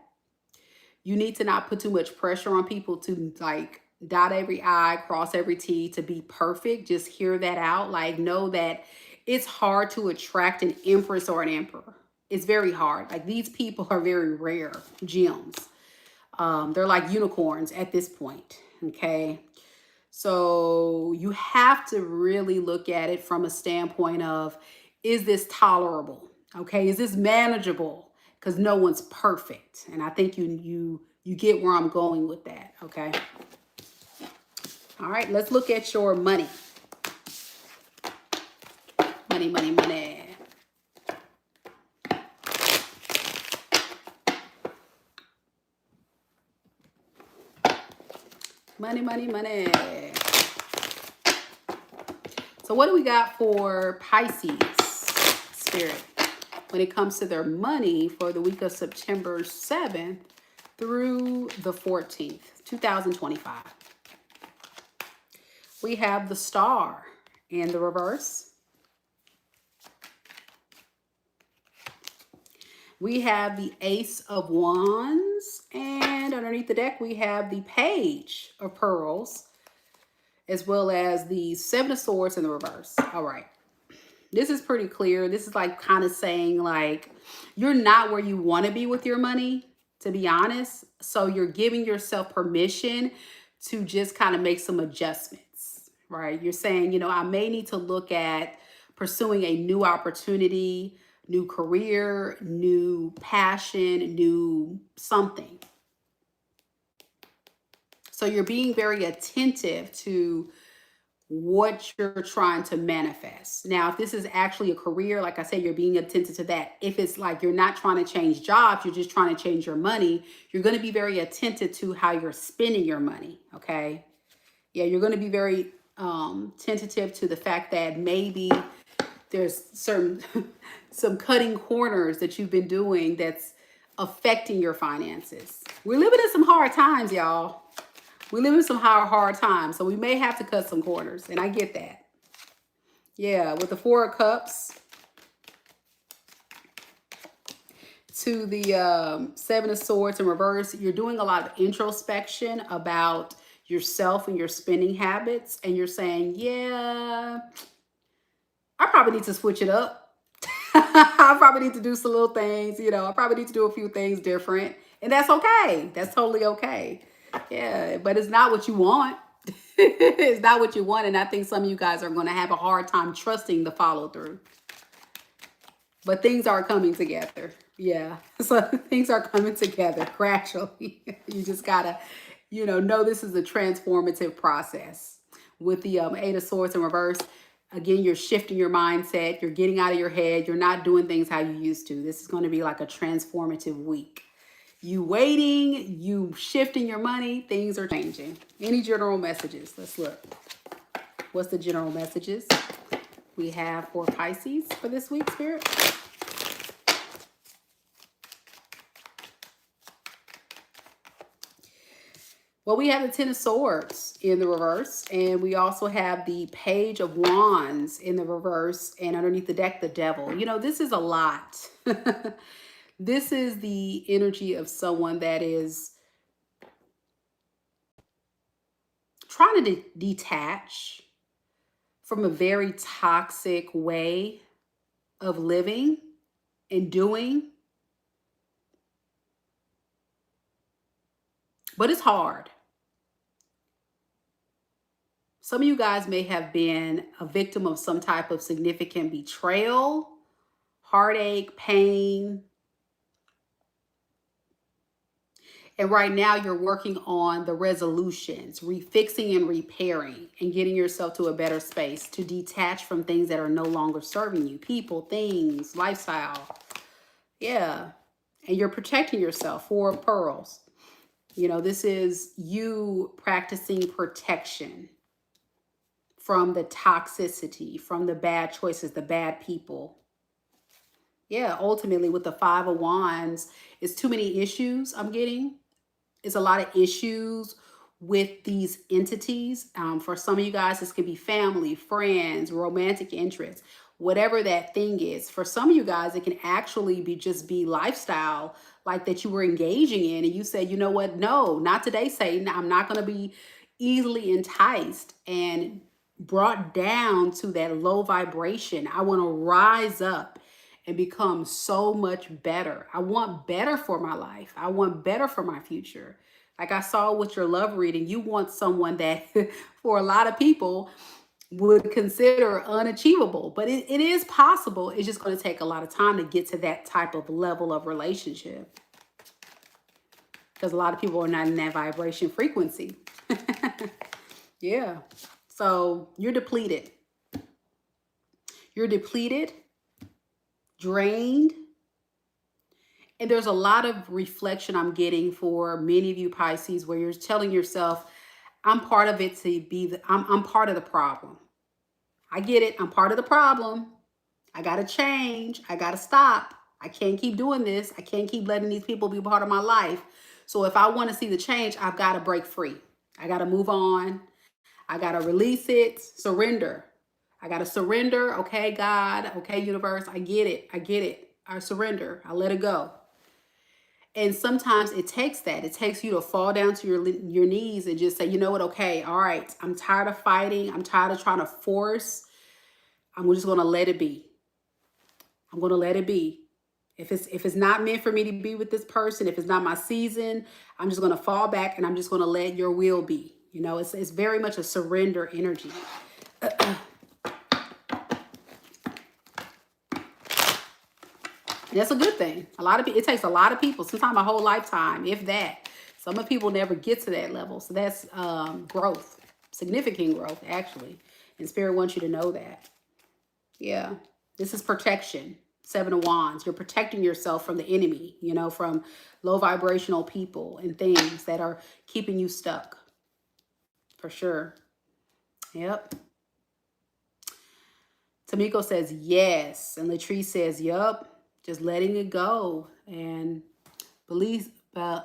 You need to not put too much pressure on people to like dot every I, cross every T to be perfect. Just hear that out. Like, know that it's hard to attract an empress or an emperor. It's very hard. Like, these people are very rare gems. They're like unicorns at this point. Okay. So you have to really look at it from a standpoint of, is this tolerable? Okay. Is this manageable? Because no one's perfect. And I think you get where I'm going with that. Okay. All right. Let's look at your money. Money, money, money. Money, money, money. So what do we got for Pisces spirit when it comes to their money for the week of September 7th through the 14th, 2025? We have the Star in the reverse. We have the Ace of Wands, and underneath the deck, we have the Page of Pearls, as well as the Seven of Swords in the reverse. All right. This is pretty clear. This is like kind of saying like, you're not where you want to be with your money, to be honest. So you're giving yourself permission to just kind of make some adjustments, right? You're saying, you know, I may need to look at pursuing a new opportunity, new career, new passion, new something. So you're being very attentive to what you're trying to manifest. Now, if this is actually a career, like I said, you're being attentive to that. If it's like you're not trying to change jobs, you're just trying to change your money, you're going to be very attentive to how you're spending your money. Okay. Yeah, you're going to be very tentative to the fact that maybe there's some cutting corners that you've been doing that's affecting your finances. We're living in some hard times, y'all. We live in some hard times, so we may have to cut some corners, and I get that. Yeah, with the Four of Cups to the Seven of Swords in reverse, you're doing a lot of introspection about yourself and your spending habits, and you're saying, yeah, I probably need to switch it up. I probably need to do some little things, you know, I probably need to do a few things different, and that's okay. That's totally okay. Yeah, but it's not what you want. It's not what you want. And I think some of you guys are going to have a hard time trusting the follow through. But things are coming together. Yeah. So things are coming together gradually. You just got to, you know this is a transformative process. With the Eight of Swords in reverse, again, you're shifting your mindset. You're getting out of your head. You're not doing things how you used to. This is going to be like a transformative week. You waiting, you shifting your money, things are changing. Any general messages? Let's look. What's the general messages we have for Pisces for this week, Spirit? Well, we have the Ten of Swords in the reverse, and we also have the Page of Wands in the reverse, and underneath the deck, the Devil. You know, this is a lot. This is the energy of someone that is trying to detach from a very toxic way of living and doing. But it's hard. Some of you guys may have been a victim of some type of significant betrayal, heartache, pain. And right now you're working on the resolutions, refixing and repairing and getting yourself to a better space to detach from things that are no longer serving you. People, things, lifestyle. Yeah. And you're protecting yourself. Four of Pearls. You know, this is you practicing protection from the toxicity, from the bad choices, the bad people. Yeah, ultimately with the Five of Wands, it's too many issues I'm getting. It's a lot of issues with these entities. For some of you guys, this could be family, friends, romantic interests, whatever that thing is. For some of you guys, it can actually be just be lifestyle like that you were engaging in. And you said, you know what? No, not today, Satan. I'm not going to be easily enticed and brought down to that low vibration. I want to rise up and become so much better. I want better for my life. I want better for my future. Like I saw with your love reading, you want someone that for a lot of people would consider unachievable, but it is possible. It's just going to take a lot of time to get to that type of level of relationship because a lot of people are not in that vibration frequency. Yeah. So you're depleted. You're depleted, drained. And there's a lot of reflection I'm getting for many of you Pisces where you're telling yourself, I'm part of it to be I'm part of the problem. I get it. I'm part of the problem. I got to change. I got to stop. I can't keep doing this. I can't keep letting these people be part of my life. So if I want to see the change, I've got to break free. I got to move on. I got to release it, surrender. I got to surrender. Okay, God. Okay, universe. I get it. I get it. I surrender. I let it go. And sometimes it takes that. It takes you to fall down to your knees and just say, you know what? Okay, all right. I'm tired of fighting. I'm tired of trying to force. I'm just going to let it be. I'm going to let it be. If it's not meant for me to be with this person, if it's not my season, I'm just going to fall back and I'm just going to let your will be. You know, it's very much a surrender energy. That's a good thing. It takes a lot of people, sometimes a whole lifetime, if that. Some of people never get to that level. So that's growth, significant growth, actually. And Spirit wants you to know that. Yeah, this is protection. Seven of Wands. You're protecting yourself from the enemy, you know, from low vibrational people and things that are keeping you stuck. For sure. Yep. Tamiko says yes. And Latrice says, yup. Just letting it go. And Belisquis, I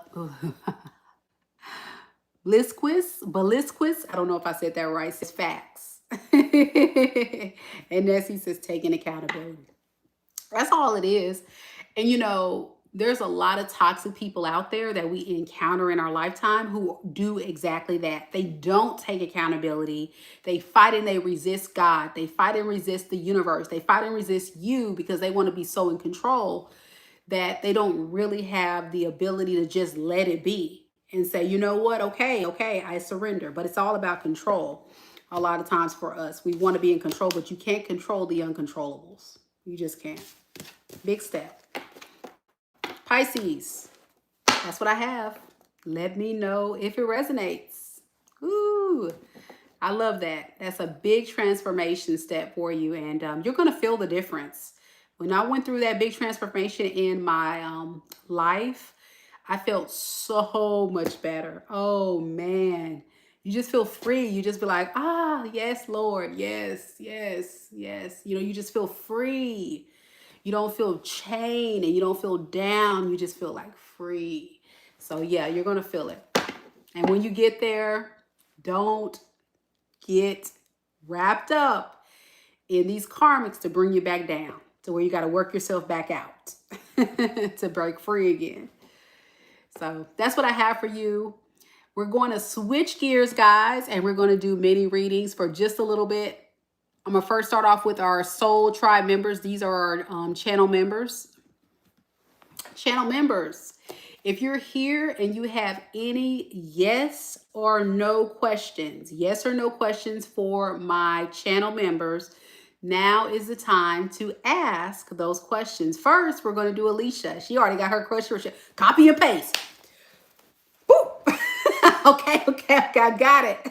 don't know if I said that right, says facts. And Nessie says taking accountability. That's all it is. And you know, there's a lot of toxic people out there that we encounter in our lifetime who do exactly that. They don't take accountability. They fight and they resist God. They fight and resist the universe. They fight and resist you because they want to be so in control that they don't really have the ability to just let it be and say, you know what? Okay, I surrender. But it's all about control. A lot of times for us, we want to be in control, but you can't control the uncontrollables. You just can't. Big step. Pisces, that's what I have. Let me know if it resonates. Ooh, I love that. That's a big transformation step for you. And you're going to feel the difference. When I went through that big transformation in my life, I felt so much better. Oh, man. You just feel free. You just be like, ah, yes, Lord. Yes, yes, yes. You know, you just feel free. You don't feel chained and you don't feel down. You just feel like free. So yeah, you're going to feel it. And when you get there, don't get wrapped up in these karmics to bring you back down to where you got to work yourself back out to break free again. So that's what I have for you. We're going to switch gears, guys, and we're going to do mini readings for just a little bit. I'm going to first start off with our Soul Tribe members. These are our channel members. Channel members, if you're here and you have any yes or no questions for my channel members, now is the time to ask those questions. First, we're going to do Alicia. She already got her question. Copy and paste. Okay, okay, okay, I got it.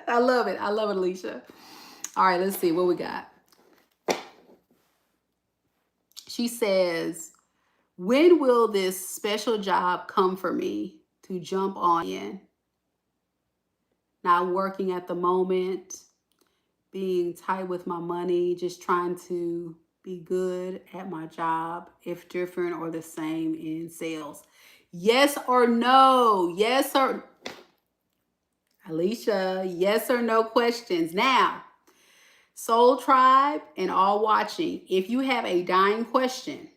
I love it. I love it, Alicia. All right, let's see what we got. She says, when will this special job come for me to jump on in? Not working at the moment, being tight with my money, just trying to be good at my job, if different or the same in sales. Yes or no? Yes or Alicia, yes or no questions. Now, Soul Tribe and all watching, if you have a dying question,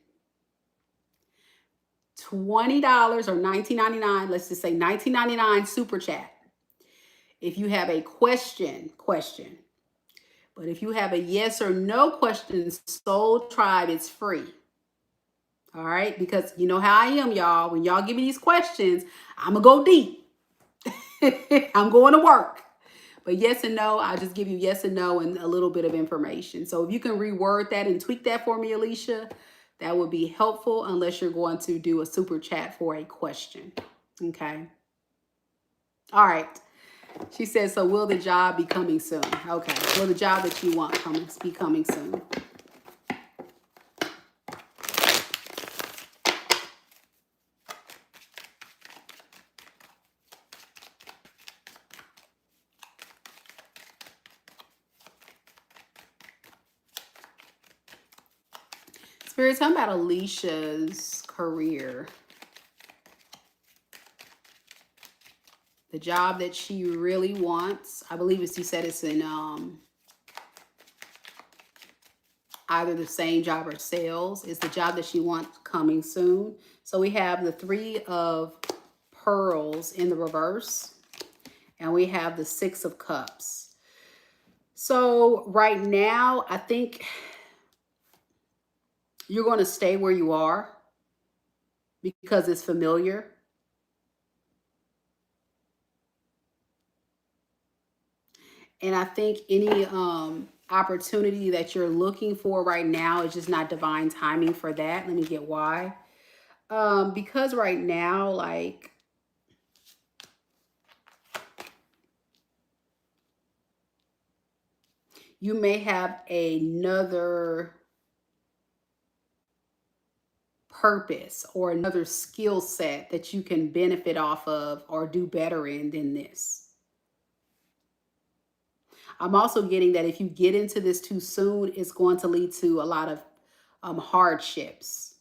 $20 or $19.99, let's just say $19.99 super chat. If you have a question. But if you have a yes or no question, Soul Tribe, it's free. All right? Because you know how I am, y'all. When y'all give me these questions, I'm going to go deep. I'm going to work. But yes and no, I'll just give you yes and no and a little bit of information. So if you can reword that and tweak that for me, Alicia, that would be helpful, unless you're going to do a super chat for a question. Okay. All right. She says, so will the job be coming soon? Okay. Will the job that you want be coming soon? Spirit, talking about Alicia's career. The job that she really wants. I believe you said it's in either the same job or sales. Is the job that she wants coming soon. So we have the 3 of pearls in the reverse. And we have the 6 of cups. So right now, I think you're going to stay where you are because it's familiar. And I think any opportunity that you're looking for right now is just not divine timing for that. Let me get why. Because right now, like, you may have another purpose or another skill set that you can benefit off of or do better in than this. I'm also getting that if you get into this too soon, it's going to lead to a lot of hardships,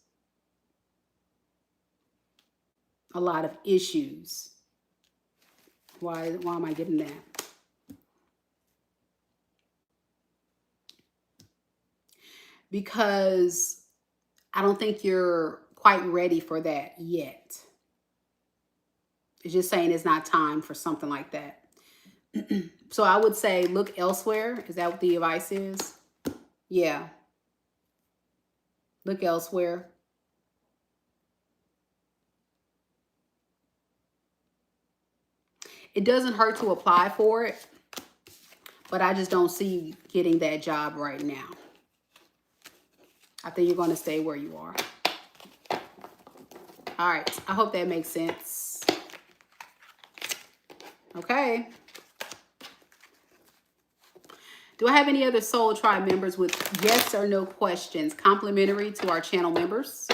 a lot of issues. Why am I getting that? Because I don't think you're quite ready for that yet. It's just saying it's not time for something like that. So I would say look elsewhere. Is that what the advice is? Yeah. Look elsewhere. It doesn't hurt to apply for it, but I just don't see you getting that job right now. I think you're going to stay where you are. All right. I hope that makes sense. Okay. Do I have any other Soul Tribe members with yes or no questions? Complimentary to our channel members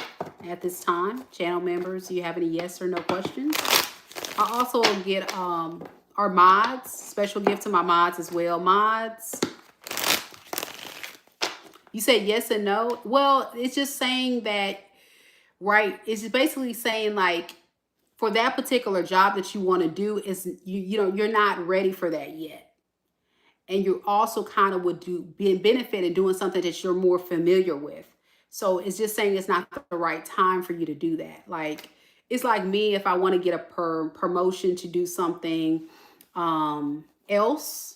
at this time. Channel members, do you have any yes or no questions? I also get our mods. Special gift to my mods as well. Mods. You said yes and no. Well, it's just saying that, right? It's basically saying like for that particular job that you want to do is you're not ready for that yet. And you also kind of would be in benefit in doing something that you're more familiar with. So it's just saying it's not the right time for you to do that. Like, it's like me, if I want to get a promotion to do something else,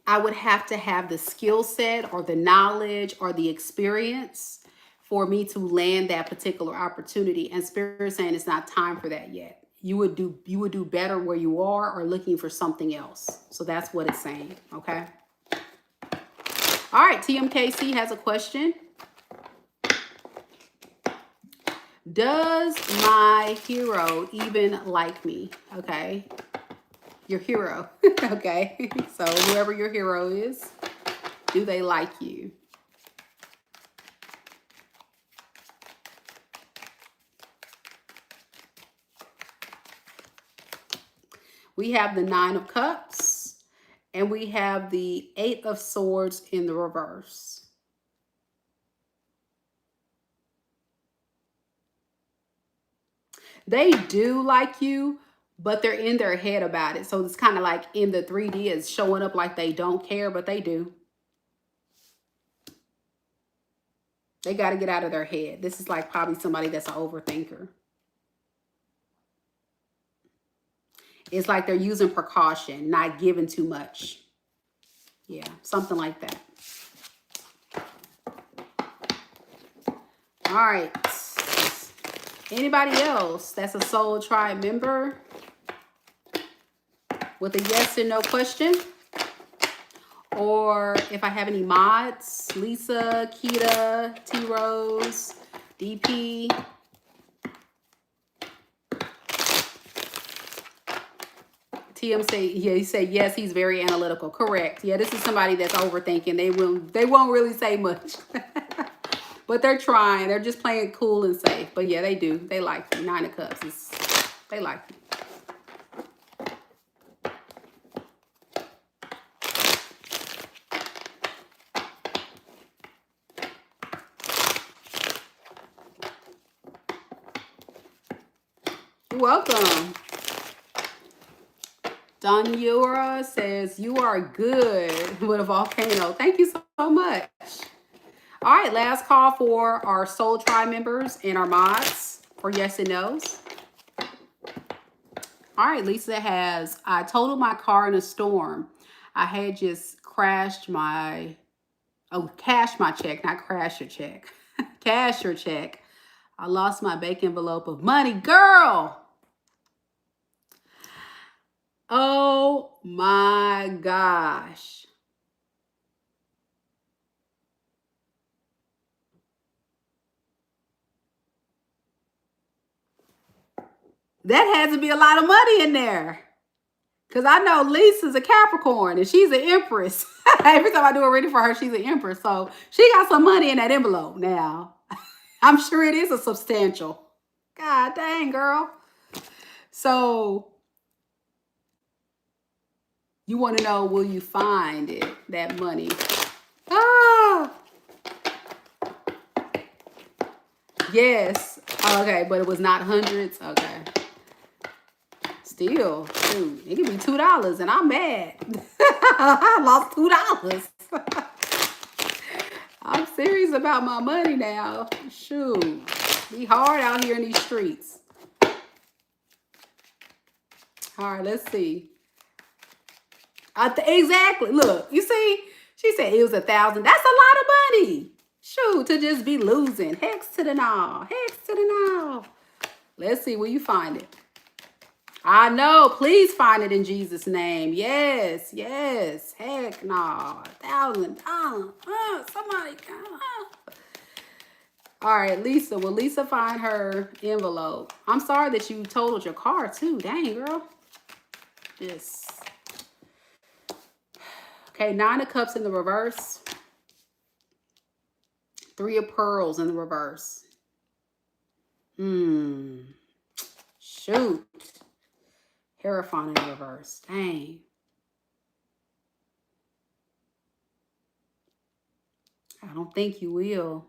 I would have to have the skill set or the knowledge or the experience for me to land that particular opportunity. And Spirit is saying it's not time for that yet. You would do better where you are or looking for something else. So that's what it's saying, okay? All right, TMKC has a question. Does my hero even like me? Okay. Your hero. Okay. So whoever your hero is, do they like you? We have the Nine of Cups and we have the Eight of Swords in the reverse. They do like you, but they're in their head about it. So it's kind of like in the 3D, it's showing up like they don't care, but they do. They got to get out of their head. This is like probably somebody that's an overthinker. It's like they're using precaution, not giving too much. Yeah, something like that. All right. Anybody else that's a Soul Tribe member with a yes or no question? Or if I have any mods, Lisa, Kita, T-Rose, DP. TM say, yeah, he said yes, he's very analytical. Correct. Yeah, this is somebody that's overthinking. They won't really say much. But they're trying. They're just playing cool and safe. But yeah, they do. They like you. Nine of Cups. They like you. You're welcome. Donura says, you are good with a volcano. Thank you so much. All right, last call for our Soul Tribe members and our mods for yes and no's. All right, Lisa has, I totaled my car in a storm. I had just cashed my check, not crash your check. Cash your check. I lost my bank envelope of money. Girl! Oh my gosh. That has to be a lot of money in there. Because I know Lisa's a Capricorn and she's an Empress. Every time I do a reading for her, she's an Empress. So she got some money in that envelope now. I'm sure it is a substantial. God dang, girl. So you want to know, will you find it, that money? Ah, yes. Okay, but it was not hundreds. Okay. Still, dude, it could be $2 and I'm mad. I lost $2. I'm serious about my money now. Shoot. Be hard out here in these streets. All right, let's see. Exactly. Look, you see, she said it was 1,000. That's a lot of money. Shoot, to just be losing. Hex to the gnaw. Hex to the gnaw. Let's see, will you find it? I know. Please find it in Jesus' name. Yes, yes. Heck no. $1,000. Somebody. All right, Lisa. Will Lisa find her envelope? I'm sorry that you totaled your car too. Dang, girl. Yes. Okay, Nine of Cups in the reverse. Three of Pearls in the reverse. Shoot. Hierophant in reverse. Dang. I don't think you will.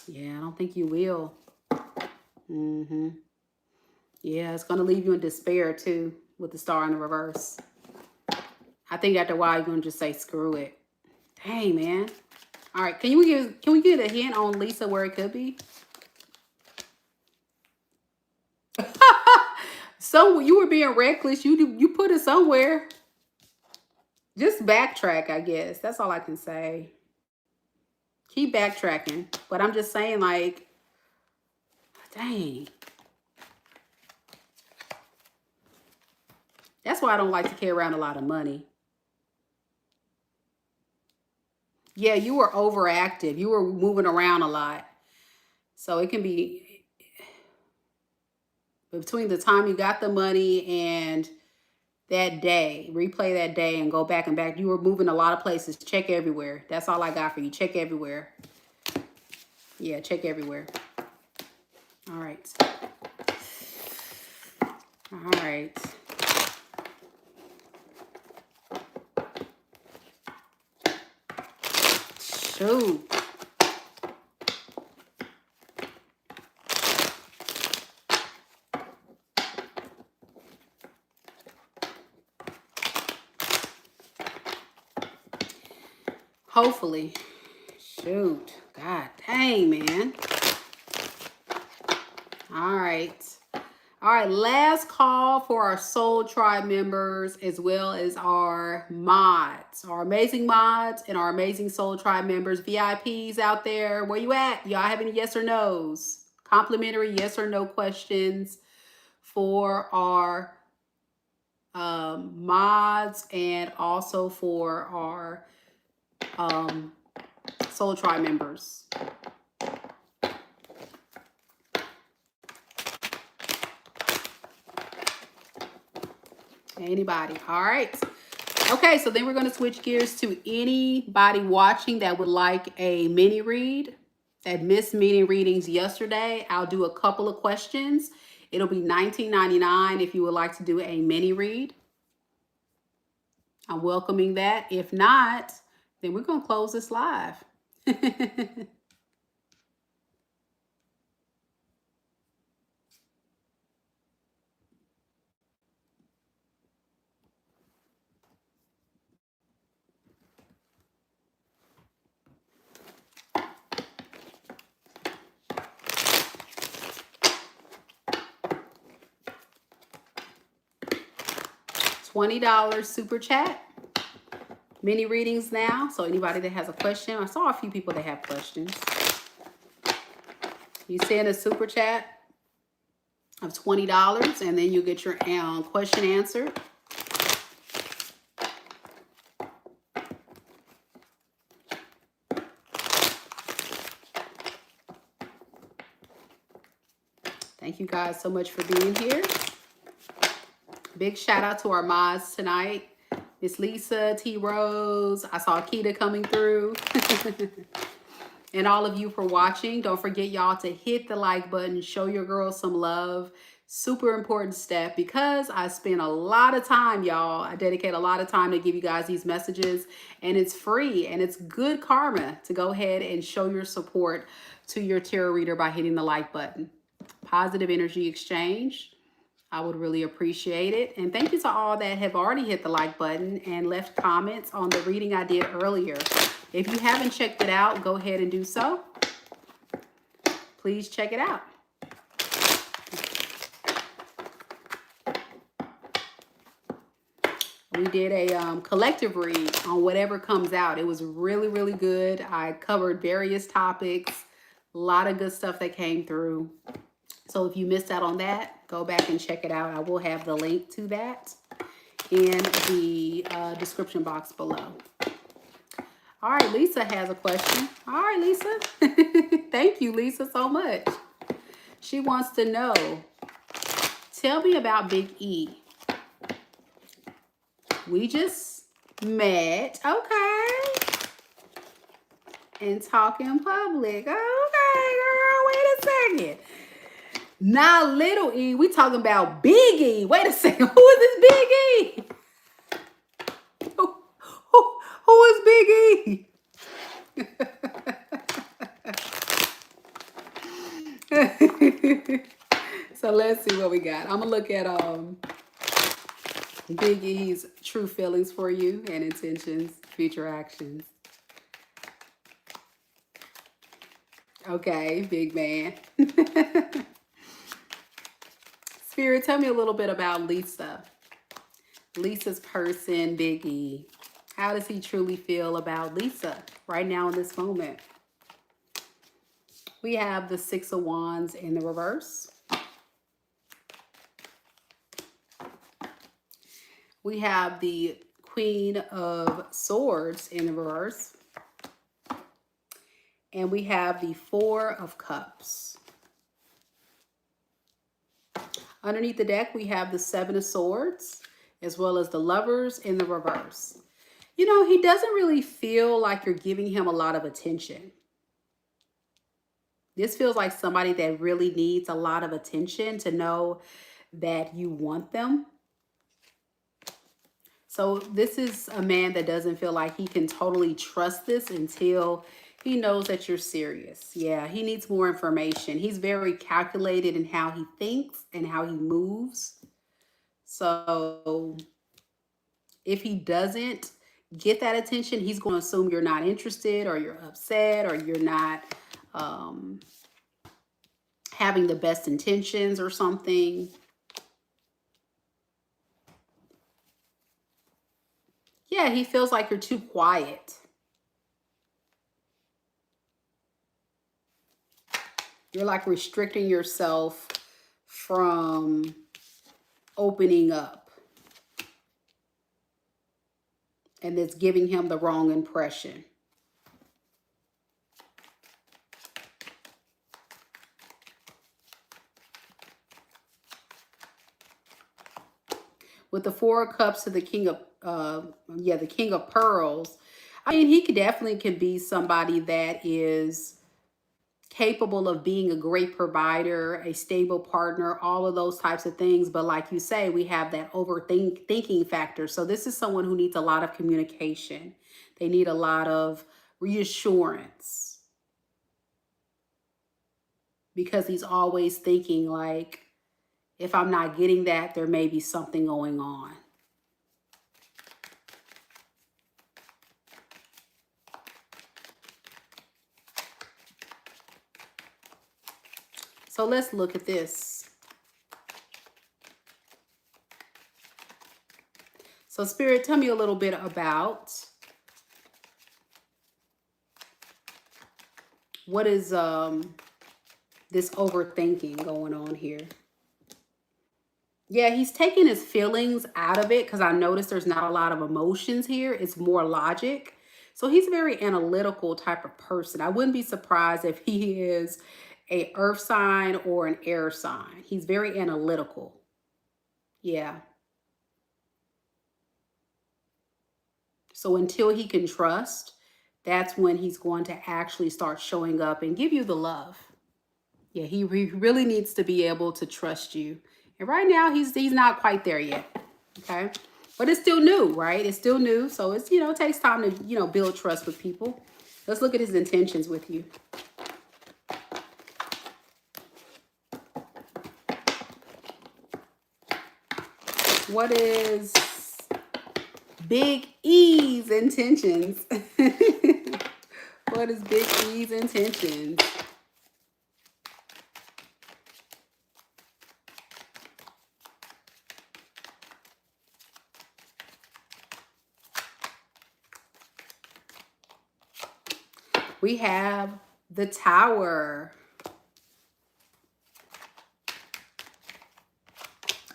Yeah, I don't think you will. Yeah, it's going to leave you in despair too with the Star in the reverse. I think after a while you're going to just say, screw it. Dang, man. All right, can we get a hint on Lisa where it could be? So you were being reckless. You put it somewhere. Just backtrack, I guess. That's all I can say. Keep backtracking. But I'm just saying, like, dang. That's why I don't like to carry around a lot of money. Yeah, you were overactive. You were moving around a lot. So it can be between the time you got the money and that day, replay that day and go back and back. You were moving a lot of places. Check everywhere. That's all I got for you. Check everywhere. Yeah, check everywhere. All right. All right. Shoot. Hopefully. Shoot. God dang, man. All right. All right, last call for our Soul Tribe members as well as our mods, our amazing mods and our amazing Soul Tribe members, VIPs out there. Where you at? Y'all have any yes or no's? Complimentary yes or no questions for our mods and also for our Soul Tribe members. Anybody? All right. Okay, so then we're going to switch gears to anybody watching that would like a mini read that missed mini readings yesterday. I'll do a couple of questions. It'll be $19.99 if you would like to do a mini read. I'm welcoming that. If not, then we're going to close this live. $20 super chat. Mini readings now. So anybody that has a question, I saw a few people that have questions. You send a super chat of $20 and then you get your question answered. Thank you guys so much for being here. Big shout out to our mods tonight. Miss Lisa, T. Rose. I saw Keita coming through. And all of you for watching. Don't forget, y'all, to hit the like button. Show your girls some love. Super important step because I spend a lot of time, y'all. I dedicate a lot of time to give you guys these messages. And it's free and it's good karma to go ahead and show your support to your tarot reader by hitting the like button. Positive energy exchange. I would really appreciate it. And thank you to all that have already hit the like button and left comments on the reading I did earlier. If you haven't checked it out, go ahead and do so. Please check it out. We did a collective read on whatever comes out. It was really, really good. I covered various topics, a lot of good stuff that came through. So if you missed out on that, go back and check it out. I will have the link to that in the description box below. All right, Lisa has a question. All right, Lisa. Thank you, Lisa, so much. She wants to know, tell me about Big E. We just met, okay, and talk in public. Okay, girl, wait a second. Not little E, we talking about Big E. Wait a second, who is this Big E? Who is Big E? So let's see what we got. I'm gonna look at Big E's true feelings for you and intentions, future actions. Okay, big man. Spirit, tell me a little bit about Lisa. Lisa's person, Big E. How does he truly feel about Lisa right now in this moment? We have the Six of Wands in the reverse. We have the Queen of Swords in the reverse. And we have the Four of Cups. Underneath the deck, we have the Seven of Swords, as well as the Lovers in the reverse. You know, he doesn't really feel like you're giving him a lot of attention. This feels like somebody that really needs a lot of attention to know that you want them. So this is a man that doesn't feel like he can totally trust this until he knows that you're serious. Yeah, he needs more information. He's very calculated in how he thinks and how he moves. So if he doesn't get that attention, he's going to assume you're not interested or you're upset or you're not having the best intentions or something. Yeah, he feels like you're too quiet. You're like restricting yourself from opening up. And it's giving him the wrong impression. With the Four of Cups to the King of, the King of Pearls. I mean, he definitely can be somebody that is capable of being a great provider, a stable partner, all of those types of things. But like you say, we have that overthinking factor. So this is someone who needs a lot of communication. They need a lot of reassurance. Because he's always thinking like, if I'm not getting that, there may be something going on. So let's look at this. So Spirit, tell me a little bit about what is this overthinking going on here. Yeah, he's taking his feelings out of it because I noticed there's not a lot of emotions here. It's more logic. So he's a very analytical type of person. I wouldn't be surprised if he is a earth sign or an air sign. He's very analytical. Yeah. So until he can trust, that's when he's going to actually start showing up and give you the love. Yeah, he really needs to be able to trust you. And right now, he's not quite there yet. Okay. But it's still new, right? It's still new. So it's, it takes time to, build trust with people. Let's look at his intentions with you. What is Big E's intentions? What is Big E's intentions? We have the Tower.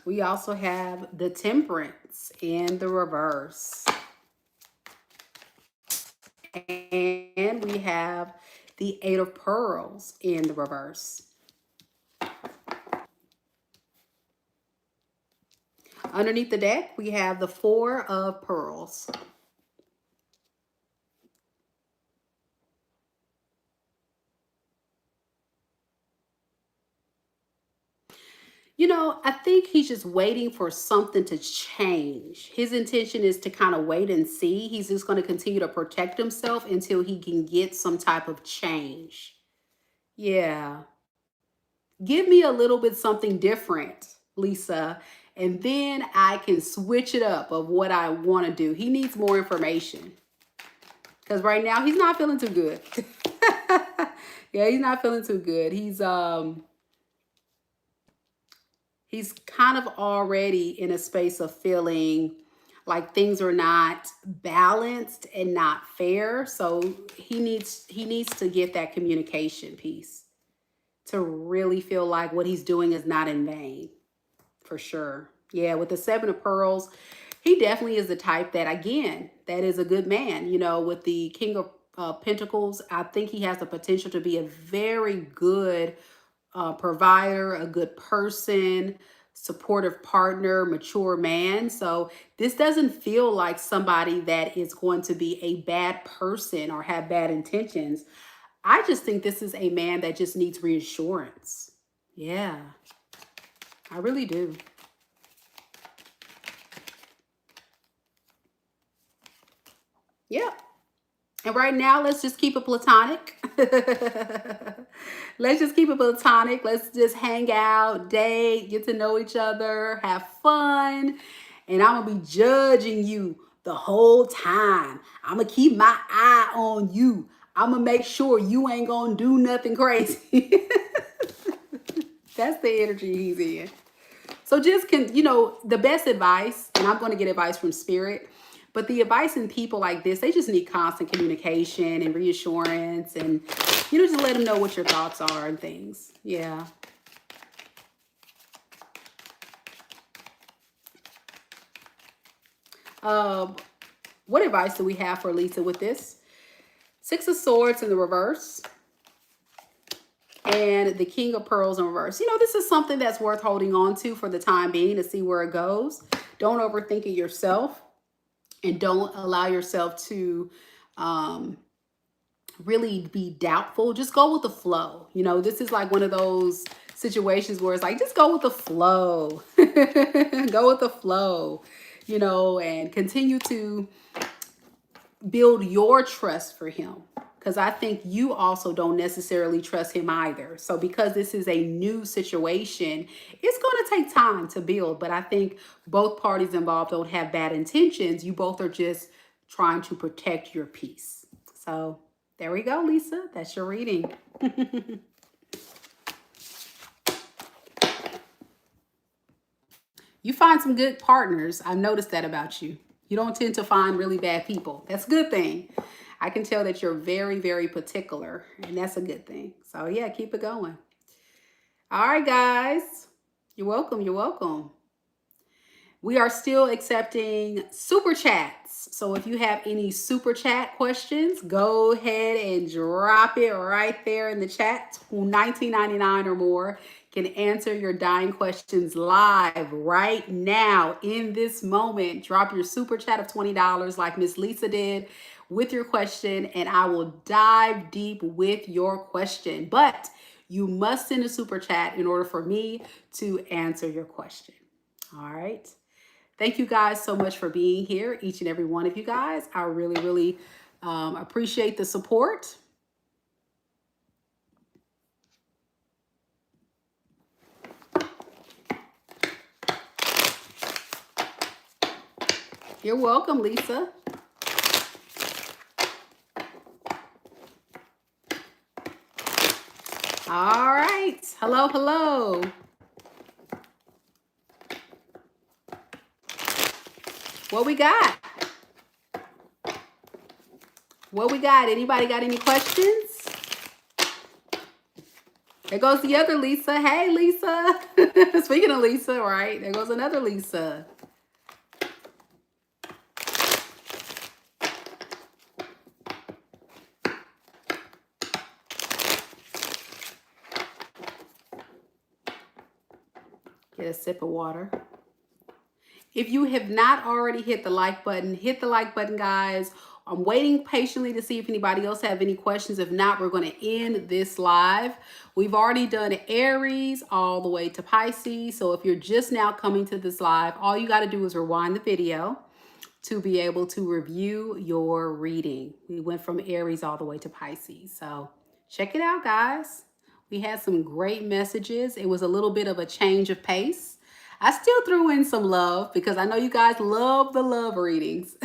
We also have the Temperance in the reverse. And we have the Eight of Pearls in the reverse. Underneath the deck, we have the Four of Pearls. I think he's just waiting for something to change. His intention is to kind of wait and see. He's just going to continue to protect himself until he can get some type of change. Yeah. Give me a little bit something different, Lisa, and then I can switch it up of what I want to do. He needs more information because right now he's not feeling too good. Yeah, he's not feeling too good. He's kind of already in a space of feeling like things are not balanced and not fair. So he needs to get that communication piece to really feel like what he's doing is not in vain, for sure. Yeah, with the Seven of Pearls, he definitely is the type that, again, that is a good man. You know, with the King of Pentacles, I think he has the potential to be a very good provider, a good person, supportive partner, mature man. So this doesn't feel like somebody that is going to be a bad person or have bad intentions. I just think this is a man that just needs reassurance. Yeah, I really do. Yeah. And right now, let's just keep it platonic. Let's just keep it platonic. Let's just hang out, date, get to know each other, have fun. And I'm going to be judging you the whole time. I'm going to keep my eye on you. I'm going to make sure you ain't going to do nothing crazy. That's the energy he's in. So just the best advice, and I'm going to get advice from spirit, but the advice in people like this, they just need constant communication and reassurance and, just let them know what your thoughts are and things. Yeah. What advice do we have for Lisa with this? Six of Swords in the reverse and the King of Pearls in reverse. This is something that's worth holding on to for the time being to see where it goes. Don't overthink it yourself. And don't allow yourself to really be doubtful. Just go with the flow. This is like one of those situations where it's like, just go with the flow. Go with the flow, and continue to build your trust for him. Because I think you also don't necessarily trust him either. So because this is a new situation, it's going to take time to build. But I think both parties involved don't have bad intentions. You both are just trying to protect your peace. So there we go, Lisa. That's your reading. You find some good partners. I've noticed that about you. You don't tend to find really bad people. That's a good thing. I can tell that you're very, very particular, and that's a good thing. So yeah, keep it going. All right, guys. You're welcome. You're welcome. We are still accepting super chats. So if you have any super chat questions, go ahead and drop it right there in the chat. $19.99 or more can answer your dying questions live right now in this moment. Drop your super chat of $20 like Miss Lisa did with your question, and I will dive deep with your question. But you must send a super chat in order for me to answer your question. All right. Thank you guys so much for being here, each and every one of you guys. I really, really appreciate the support. You're welcome, Lisa. All right. Hello, hello. What we got? What we got? Anybody got any questions? There goes the other Lisa. Hey, Lisa. Speaking of Lisa, right? There goes another Lisa. Get a sip of water. If you have not already hit the like button, hit the like button, guys. I'm waiting patiently to see if anybody else have any questions. If not, we're going to end this live. We've already done Aries all the way to Pisces. So if you're just now coming to this live, all you got to do is rewind the video to be able to review your reading. We went from Aries all the way to Pisces. So check it out, guys. We had some great messages. It was a little bit of a change of pace. I still threw in some love because I know you guys love the love readings.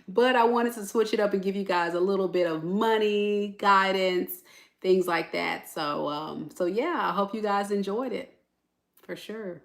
But I wanted to switch it up and give you guys a little bit of money, guidance, things like that. So yeah, I hope you guys enjoyed it for sure.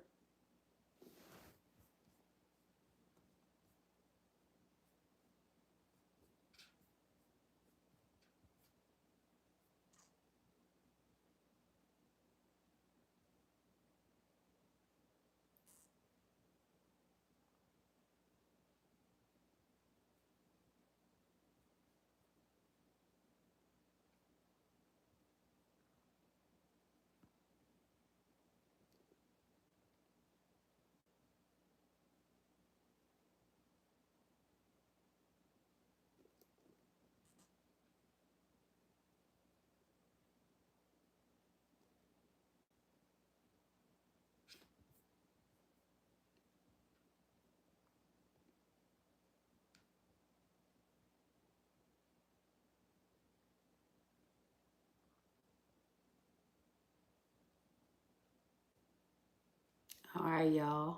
All right, y'all.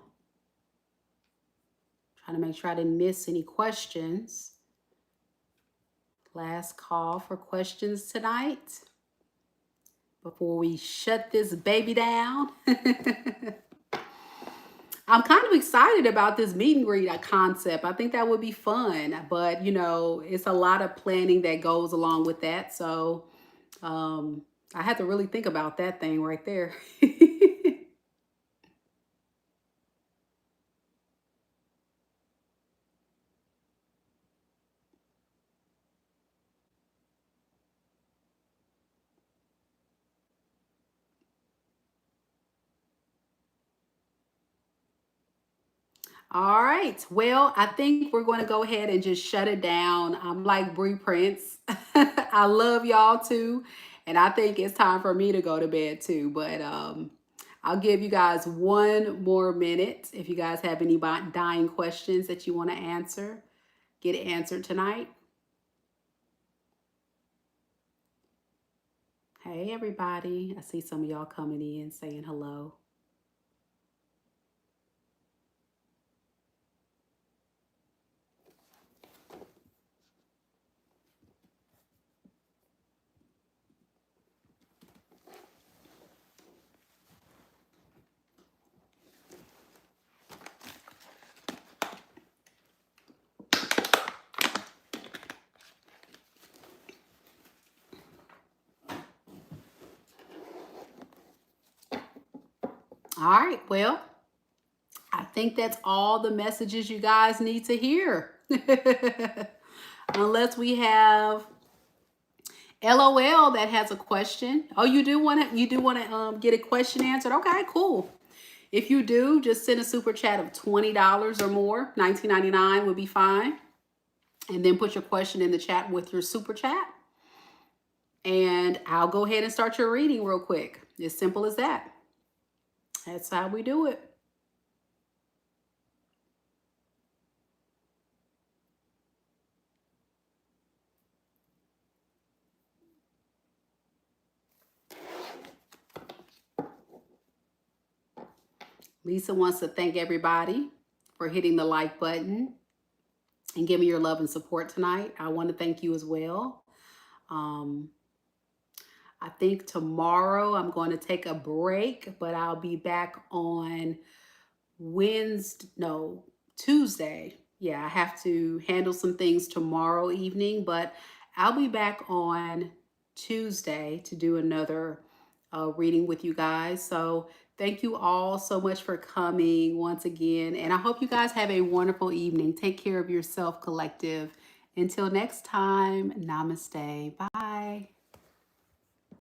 Trying to make sure I didn't miss any questions. Last call for questions tonight before we shut this baby down. I'm kind of excited about this meet and greet concept. I think that would be fun, but you know, it's a lot of planning that goes along with that. So I had to really think about that thing right there. All right. Well, I think we're going to go ahead and just shut it down. I'm like Bree Prince. I love y'all too. And I think it's time for me to go to bed too. But I'll give you guys one more minute. If you guys have any dying questions that you want to answer, get answered tonight. Hey, everybody. I see some of y'all coming in saying hello. All right. Well, I think that's all the messages you guys need to hear. Unless we have LOL that has a question. Oh, you do want to get a question answered? Okay, cool. If you do, just send a super chat of $20 or more. $19.99 would be fine. And then put your question in the chat with your super chat. And I'll go ahead and start your reading real quick. As simple as that. That's how we do it. Lisa wants to thank everybody for hitting the like button and giving your love and support tonight. I want to thank you as well. I think tomorrow I'm going to take a break, but I'll be back on Tuesday. Yeah, I have to handle some things tomorrow evening, but I'll be back on Tuesday to do another reading with you guys. So thank you all so much for coming once again. And I hope you guys have a wonderful evening. Take care of yourself, collective. Until next time, namaste. Bye.